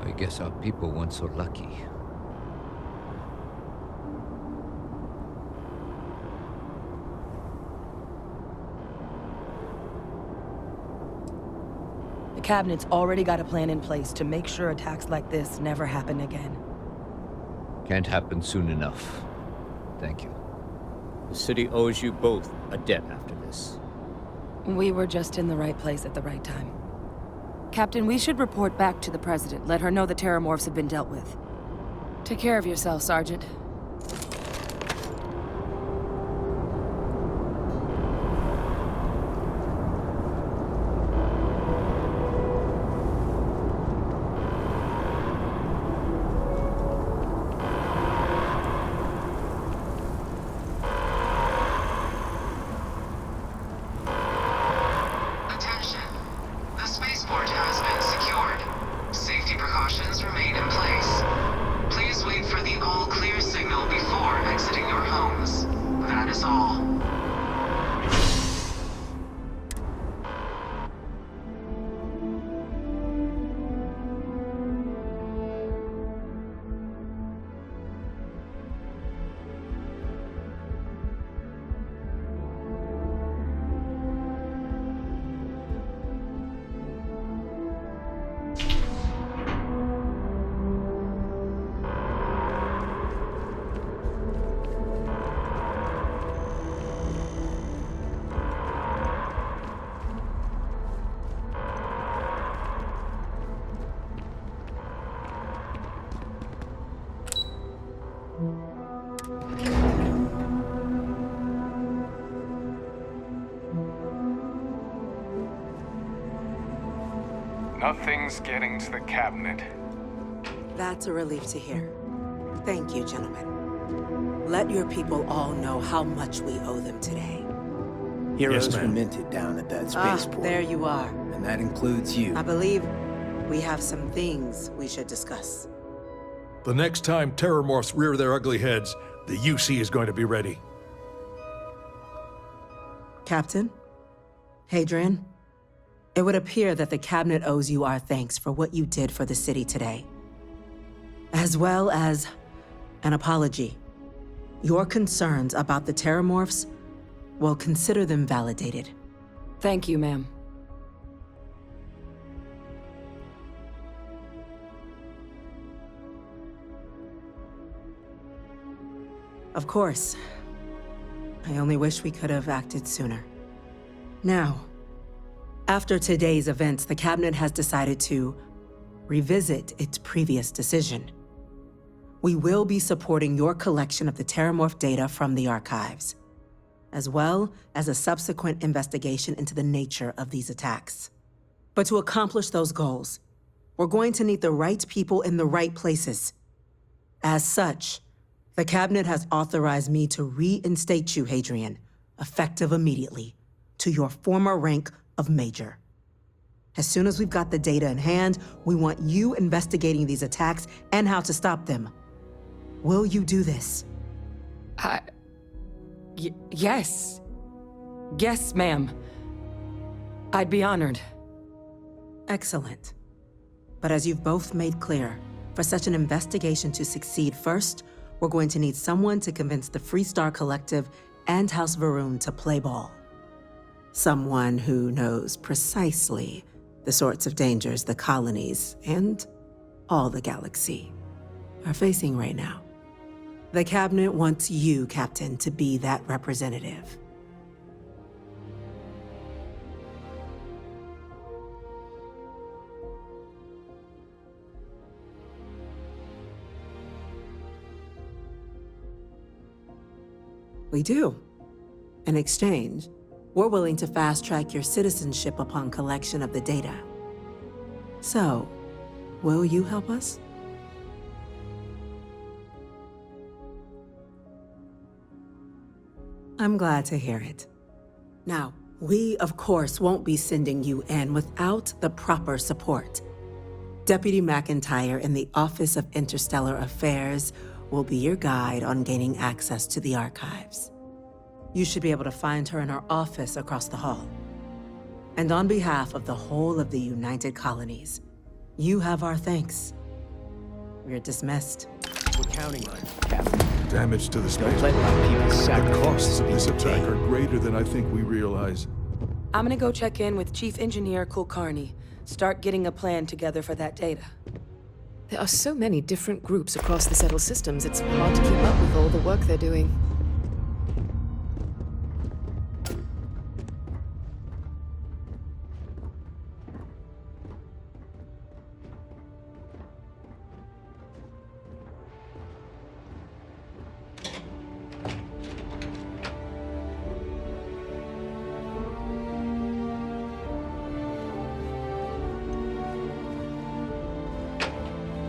I guess our people weren't so lucky. The Cabinet's already got a plan in place to make sure attacks like this never happen again. Can't happen soon enough. Thank you. The city owes you both a debt after this. We were just in the right place at the right time. Captain, we should report back to the President. Let her know the Terramorphs have been dealt with. Take care of yourself, Sergeant. Attention. The spaceport has been secured. Safety precautions remain in place. Please wait for the all-clear signal before exiting your homes. That is all. Nothing's getting to the cabinet. That's a relief to hear. Thank you, gentlemen. Let your people all know how much we owe them today. Heroes were minted down at that spaceport. There you are. And that includes you. I believe we have some things we should discuss. The next time Terramorphs rear their ugly heads, the UC is going to be ready. Captain? Hadrian? It would appear that the Cabinet owes you our thanks for what you did for the city today. As well as an apology. Your concerns about the Terramorphs, well, consider them validated. Thank you, ma'am. Of course. I only wish we could have acted sooner. Now, after today's events, the Cabinet has decided to revisit its previous decision. We will be supporting your collection of the Terramorph data from the archives, as well as a subsequent investigation into the nature of these attacks. But to accomplish those goals, we're going to need the right people in the right places. As such, the Cabinet has authorized me to reinstate you, Hadrian, effective immediately, to your former rank of Major. As soon as we've got the data in hand, we want you investigating these attacks and how to stop them. Will you do this? Yes. Yes, ma'am. I'd be honored. Excellent. But as you've both made clear, for such an investigation to succeed first, we're going to need someone to convince the Freestar Collective and House Varun to play ball. Someone who knows precisely the sorts of dangers the colonies and all the galaxy are facing right now. The Cabinet wants you, Captain, to be that representative. We do. In exchange, we're willing to fast-track your citizenship upon collection of the data. So, will you help us? I'm glad to hear it. Now, we, of course, won't be sending you in without the proper support. Deputy McIntyre in the Office of Interstellar Affairs will be your guide on gaining access to the archives. You should be able to find her in her office across the hall. And on behalf of the whole of the United Colonies, you have our thanks. We're dismissed. We're counting on it, Captain. Damage to the Don't space. let our people The sacrifice costs of this speed attack today. are greater than I think we realize. I'm gonna go check in with Chief Engineer Kulkarni. Start getting a plan together for that data. There are so many different groups across the settled systems, it's hard to keep up with all the work they're doing.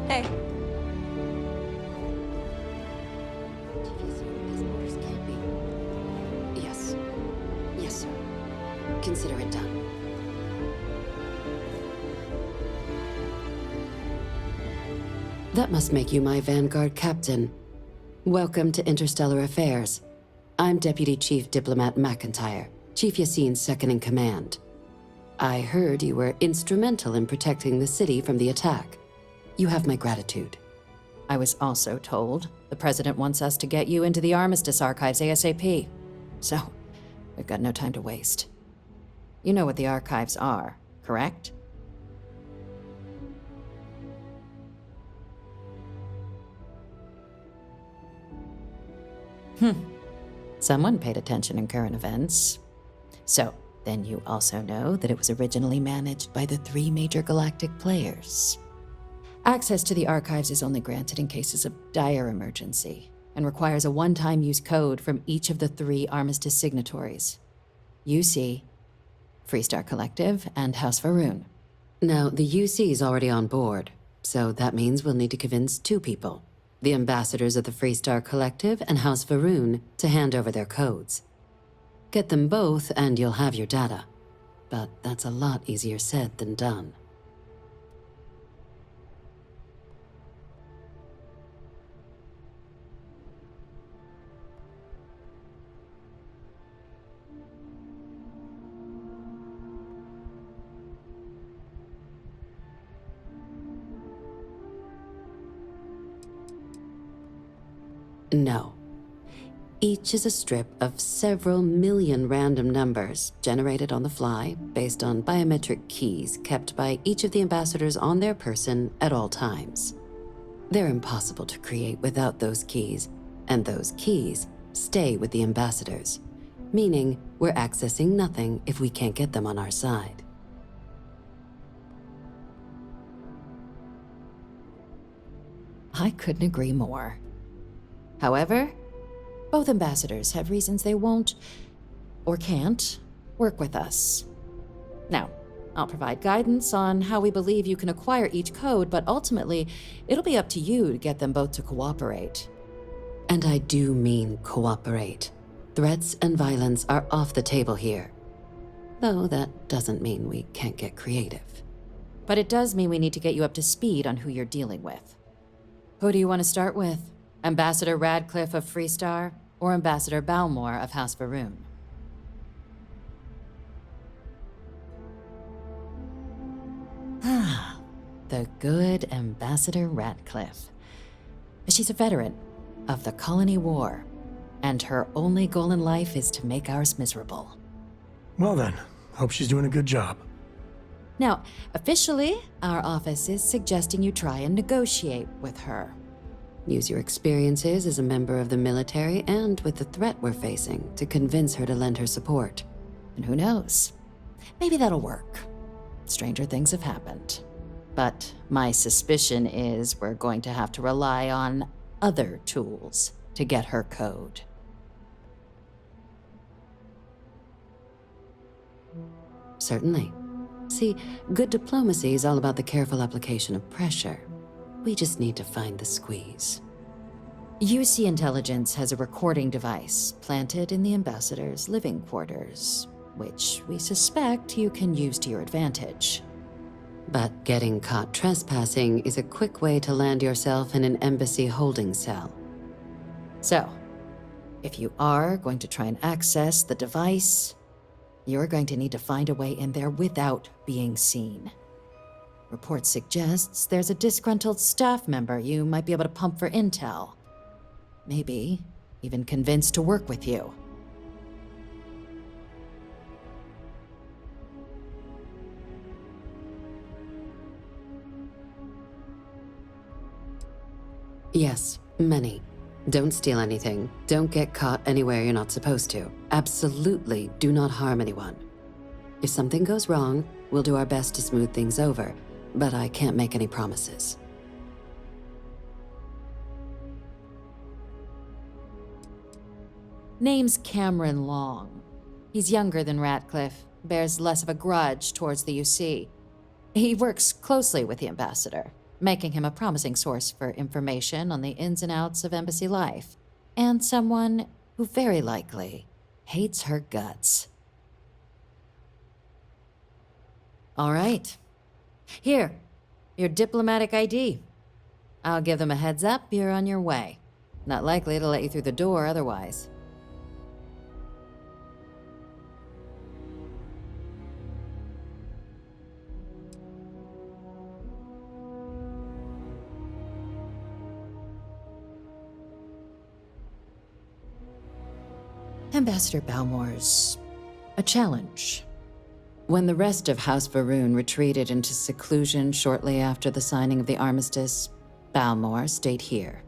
Hey. Yes. Yes, sir. Consider it done. That must make you my Vanguard captain. Welcome to Interstellar Affairs. I'm Deputy Chief Diplomat McIntyre, Chief Yassine's second-in-command. I heard you were instrumental in protecting the city from the attack. You have my gratitude. I was also told the President wants us to get you into the Armistice archives ASAP. So, we've got no time to waste. You know what the archives are, correct? Someone paid attention in current events. So, then you also know that it was originally managed by the 3 major galactic players. Access to the archives is only granted in cases of dire emergency and requires a one-time use code from each of the 3 Armistice signatories. UC, Freestar Collective, and House Varun. Now, the UC is already on board, so that means we'll need to convince 2 people. The ambassadors of the Freestar Collective and House Varun to hand over their codes. Get them both and you'll have your data. But that's a lot easier said than done. No. Each is a strip of several million random numbers generated on the fly based on biometric keys kept by each of the ambassadors on their person at all times. They're impossible to create without those keys, and those keys stay with the ambassadors, meaning we're accessing nothing if we can't get them on our side. I couldn't agree more. However, both ambassadors have reasons they won't, or can't, work with us. Now, I'll provide guidance on how we believe you can acquire each code, but ultimately, it'll be up to you to get them both to cooperate. And I do mean cooperate. Threats and violence are off the table here. Though that doesn't mean we can't get creative. But it does mean we need to get you up to speed on who you're dealing with. Who do you want to start with? Ambassador Radcliffe of Freestar, or Ambassador Balmore of House Varun? Ah, the good Ambassador Radcliffe. She's a veteran of the Colony War, and her only goal in life is to make ours miserable. Well then, hope she's doing a good job. Now, officially, our office is suggesting you try and negotiate with her. Use your experiences as a member of the military and with the threat we're facing to convince her to lend her support. And who knows? Maybe that'll work. Stranger things have happened. But my suspicion is we're going to have to rely on other tools to get her code. Certainly. See, good diplomacy is all about the careful application of pressure. We just need to find the squeeze. UC Intelligence has a recording device planted in the ambassador's living quarters, which we suspect you can use to your advantage. But getting caught trespassing is a quick way to land yourself in an embassy holding cell. So, if you are going to try and access the device, you're going to need to find a way in there without being seen. Report suggests there's a disgruntled staff member you might be able to pump for intel. Maybe even convince to work with you. Yes, many. Don't steal anything. Don't get caught anywhere you're not supposed to. Absolutely do not harm anyone. If something goes wrong, we'll do our best to smooth things over, but I can't make any promises. Name's Cameron Long. He's younger than Ratcliffe, bears less of a grudge towards the UC. He works closely with the ambassador, making him a promising source for information on the ins and outs of embassy life, and someone who very likely hates her guts. All right. Here, your diplomatic ID. I'll give them a heads up you're on your way. Not likely to let you through the door otherwise. Ambassador Balmore's a challenge. When the rest of House Varun retreated into seclusion shortly after the signing of the armistice, Balmore stayed here.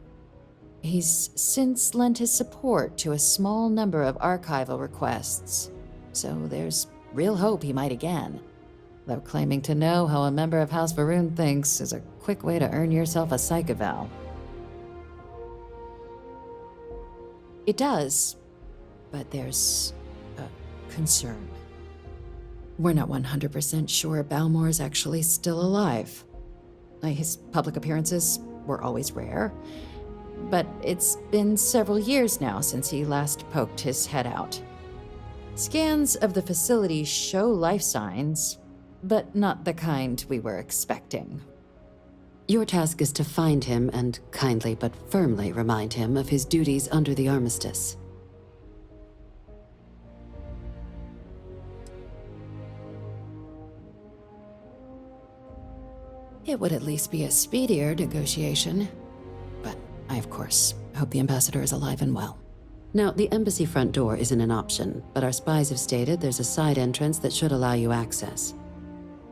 He's since lent his support to a small number of archival requests, so there's real hope he might again. Though claiming to know how a member of House Varun thinks is a quick way to earn yourself a psych eval. It does. But there's a concern. We're not 100% sure Balmore's actually still alive. His public appearances were always rare, but it's been several years now since he last poked his head out. Scans of the facility show life signs, but not the kind we were expecting. Your task is to find him and kindly but firmly remind him of his duties under the armistice. It would at least be a speedier negotiation. But I, of course, hope the ambassador is alive and well. Now, the embassy front door isn't an option, but our spies have stated there's a side entrance that should allow you access.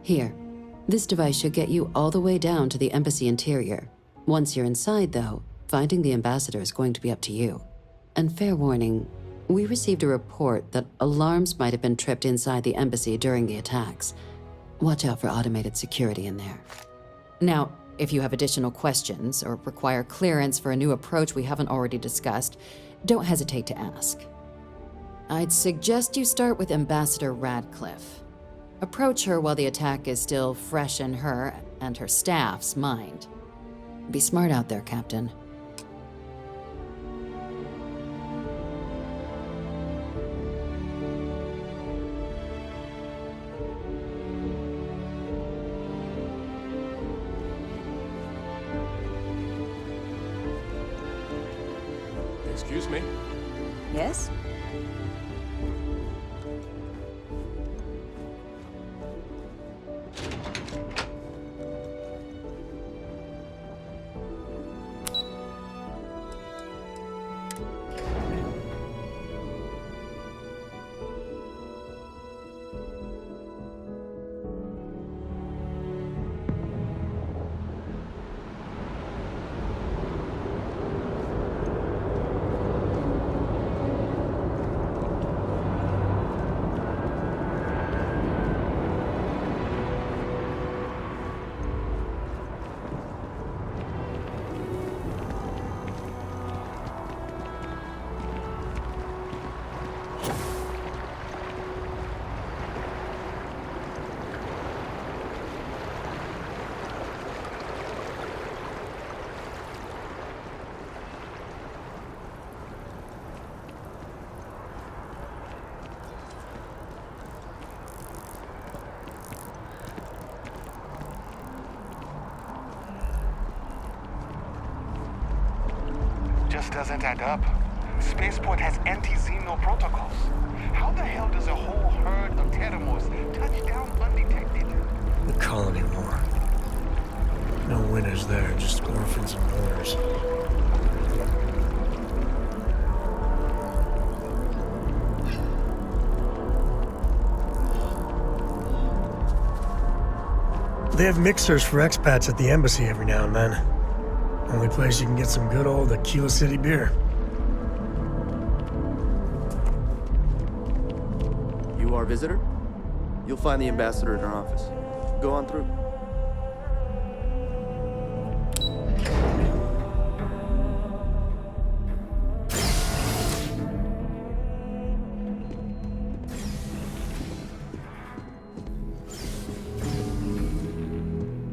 Here, this device should get you all the way down to the embassy interior. Once you're inside, though, finding the ambassador is going to be up to you. And fair warning, we received a report that alarms might have been tripped inside the embassy during the attacks. Watch out for automated security in there. Now, if you have additional questions or require clearance for a new approach we haven't already discussed, don't hesitate to ask. I'd suggest you start with Ambassador Radcliffe. Approach her while the attack is still fresh in her and her staff's mind. Be smart out there, Captain. Excuse me? Yes? just doesn't add up. Spaceport has anti-Xeno protocols. How the hell does a whole herd of Terramorphs touch down undetected? The colony war. No winners there, just orphans and mourners. They have mixers for expats at the embassy every now and then. Only place you can get some good old Aquila City beer. You our visitor? You'll find the ambassador at our office. Go on through.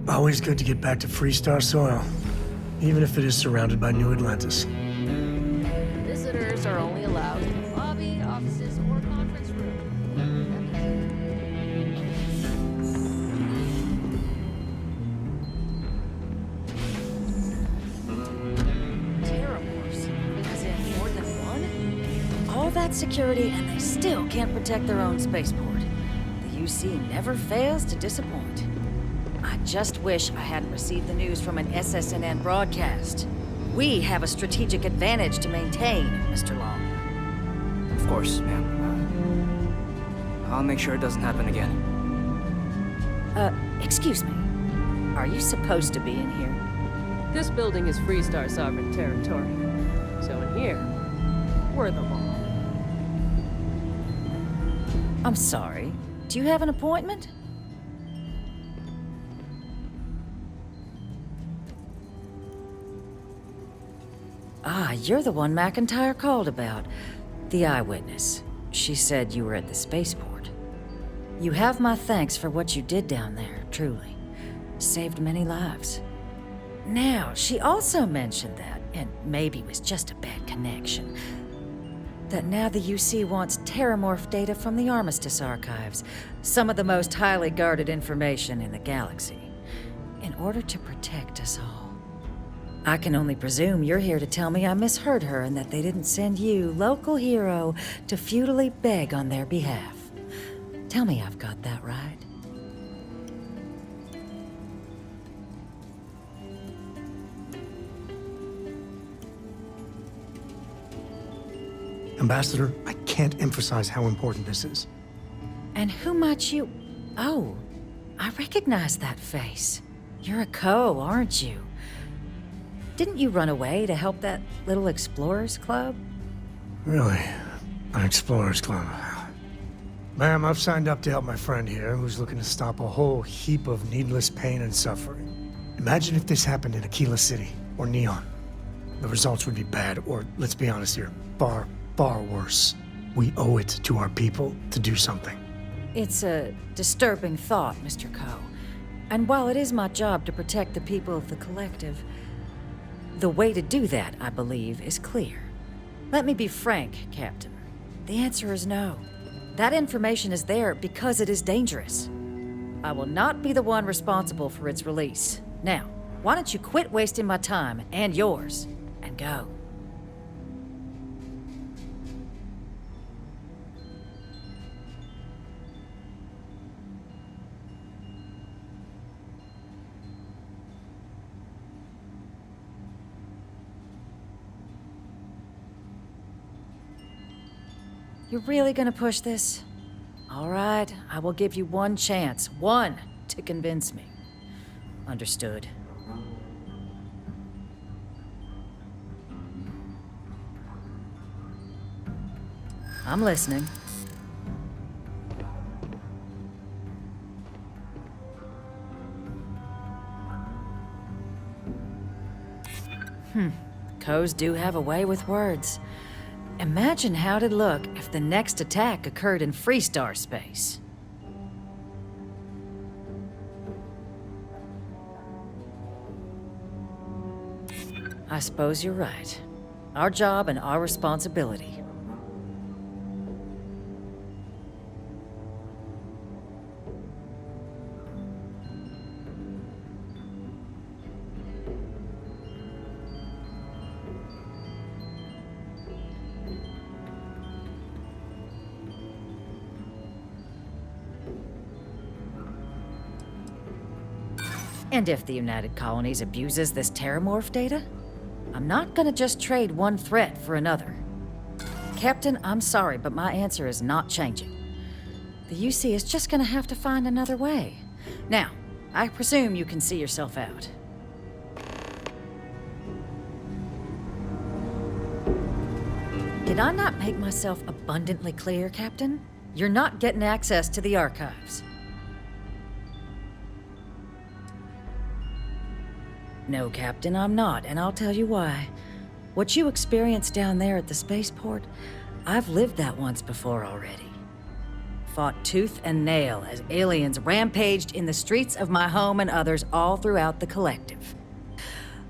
Always good to get back to Freestar soil, even if it is surrounded by New Atlantis. Visitors are only allowed in the lobby, offices, or conference room. Terramorphs? As in more than one? All that security and they still can't protect their own spaceport. The UC never fails to disappoint. I just wish I hadn't received the news from an SSNN broadcast. We have a strategic advantage to maintain, Mr. Long. Of course, ma'am. I'll make sure it doesn't happen again. Excuse me. Are you supposed to be in here? This building is Freestar sovereign territory. So in here, we're the law. I'm sorry. Do you have an appointment? Ah, you're the one McIntyre called about. The eyewitness. She said you were at the spaceport. You have my thanks for what you did down there, truly. Saved many lives. Now, she also mentioned that, and maybe it was just a bad connection, that now the UC wants Terramorph data from the Armistice archives, some of the most highly guarded information in the galaxy, in order to protect us all. I can only presume you're here to tell me I misheard her and that they didn't send you, local hero, to futilely beg on their behalf. Tell me I've got that right. Ambassador, I can't emphasize how important this is. And who might you... Oh, I recognize that face. You're a Co, aren't you? Didn't you run away to help that little Explorers Club? Really? An Explorers Club? Ma'am, I've signed up to help my friend here, who's looking to stop a whole heap of needless pain and suffering. Imagine if this happened in Aquila City, or Neon. The results would be bad, or, let's be honest here, far, far worse. We owe it to our people to do something. It's a disturbing thought, Mr. Co. And while it is my job to protect the people of the Collective, the way to do that, I believe, is clear. Let me be frank, Captain. The answer is no. That information is there because it is dangerous. I will not be the one responsible for its release. Now, why don't you quit wasting my time and yours, and go? You're really gonna push this? All right, I will give you one chance. One to convince me. Understood. I'm listening. Co's do have a way with words. Imagine how it'd look if the next attack occurred in Freestar space. I suppose you're right. Our job and our responsibility. And if the United Colonies abuses this terramorph data, I'm not gonna just trade one threat for another. Captain, I'm sorry, but my answer is not changing. The UC is just gonna have to find another way. Now, I presume you can see yourself out. Did I not make myself abundantly clear, Captain? You're not getting access to the archives. No, Captain, I'm not, and I'll tell you why. What you experienced down there at the spaceport, I've lived that once before already. Fought tooth and nail as aliens rampaged in the streets of my home and others all throughout the collective.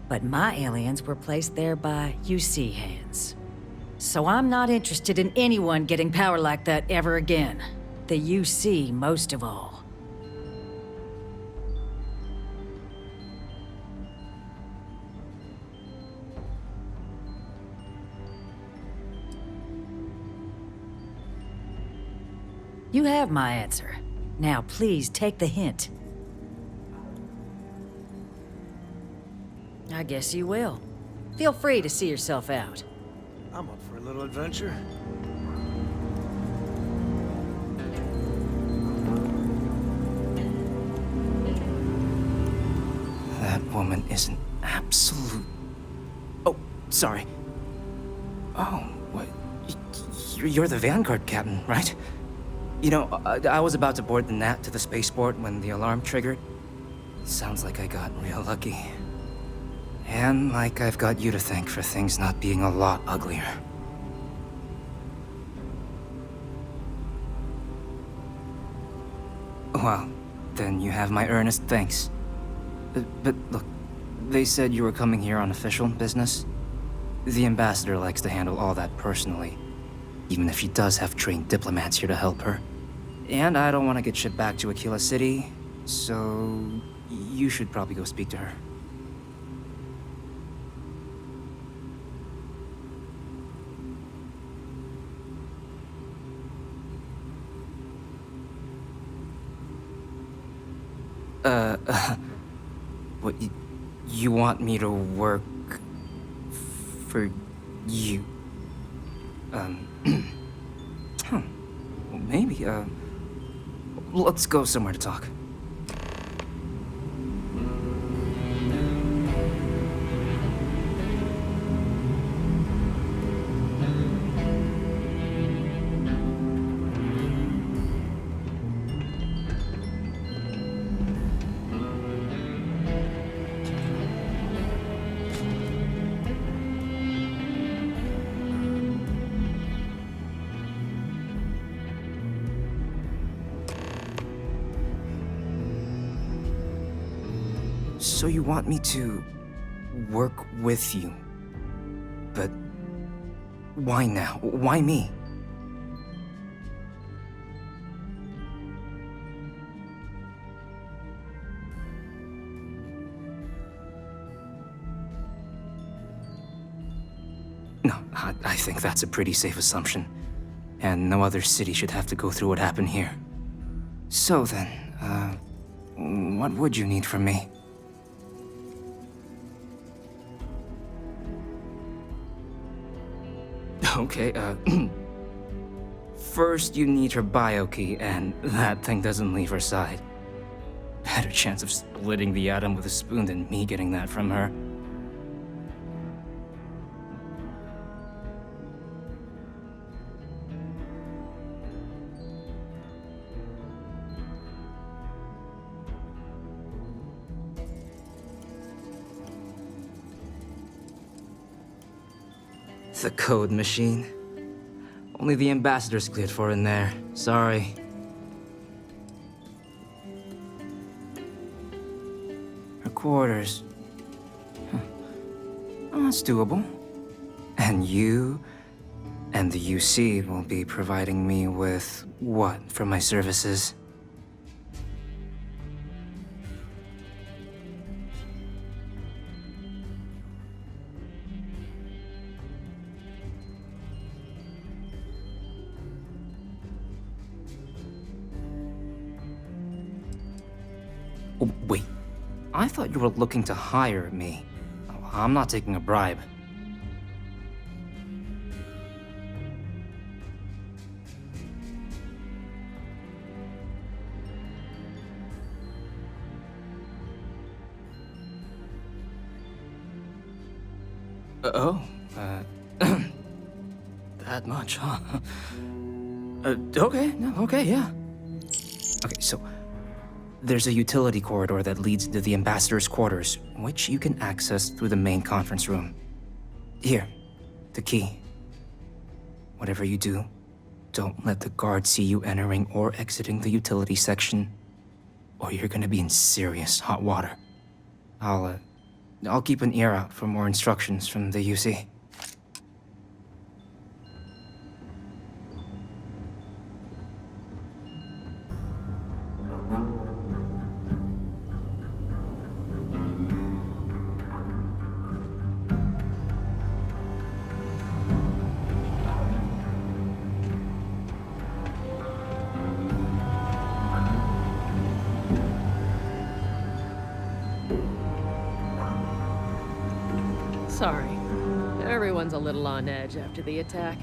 But my aliens were placed there by UC hands. So I'm not interested in anyone getting power like that ever again. The UC most of all. You have my answer. Now please take the hint. I guess you will. Feel free to see yourself out. I'm up for a little adventure. That woman is an absolute... Oh, sorry. Oh, what? You're the Vanguard captain, right? You know, I was about to board the Nat to the spaceport when the alarm triggered. Sounds like I got real lucky. And like I've got you to thank for things not being a lot uglier. Well, then you have my earnest thanks. But look, they said you were coming here on official business. The ambassador likes to handle all that personally, even if she does have trained diplomats here to help her. And I don't want to get shipped back to Aquila City, so you should probably go speak to her. What, you want me to work for you? Huh. Well, maybe, let's go somewhere to talk. So you want me to work with you? But why now? Why me? No, I think that's a pretty safe assumption. And no other city should have to go through what happened here. So then, what would you need from me? Okay, first you need her bio key, and that thing doesn't leave her side. Better chance of splitting the atom with a spoon than me getting that from her. The code machine. Only the ambassador's cleared for in there. Sorry. Her quarters. Huh. Oh, that's doable. And you and the UC will be providing me with what for my services? Oh, wait. I thought you were looking to hire me. I'm not taking a bribe. That much, huh? Okay, no, okay, yeah. Okay, so there's a utility corridor that leads to the ambassador's quarters, which you can access through the main conference room. Here, the key. Whatever you do, don't let the guards see you entering or exiting the utility section, or you're gonna be in serious hot water. I'll keep an ear out for more instructions from the UC. Sorry. Everyone's a little on edge after the attack.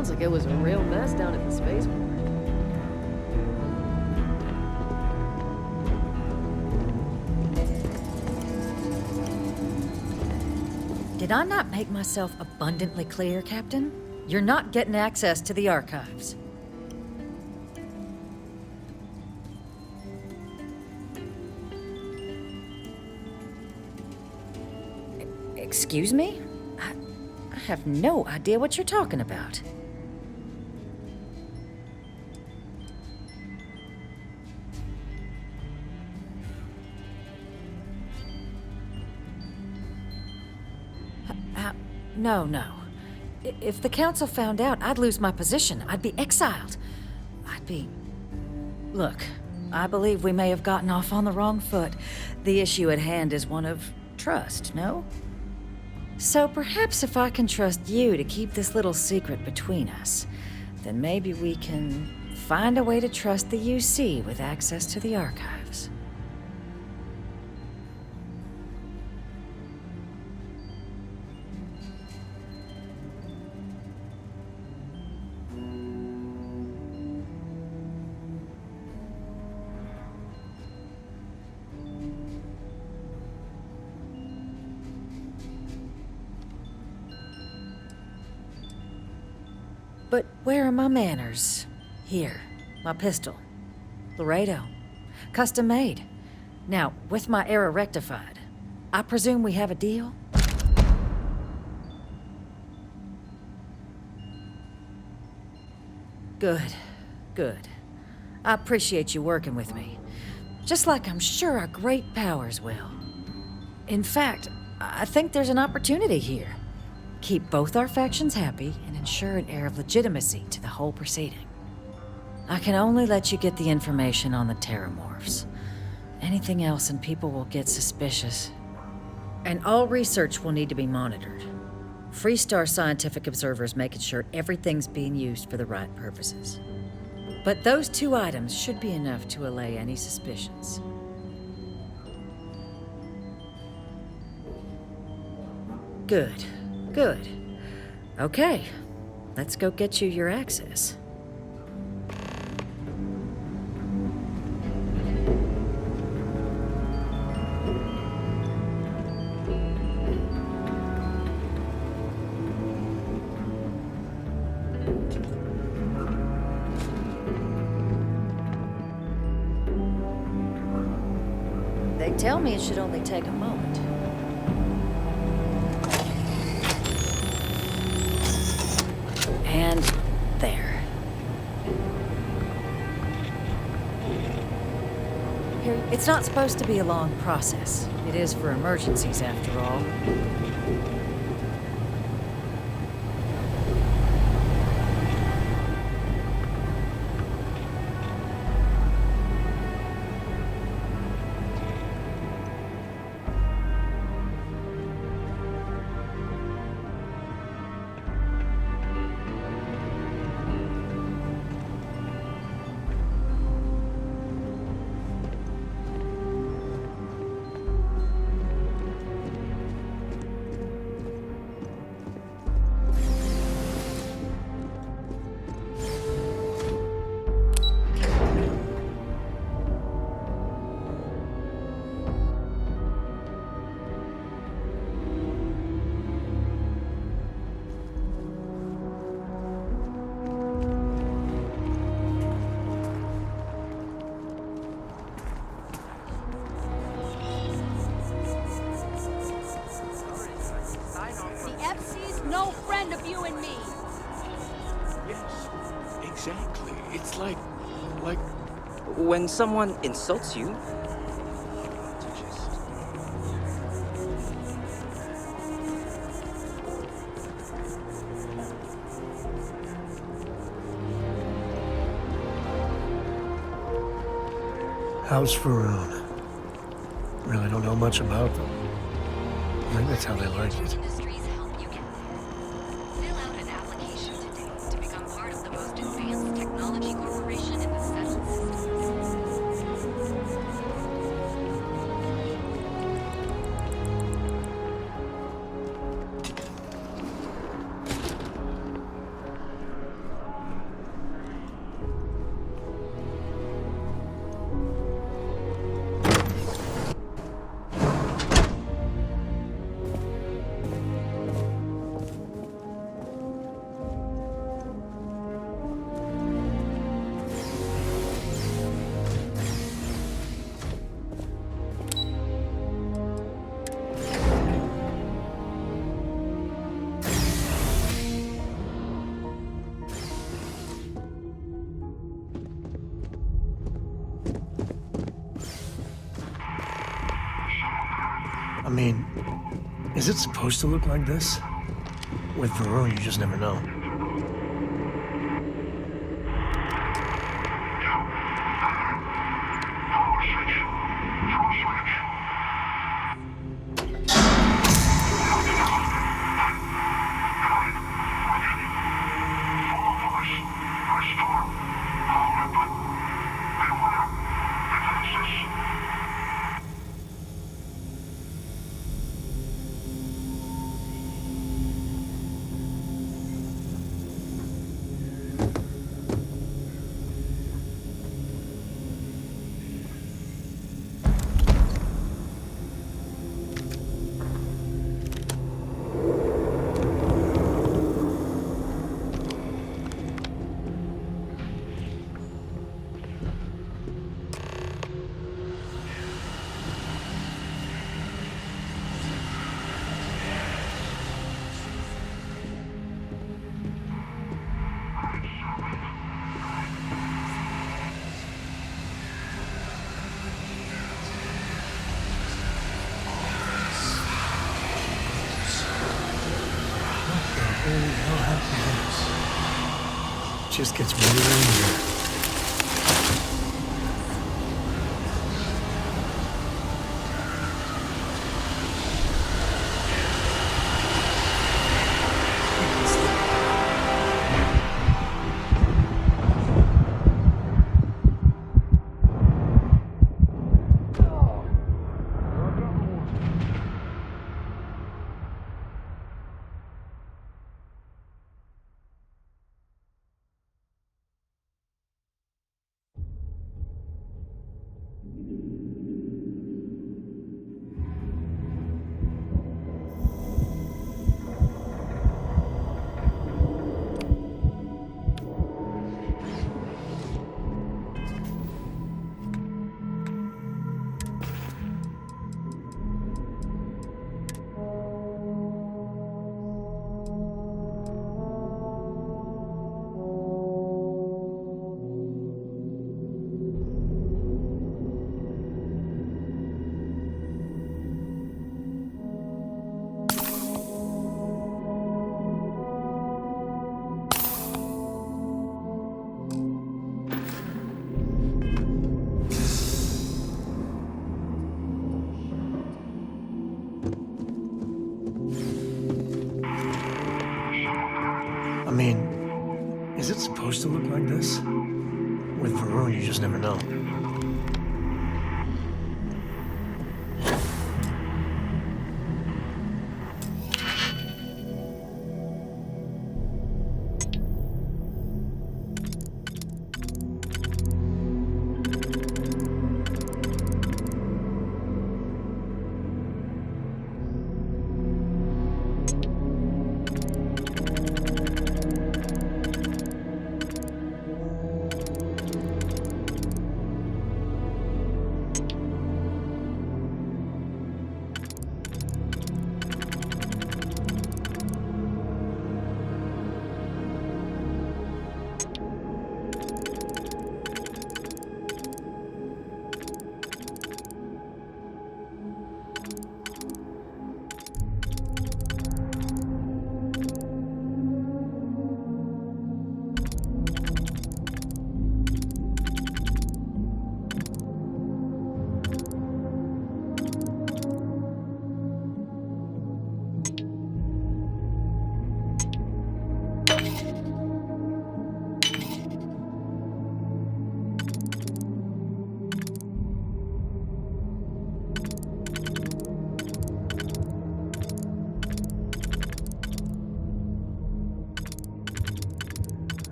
Sounds like it was a real mess down at the spaceport. Did I not make myself abundantly clear, Captain? You're not getting access to the archives. Excuse me? I have no idea what you're talking about. No. If the Council found out, I'd lose my position. I'd be exiled. Look, I believe we may have gotten off on the wrong foot. The issue at hand is one of trust, no? So perhaps if I can trust you to keep this little secret between us, then maybe we can find a way to trust the UC with access to the archives. But where are my manners? Here, my pistol. Laredo. Custom made. Now, with my error rectified, I presume we have a deal? Good. I appreciate you working with me. Just like I'm sure our great powers will. In fact, I think there's an opportunity here. Keep both our factions happy and ensure an air of legitimacy to the whole proceeding. I can only let you get the information on the Terramorphs. Anything else and people will get suspicious. And all research will need to be monitored. Freestar scientific observers making sure everything's being used for the right purposes. But those 2 items should be enough to allay any suspicions. Good. Okay, let's go get you your access. They tell me it should only take a moment. And there. Here, it's not supposed to be a long process. It is for emergencies, after all. No friend of you and me. Yes, exactly. It's like... when someone insults you... How's Faroon? Really don't know much about them. I think that's how they like it. mean, is it supposed to look like this? With Varun, you just never know. Just gets weirder and weirder. I mean, is it supposed to look like this? With Varun, you just never know.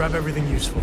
Grab everything useful.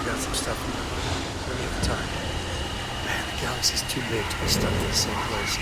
Got some stuff in there. Let me have time. Man, the galaxy's too big to be stuck in the same place.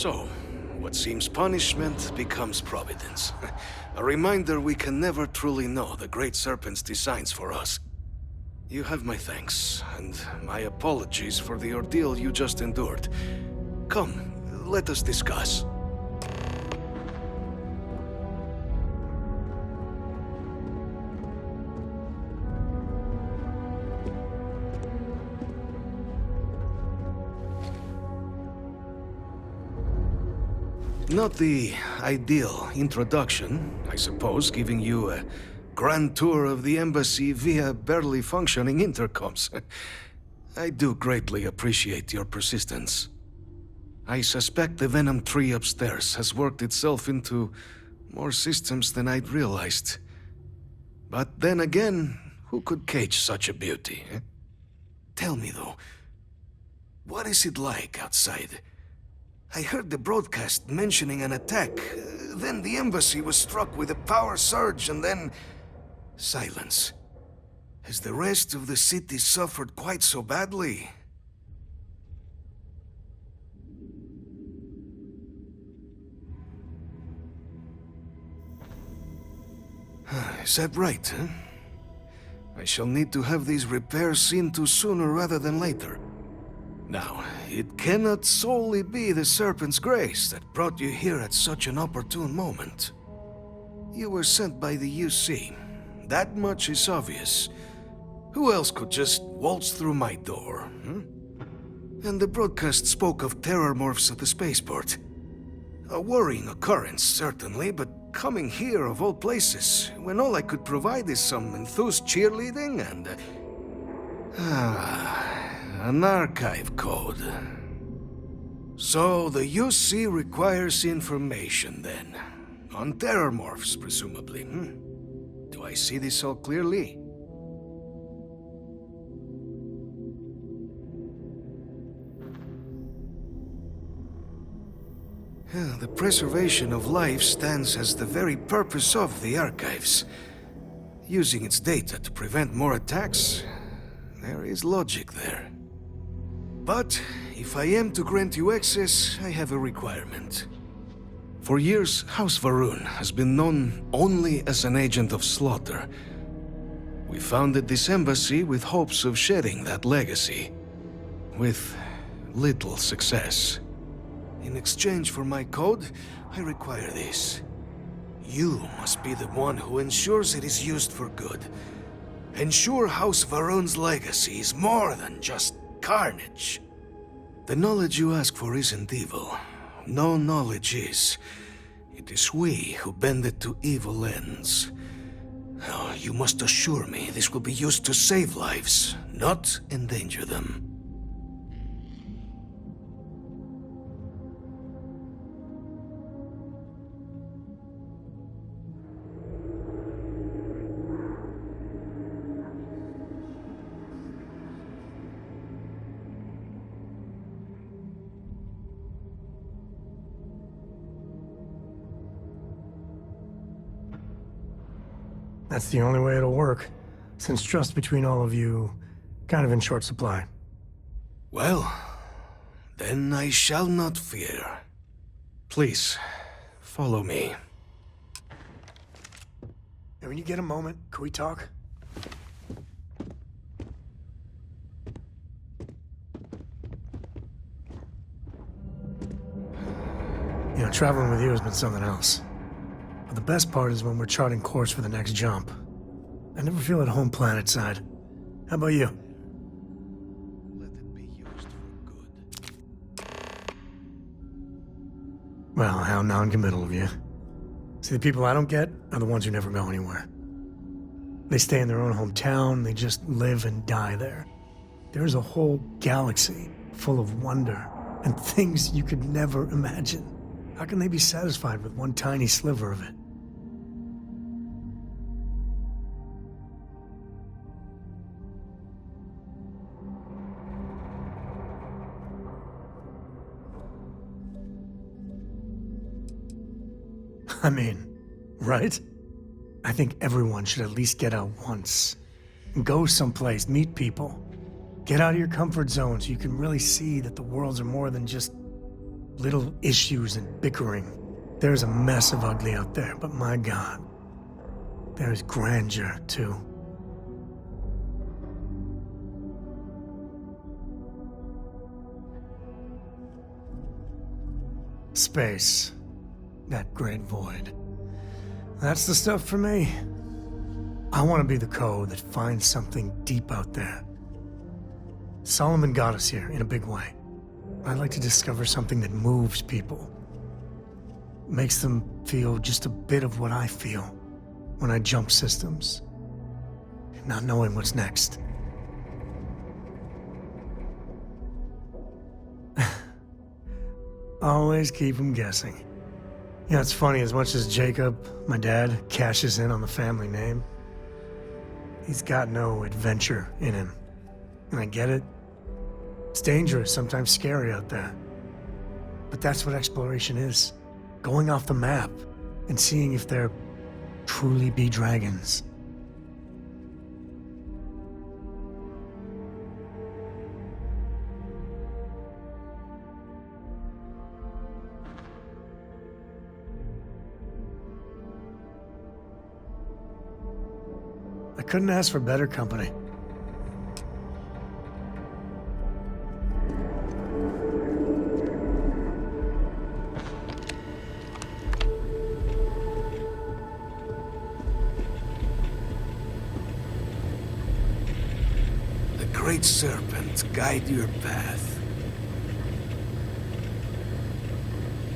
So, what seems punishment becomes providence. A reminder we can never truly know the Great Serpent's designs for us. You have my thanks, and my apologies for the ordeal you just endured. Come, let us discuss. Not the ideal introduction, I suppose, giving you a grand tour of the embassy via barely functioning intercoms. I do greatly appreciate your persistence. I suspect the Venom tree upstairs has worked itself into more systems than I'd realized. But then again, who could cage such a beauty? Tell me though, what is it like outside? I heard the broadcast mentioning an attack. Then the embassy was struck with a power surge and then... silence. Has the rest of the city suffered quite so badly? Is that right, huh? I shall need to have these repairs seen to sooner rather than later. Now, it cannot solely be the Serpent's grace that brought you here at such an opportune moment. You were sent by the UC. That much is obvious. Who else could just waltz through my door, hmm? And the broadcast spoke of terrormorphs at the spaceport. A worrying occurrence, certainly, but coming here of all places, when all I could provide is some enthused cheerleading and... an archive code. So the UC requires information, then. On terrormorphs, presumably, hmm? Do I see this all clearly? The preservation of life stands as the very purpose of the archives. Using its data to prevent more attacks, there is logic there. But if I am to grant you access, I have a requirement. For years, House Varun has been known only as an agent of slaughter. We founded this embassy with hopes of shedding that legacy. With little success. In exchange for my code, I require this. You must be the one who ensures it is used for good. Ensure House Varun's legacy is more than just carnage. The knowledge you ask for isn't evil. No knowledge is. It is we who bend it to evil ends. Oh, you must assure me this will be used to save lives, not endanger them. That's the only way it'll work, since trust between all of you kind of in short supply. Well, then I shall not fear. Please, follow me. And when you get a moment, can we talk? You know, traveling with you has been something else. But the best part is when we're charting course for the next jump. I never feel at home planet-side. How about you? Let it be used for good. Well, how non-committal of you. See, the people I don't get are the ones who never go anywhere. They stay in their own hometown, they just live and die there. There's a whole galaxy full of wonder and things you could never imagine. How can they be satisfied with one tiny sliver of it? I mean, right? I think everyone should at least get out once. Go someplace, meet people. Get out of your comfort zone so you can really see that the worlds are more than just little issues and bickering. There's a mess of ugly out there, but my God, there's grandeur, too. Space. That great void. That's the stuff for me. I want to be the code that finds something deep out there. Solomon got us here in a big way. I'd like to discover something that moves people. Makes them feel just a bit of what I feel when I jump systems. Not knowing what's next. Always keep them guessing. You know, it's funny, as much as Jacob, my dad, cashes in on the family name, he's got no adventure in him. And I get it. It's dangerous, sometimes scary out there. But that's what exploration is. Going off the map and seeing if there truly be dragons. I couldn't ask for better company. The Great Serpent guide your path.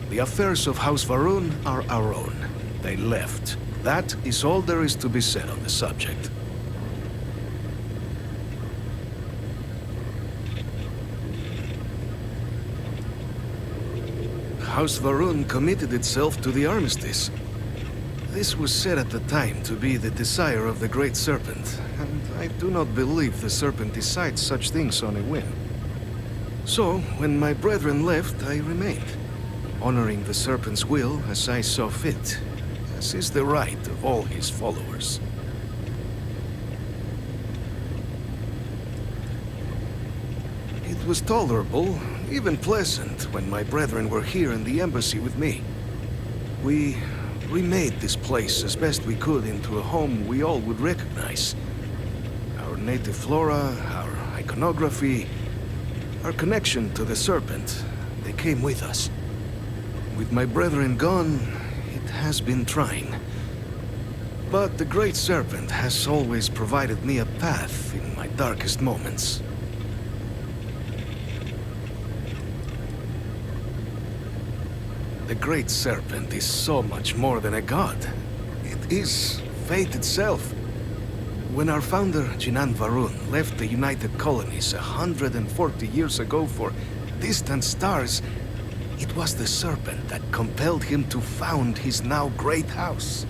The affairs of House Varun are our own. They left. That is all there is to be said on the subject. House Varun committed itself to the armistice. This was said at the time to be the desire of the Great Serpent, and I do not believe the Serpent decides such things on a whim. So, when my brethren left, I remained, honoring the Serpent's will as I saw fit, as is the right of all his followers. It was tolerable, even pleasant, when my brethren were here in the embassy with me. We remade this place as best we could into a home we all would recognize. Our native flora, our iconography, our connection to the Serpent, they came with us. With my brethren gone, it has been trying. But the Great Serpent has always provided me a path in my darkest moments. The Great Serpent is so much more than a god. It is fate itself. When our founder, Jinan Varun, left the United Colonies 140 years ago for distant stars, it was the Serpent that compelled him to found his now great house.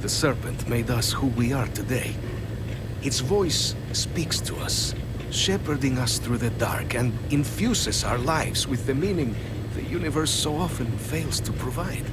The Serpent made us who we are today. Its voice speaks to us, shepherding us through the dark, and infuses our lives with the meaning the universe so often fails to provide.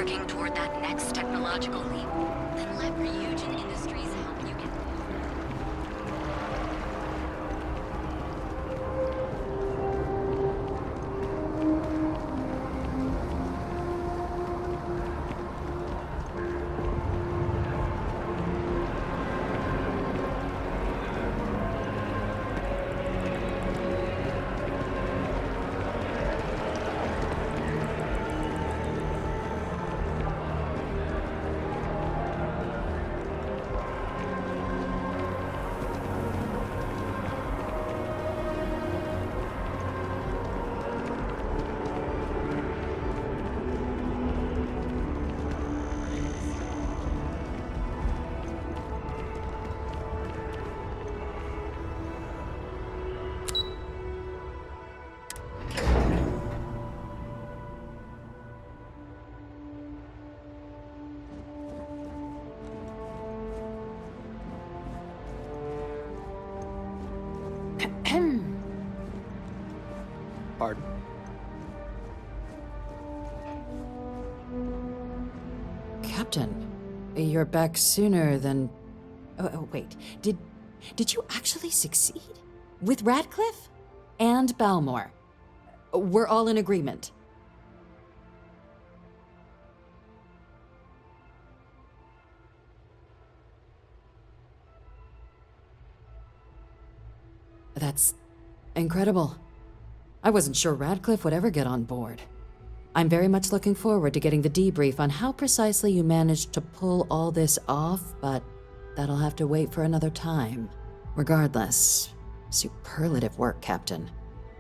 working toward that next technological leap, then let Ryujin Industries help you get Pardon? Captain, you're back sooner than... Oh, wait. Did you actually succeed? With Radcliffe? And Balmore? We're all in agreement. That's incredible. I wasn't sure Radcliffe would ever get on board. I'm very much looking forward to getting the debrief on how precisely you managed to pull all this off, but that'll have to wait for another time. Regardless, superlative work, Captain.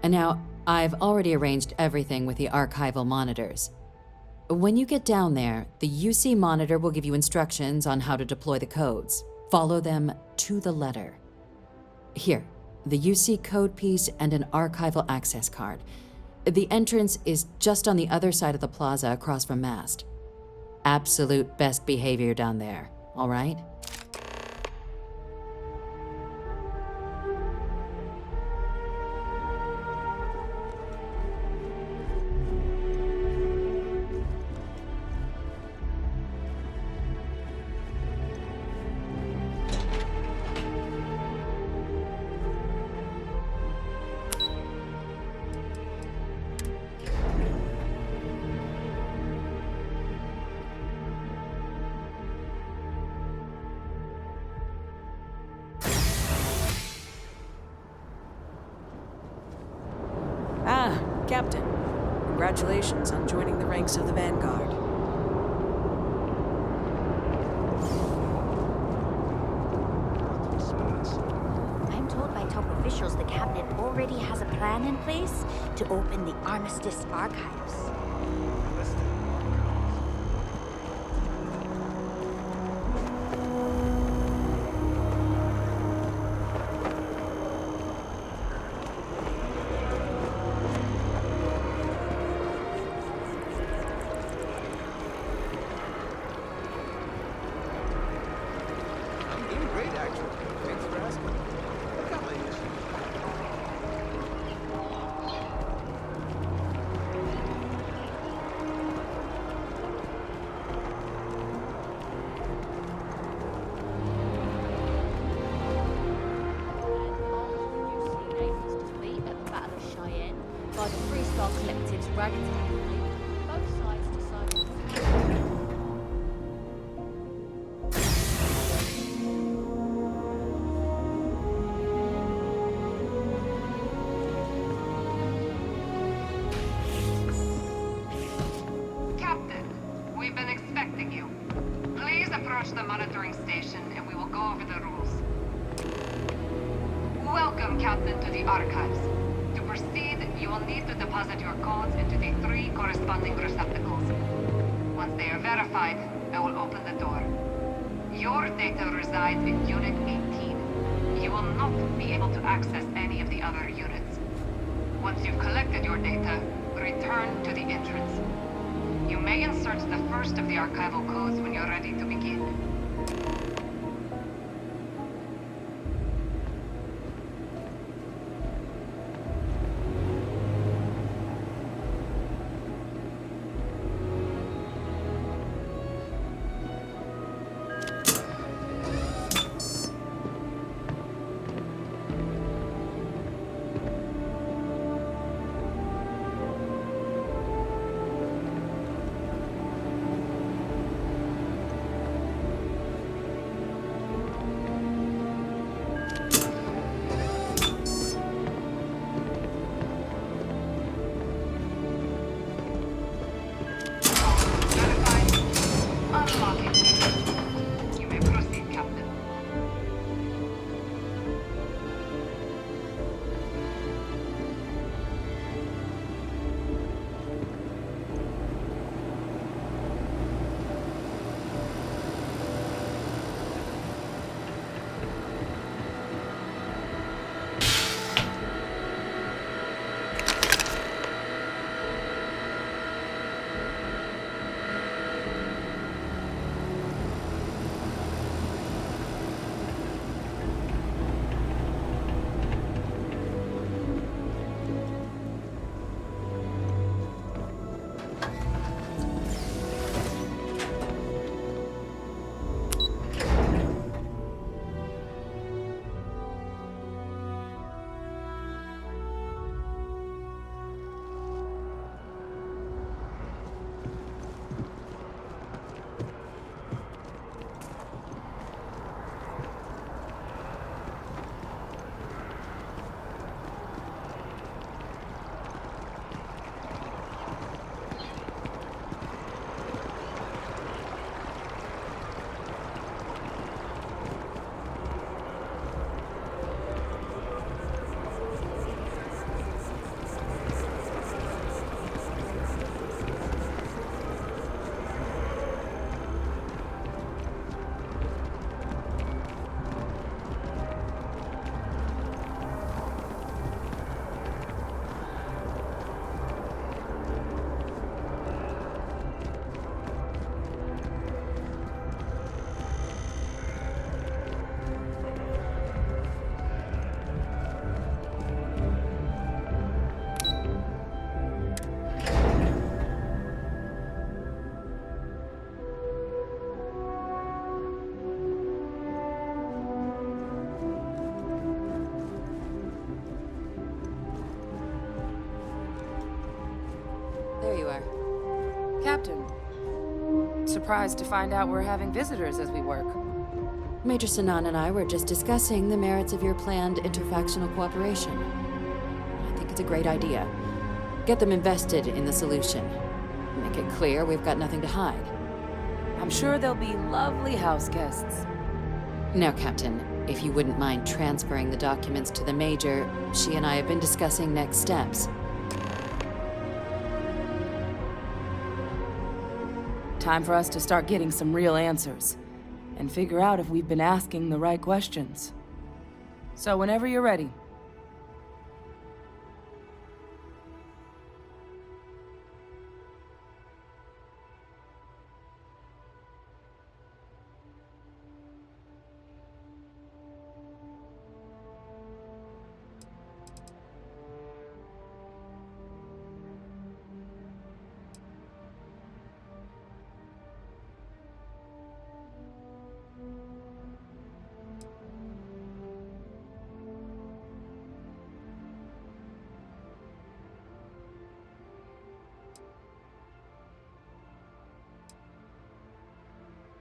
And now, I've already arranged everything with the archival monitors. When you get down there, the UC monitor will give you instructions on how to deploy the codes. Follow them to the letter. Here, the UC code piece and an archival access card. The entrance is just on the other side of the plaza across from Mast. Absolute best behavior down there, all right? Captain, congratulations on joining the ranks of the Vanguard. I'm told by top officials the Cabinet already has a plan in place to open the Armistice Archives. By the Freestar Collective's ragtag group, both sides decided. Captain, we've been expecting you. Please approach the monitoring station and we will go over the rules. Welcome, Captain, to the Archives. To proceed, you will need to deposit your codes into the 3 corresponding receptacles. Once they are verified, I will open the door. Your data resides in Unit 18. You will not be able to access any of the other units. Once you've collected your data, return to the entrance. You may insert the first of the archival codes when you're ready to begin. There you are. Captain. Surprised to find out we're having visitors as we work. Major Sinan and I were just discussing the merits of your planned interfactional cooperation. I think it's a great idea. Get them invested in the solution. Make it clear we've got nothing to hide. I'm sure they'll be lovely house guests. Now, Captain, if you wouldn't mind transferring the documents to the Major, she and I have been discussing next steps. Time for us to start getting some real answers, and figure out if we've been asking the right questions. So whenever you're ready.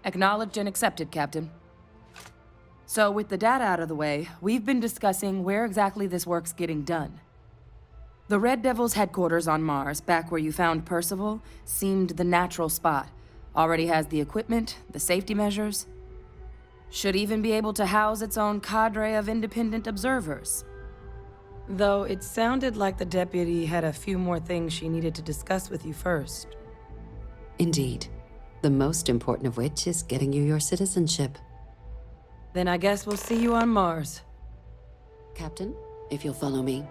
Acknowledged and accepted, Captain. So with the data out of the way, we've been discussing where exactly this work's getting done. The Red Devil's headquarters on Mars, back where you found Percival, seemed the natural spot. Already has the equipment, the safety measures. Should even be able to house its own cadre of independent observers. Though it sounded like the deputy had a few more things she needed to discuss with you first. Indeed. The most important of which is getting you your citizenship. Then I guess we'll see you on Mars. Captain, if you'll follow me.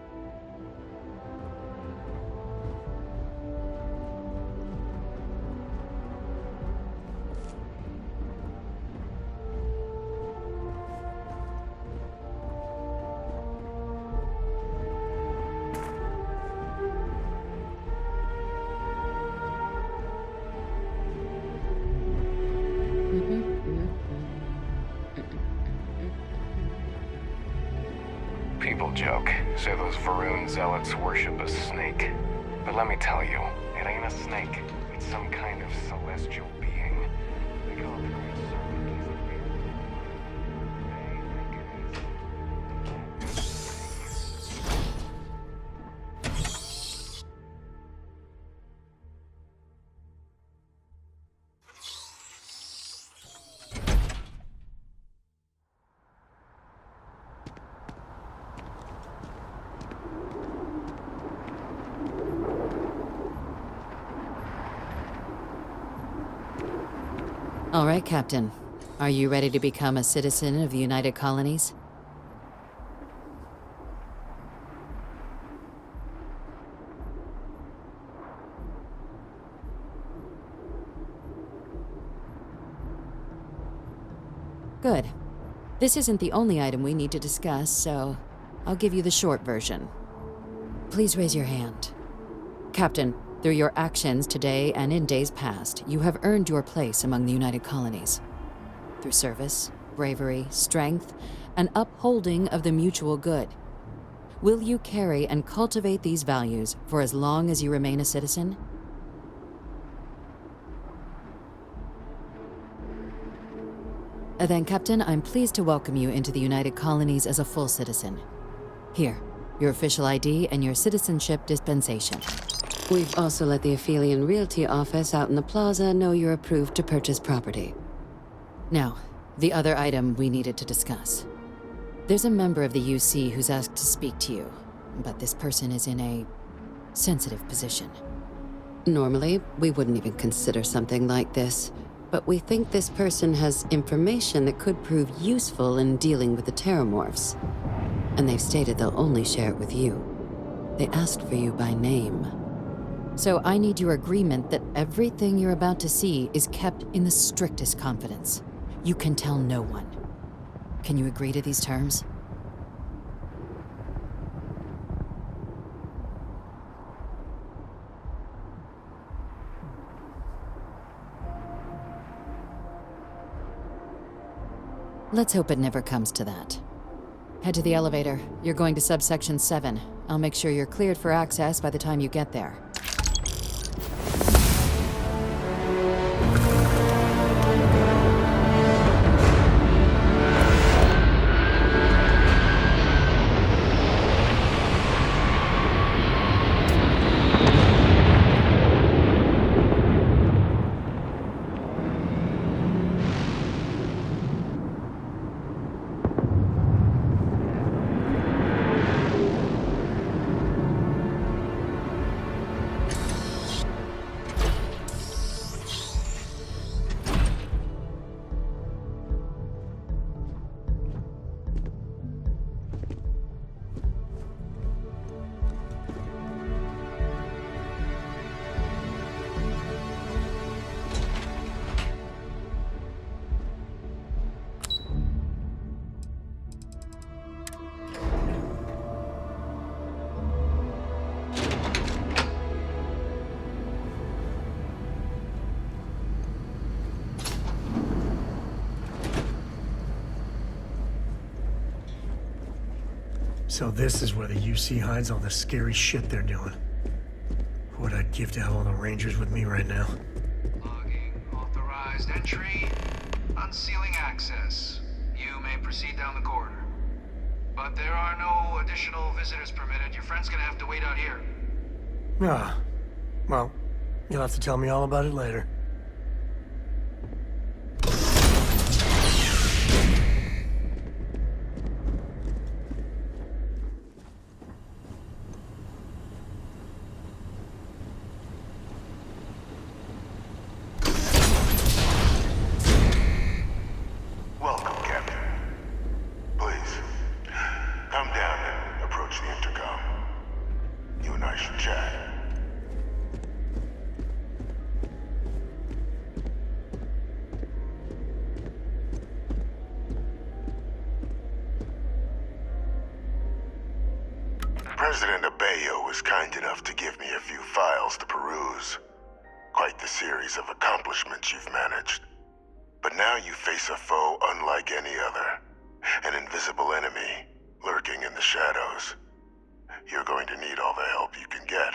People joke, say those Varun zealots worship a snake. But let me tell you, it ain't a snake. It's some kind of celestial being. They call it the Great Serpent. He's a real All right, Captain. Are you ready to become a citizen of the United Colonies? Good. This isn't the only item we need to discuss, so I'll give you the short version. Please raise your hand. Captain, through your actions today and in days past, you have earned your place among the United Colonies. Through service, bravery, strength, and upholding of the mutual good. Will you carry and cultivate these values for as long as you remain a citizen? Then, Captain, I'm pleased to welcome you into the United Colonies as a full citizen. Here, your official ID and your citizenship dispensation. We've also let the Aphelion Realty office out in the plaza know you're approved to purchase property. Now, the other item we needed to discuss. There's a member of the UC who's asked to speak to you, but this person is in a sensitive position. Normally, we wouldn't even consider something like this, but we think this person has information that could prove useful in dealing with the Terramorphs. And they've stated they'll only share it with you. They asked for you by name. So I need your agreement that everything you're about to see is kept in the strictest confidence. You can tell no one. Can you agree to these terms? Let's hope it never comes to that. Head to the elevator. You're going to subsection 7. I'll make sure you're cleared for access by the time you get there. So this is where the UC hides all the scary shit they're doing. What I'd give to have all the Rangers with me right now. Logging authorized entry. Unsealing access. You may proceed down the corridor. But there are no additional visitors permitted. Your friend's gonna have to wait out here. Ah. Well, you'll have to tell me all about it later. Welcome, Captain. Please, come down and approach the intercom. You and I should chat. President Abeyo was kind enough to give me a few files to peruse. Quite the series of accomplishments you've managed. But now you face a foe unlike any other. An invisible enemy, lurking in the shadows. You're going to need all the help you can get.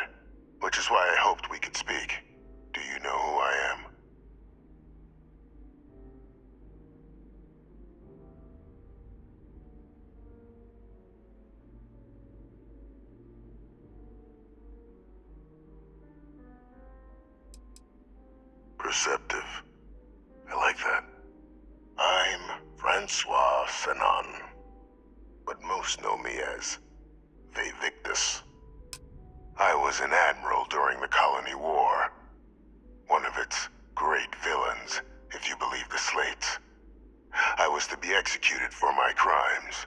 Which is why I hoped we could speak. Do you know who I am? Perceptive. I like that. I'm Francois Sanon, but most know me as Victus. I was an admiral during the Colony War. One of its great villains, if you believe the slates. I was to be executed for my crimes,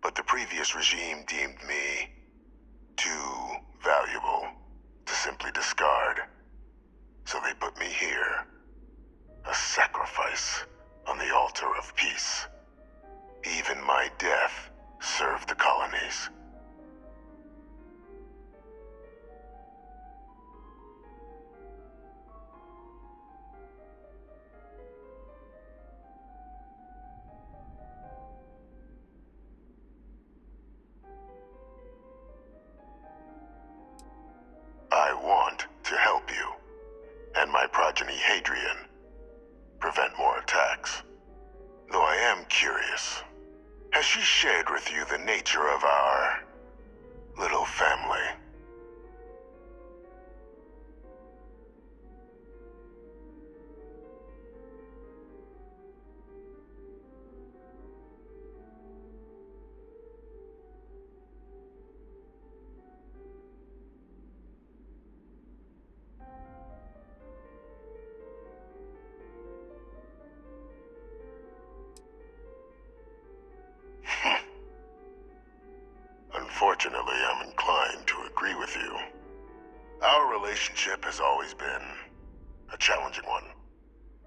but the previous regime deemed me too valuable to simply discard. So they put me here, a sacrifice on the altar of peace. Even my death served the colonies. I want to help you, and my progeny Hadrian, prevent more attacks. Though I am curious, has she shared with you the nature of our little family? Unfortunately, I'm inclined to agree with you. Our relationship has always been a challenging one.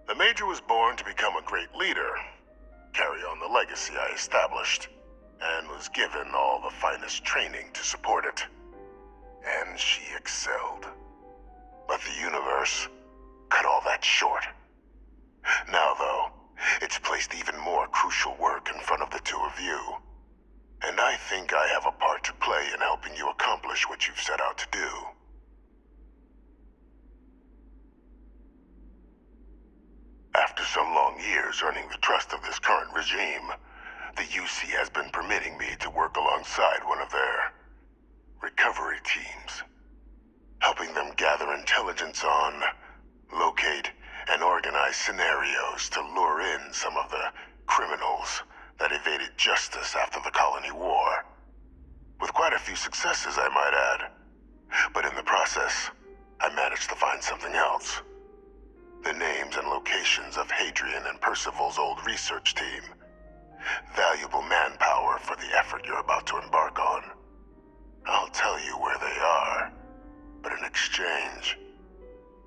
The Major was born to become a great leader, carry on the legacy I established, and was given all the finest training to support it. And she excelled. But the universe cut all that short. Now, though, it's placed even more crucial work in front of the two of you. And I think I have a part to play in helping you accomplish what you've set out to do. After some long years earning the trust of this current regime, the UC has been permitting me to work alongside one of their recovery teams, helping them gather intelligence on, locate, and organize scenarios to lure in some of the criminals that evaded justice after the Colony War. With quite a few successes, I might add. But in the process, I managed to find something else. The names and locations of Hadrian and Percival's old research team. Valuable manpower for the effort you're about to embark on. I'll tell you where they are, but in exchange,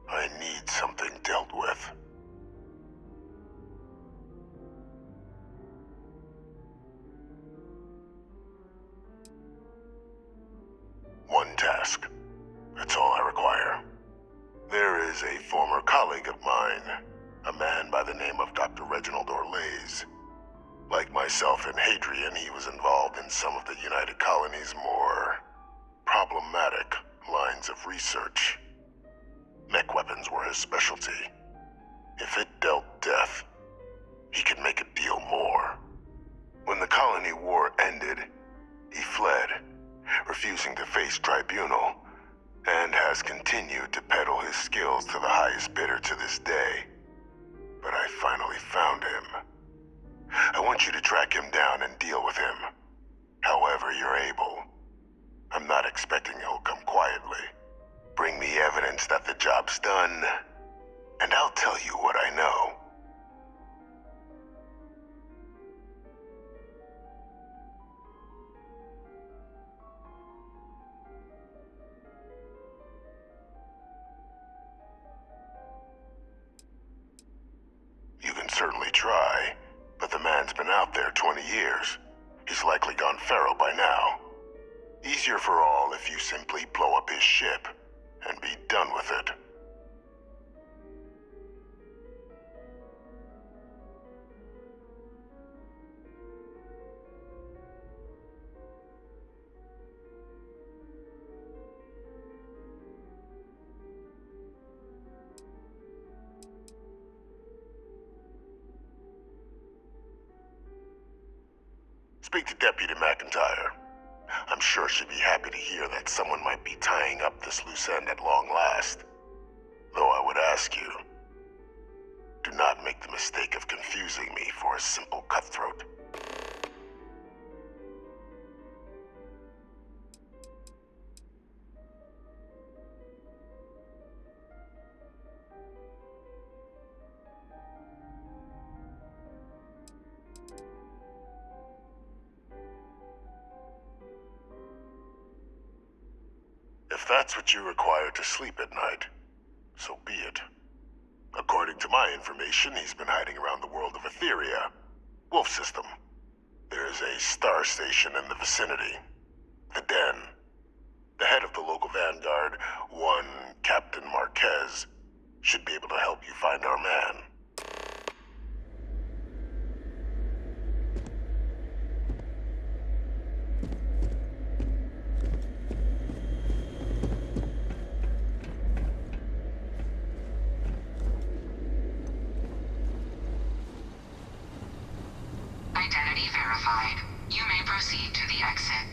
I need something dealt with. One task. That's all I require. There is a former colleague of mine, a man by the name of Dr. Reginald Orlaise. Like myself and Hadrian, he was involved in some of the United Colony's more problematic lines of research. Mech weapons were his specialty. If it dealt death, he could make a deal more. When the Colony War ended, he fled, refusing to face tribunal, and has continued to peddle his skills to the highest bidder to this day. But I finally found him. I want you to track him down and deal with him, however you're able. I'm not expecting he'll come quietly. Bring me evidence that the job's done, and I'll tell you what I know. You can certainly try, but the man's been out there 20 years. He's likely gone feral by now. Easier for all if you simply blow up his ship and be done with it. Speak to Deputy McIntyre. I'm sure she'd be happy to hear that someone might be tying up this loose end at long last. Though I would ask you, do not make the mistake of confusing me for a simple cutthroat. If that's what you require to sleep at night, so be it. According to my information, he's been hiding around the world of Etheria, Wolf System. There's a star station in the vicinity, the Den. The head of the local vanguard, one Captain Marquez, should be able to help you find our man. Identity verified. You may proceed to the exit.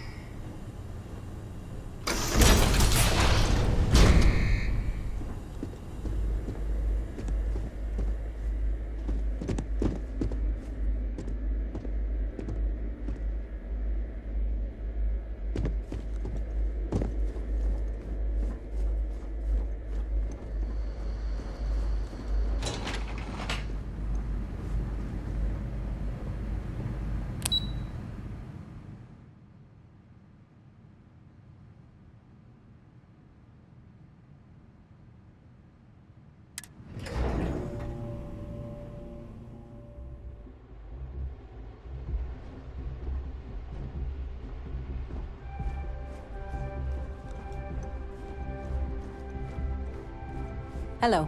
Hello.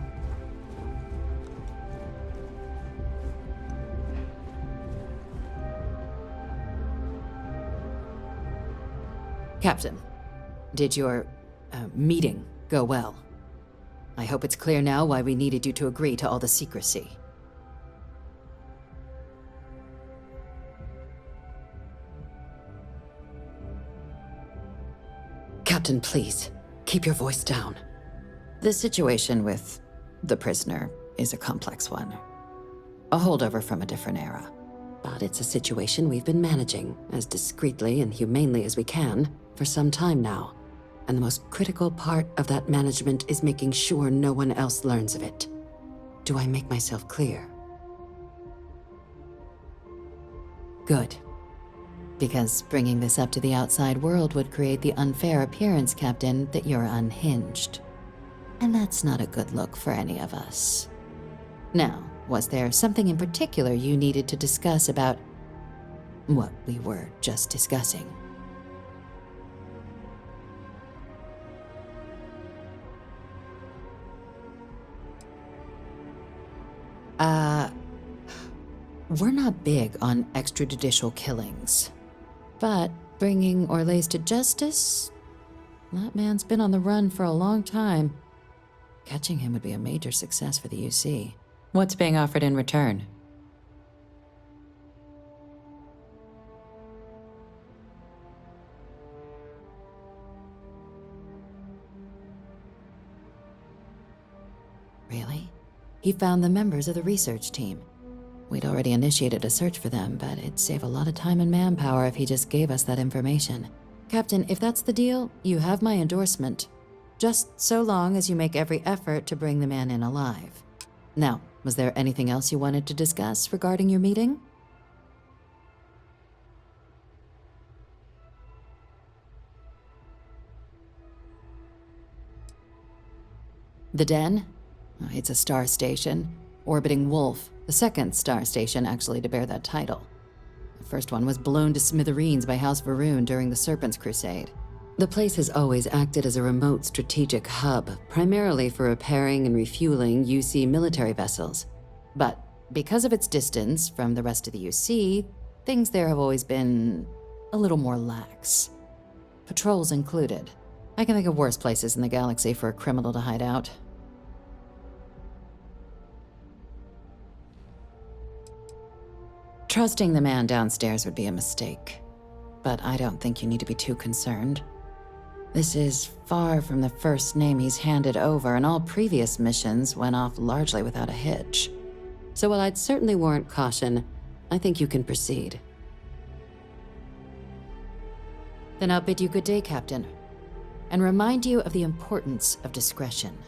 Captain, did your meeting go well? I hope it's clear now why we needed you to agree to all the secrecy. Captain, please, keep your voice down. The situation with the prisoner is a complex one. A holdover from a different era. But it's a situation we've been managing as discreetly and humanely as we can for some time now. And the most critical part of that management is making sure no one else learns of it. Do I make myself clear? Good. Because bringing this up to the outside world would create the unfair appearance, Captain, that you're unhinged. And that's not a good look for any of us. Now, was there something in particular you needed to discuss about what we were just discussing? We're not big on extrajudicial killings. But bringing Orlaise to justice? That man's been on the run for a long time. Catching him would be a major success for the UC. What's being offered in return? Really? He found the members of the research team. We'd already initiated a search for them, but it'd save a lot of time and manpower if he just gave us that information. Captain, if that's the deal, you have my endorsement. Just so long as you make every effort to bring the man in alive. Now, was there anything else you wanted to discuss regarding your meeting? The Den? It's a star station, orbiting Wolf, the second star station actually to bear that title. The first one was blown to smithereens by House Varun during the Serpent's Crusade. The place has always acted as a remote strategic hub, primarily for repairing and refueling UC military vessels. But because of its distance from the rest of the UC, things there have always been a little more lax. Patrols included. I can think of worse places in the galaxy for a criminal to hide out. Trusting the man downstairs would be a mistake, but I don't think you need to be too concerned. This is far from the first name he's handed over, and all previous missions went off largely without a hitch. So while I'd certainly warrant caution, I think you can proceed. Then I'll bid you good day, Captain, and remind you of the importance of discretion.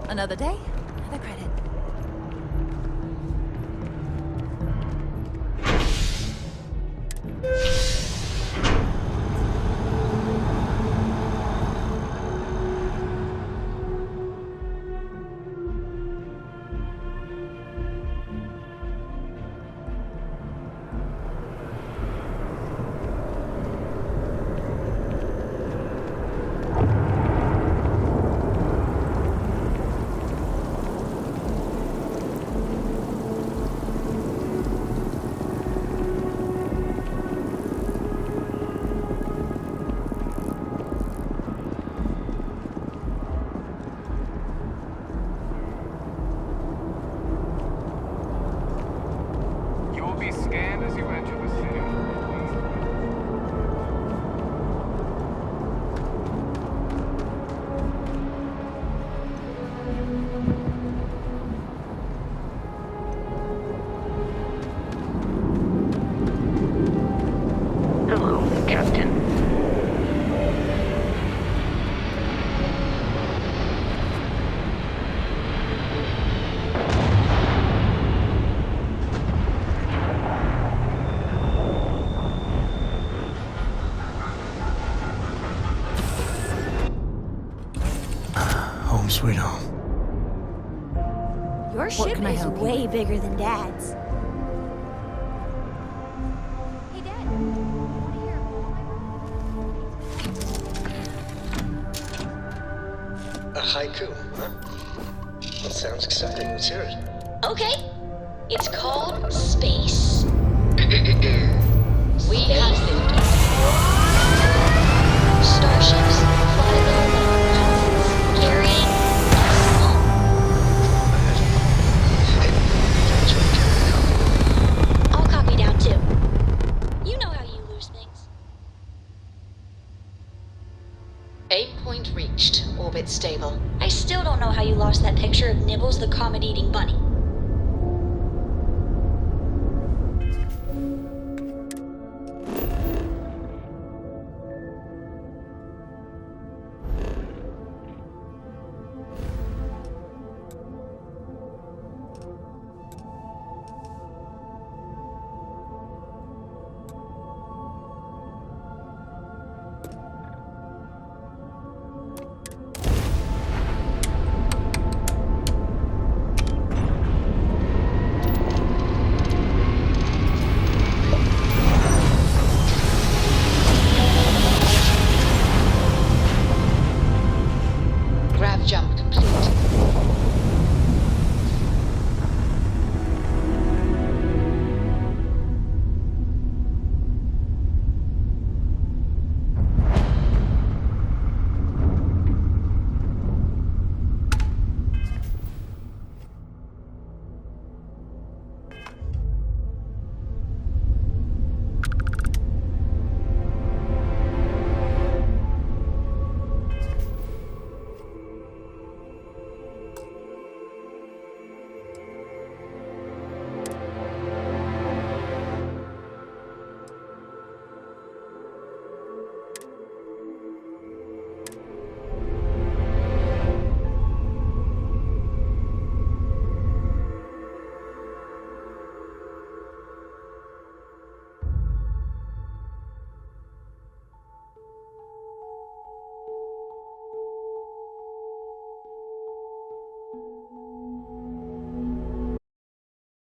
Another day, another credit. Sweet home. Your ship is way bigger than Dad's. Hey, Dad. Want to hear a haiku, huh? That sounds exciting. Let's hear it. Okay. It's called Space. We have lived starships fly low mountains, carrying us home. I'll copy down too. You know how you lose things. Aim point reached. Orbit stable. I still don't know how you lost that picture of Nibbles the comet-eating bunny.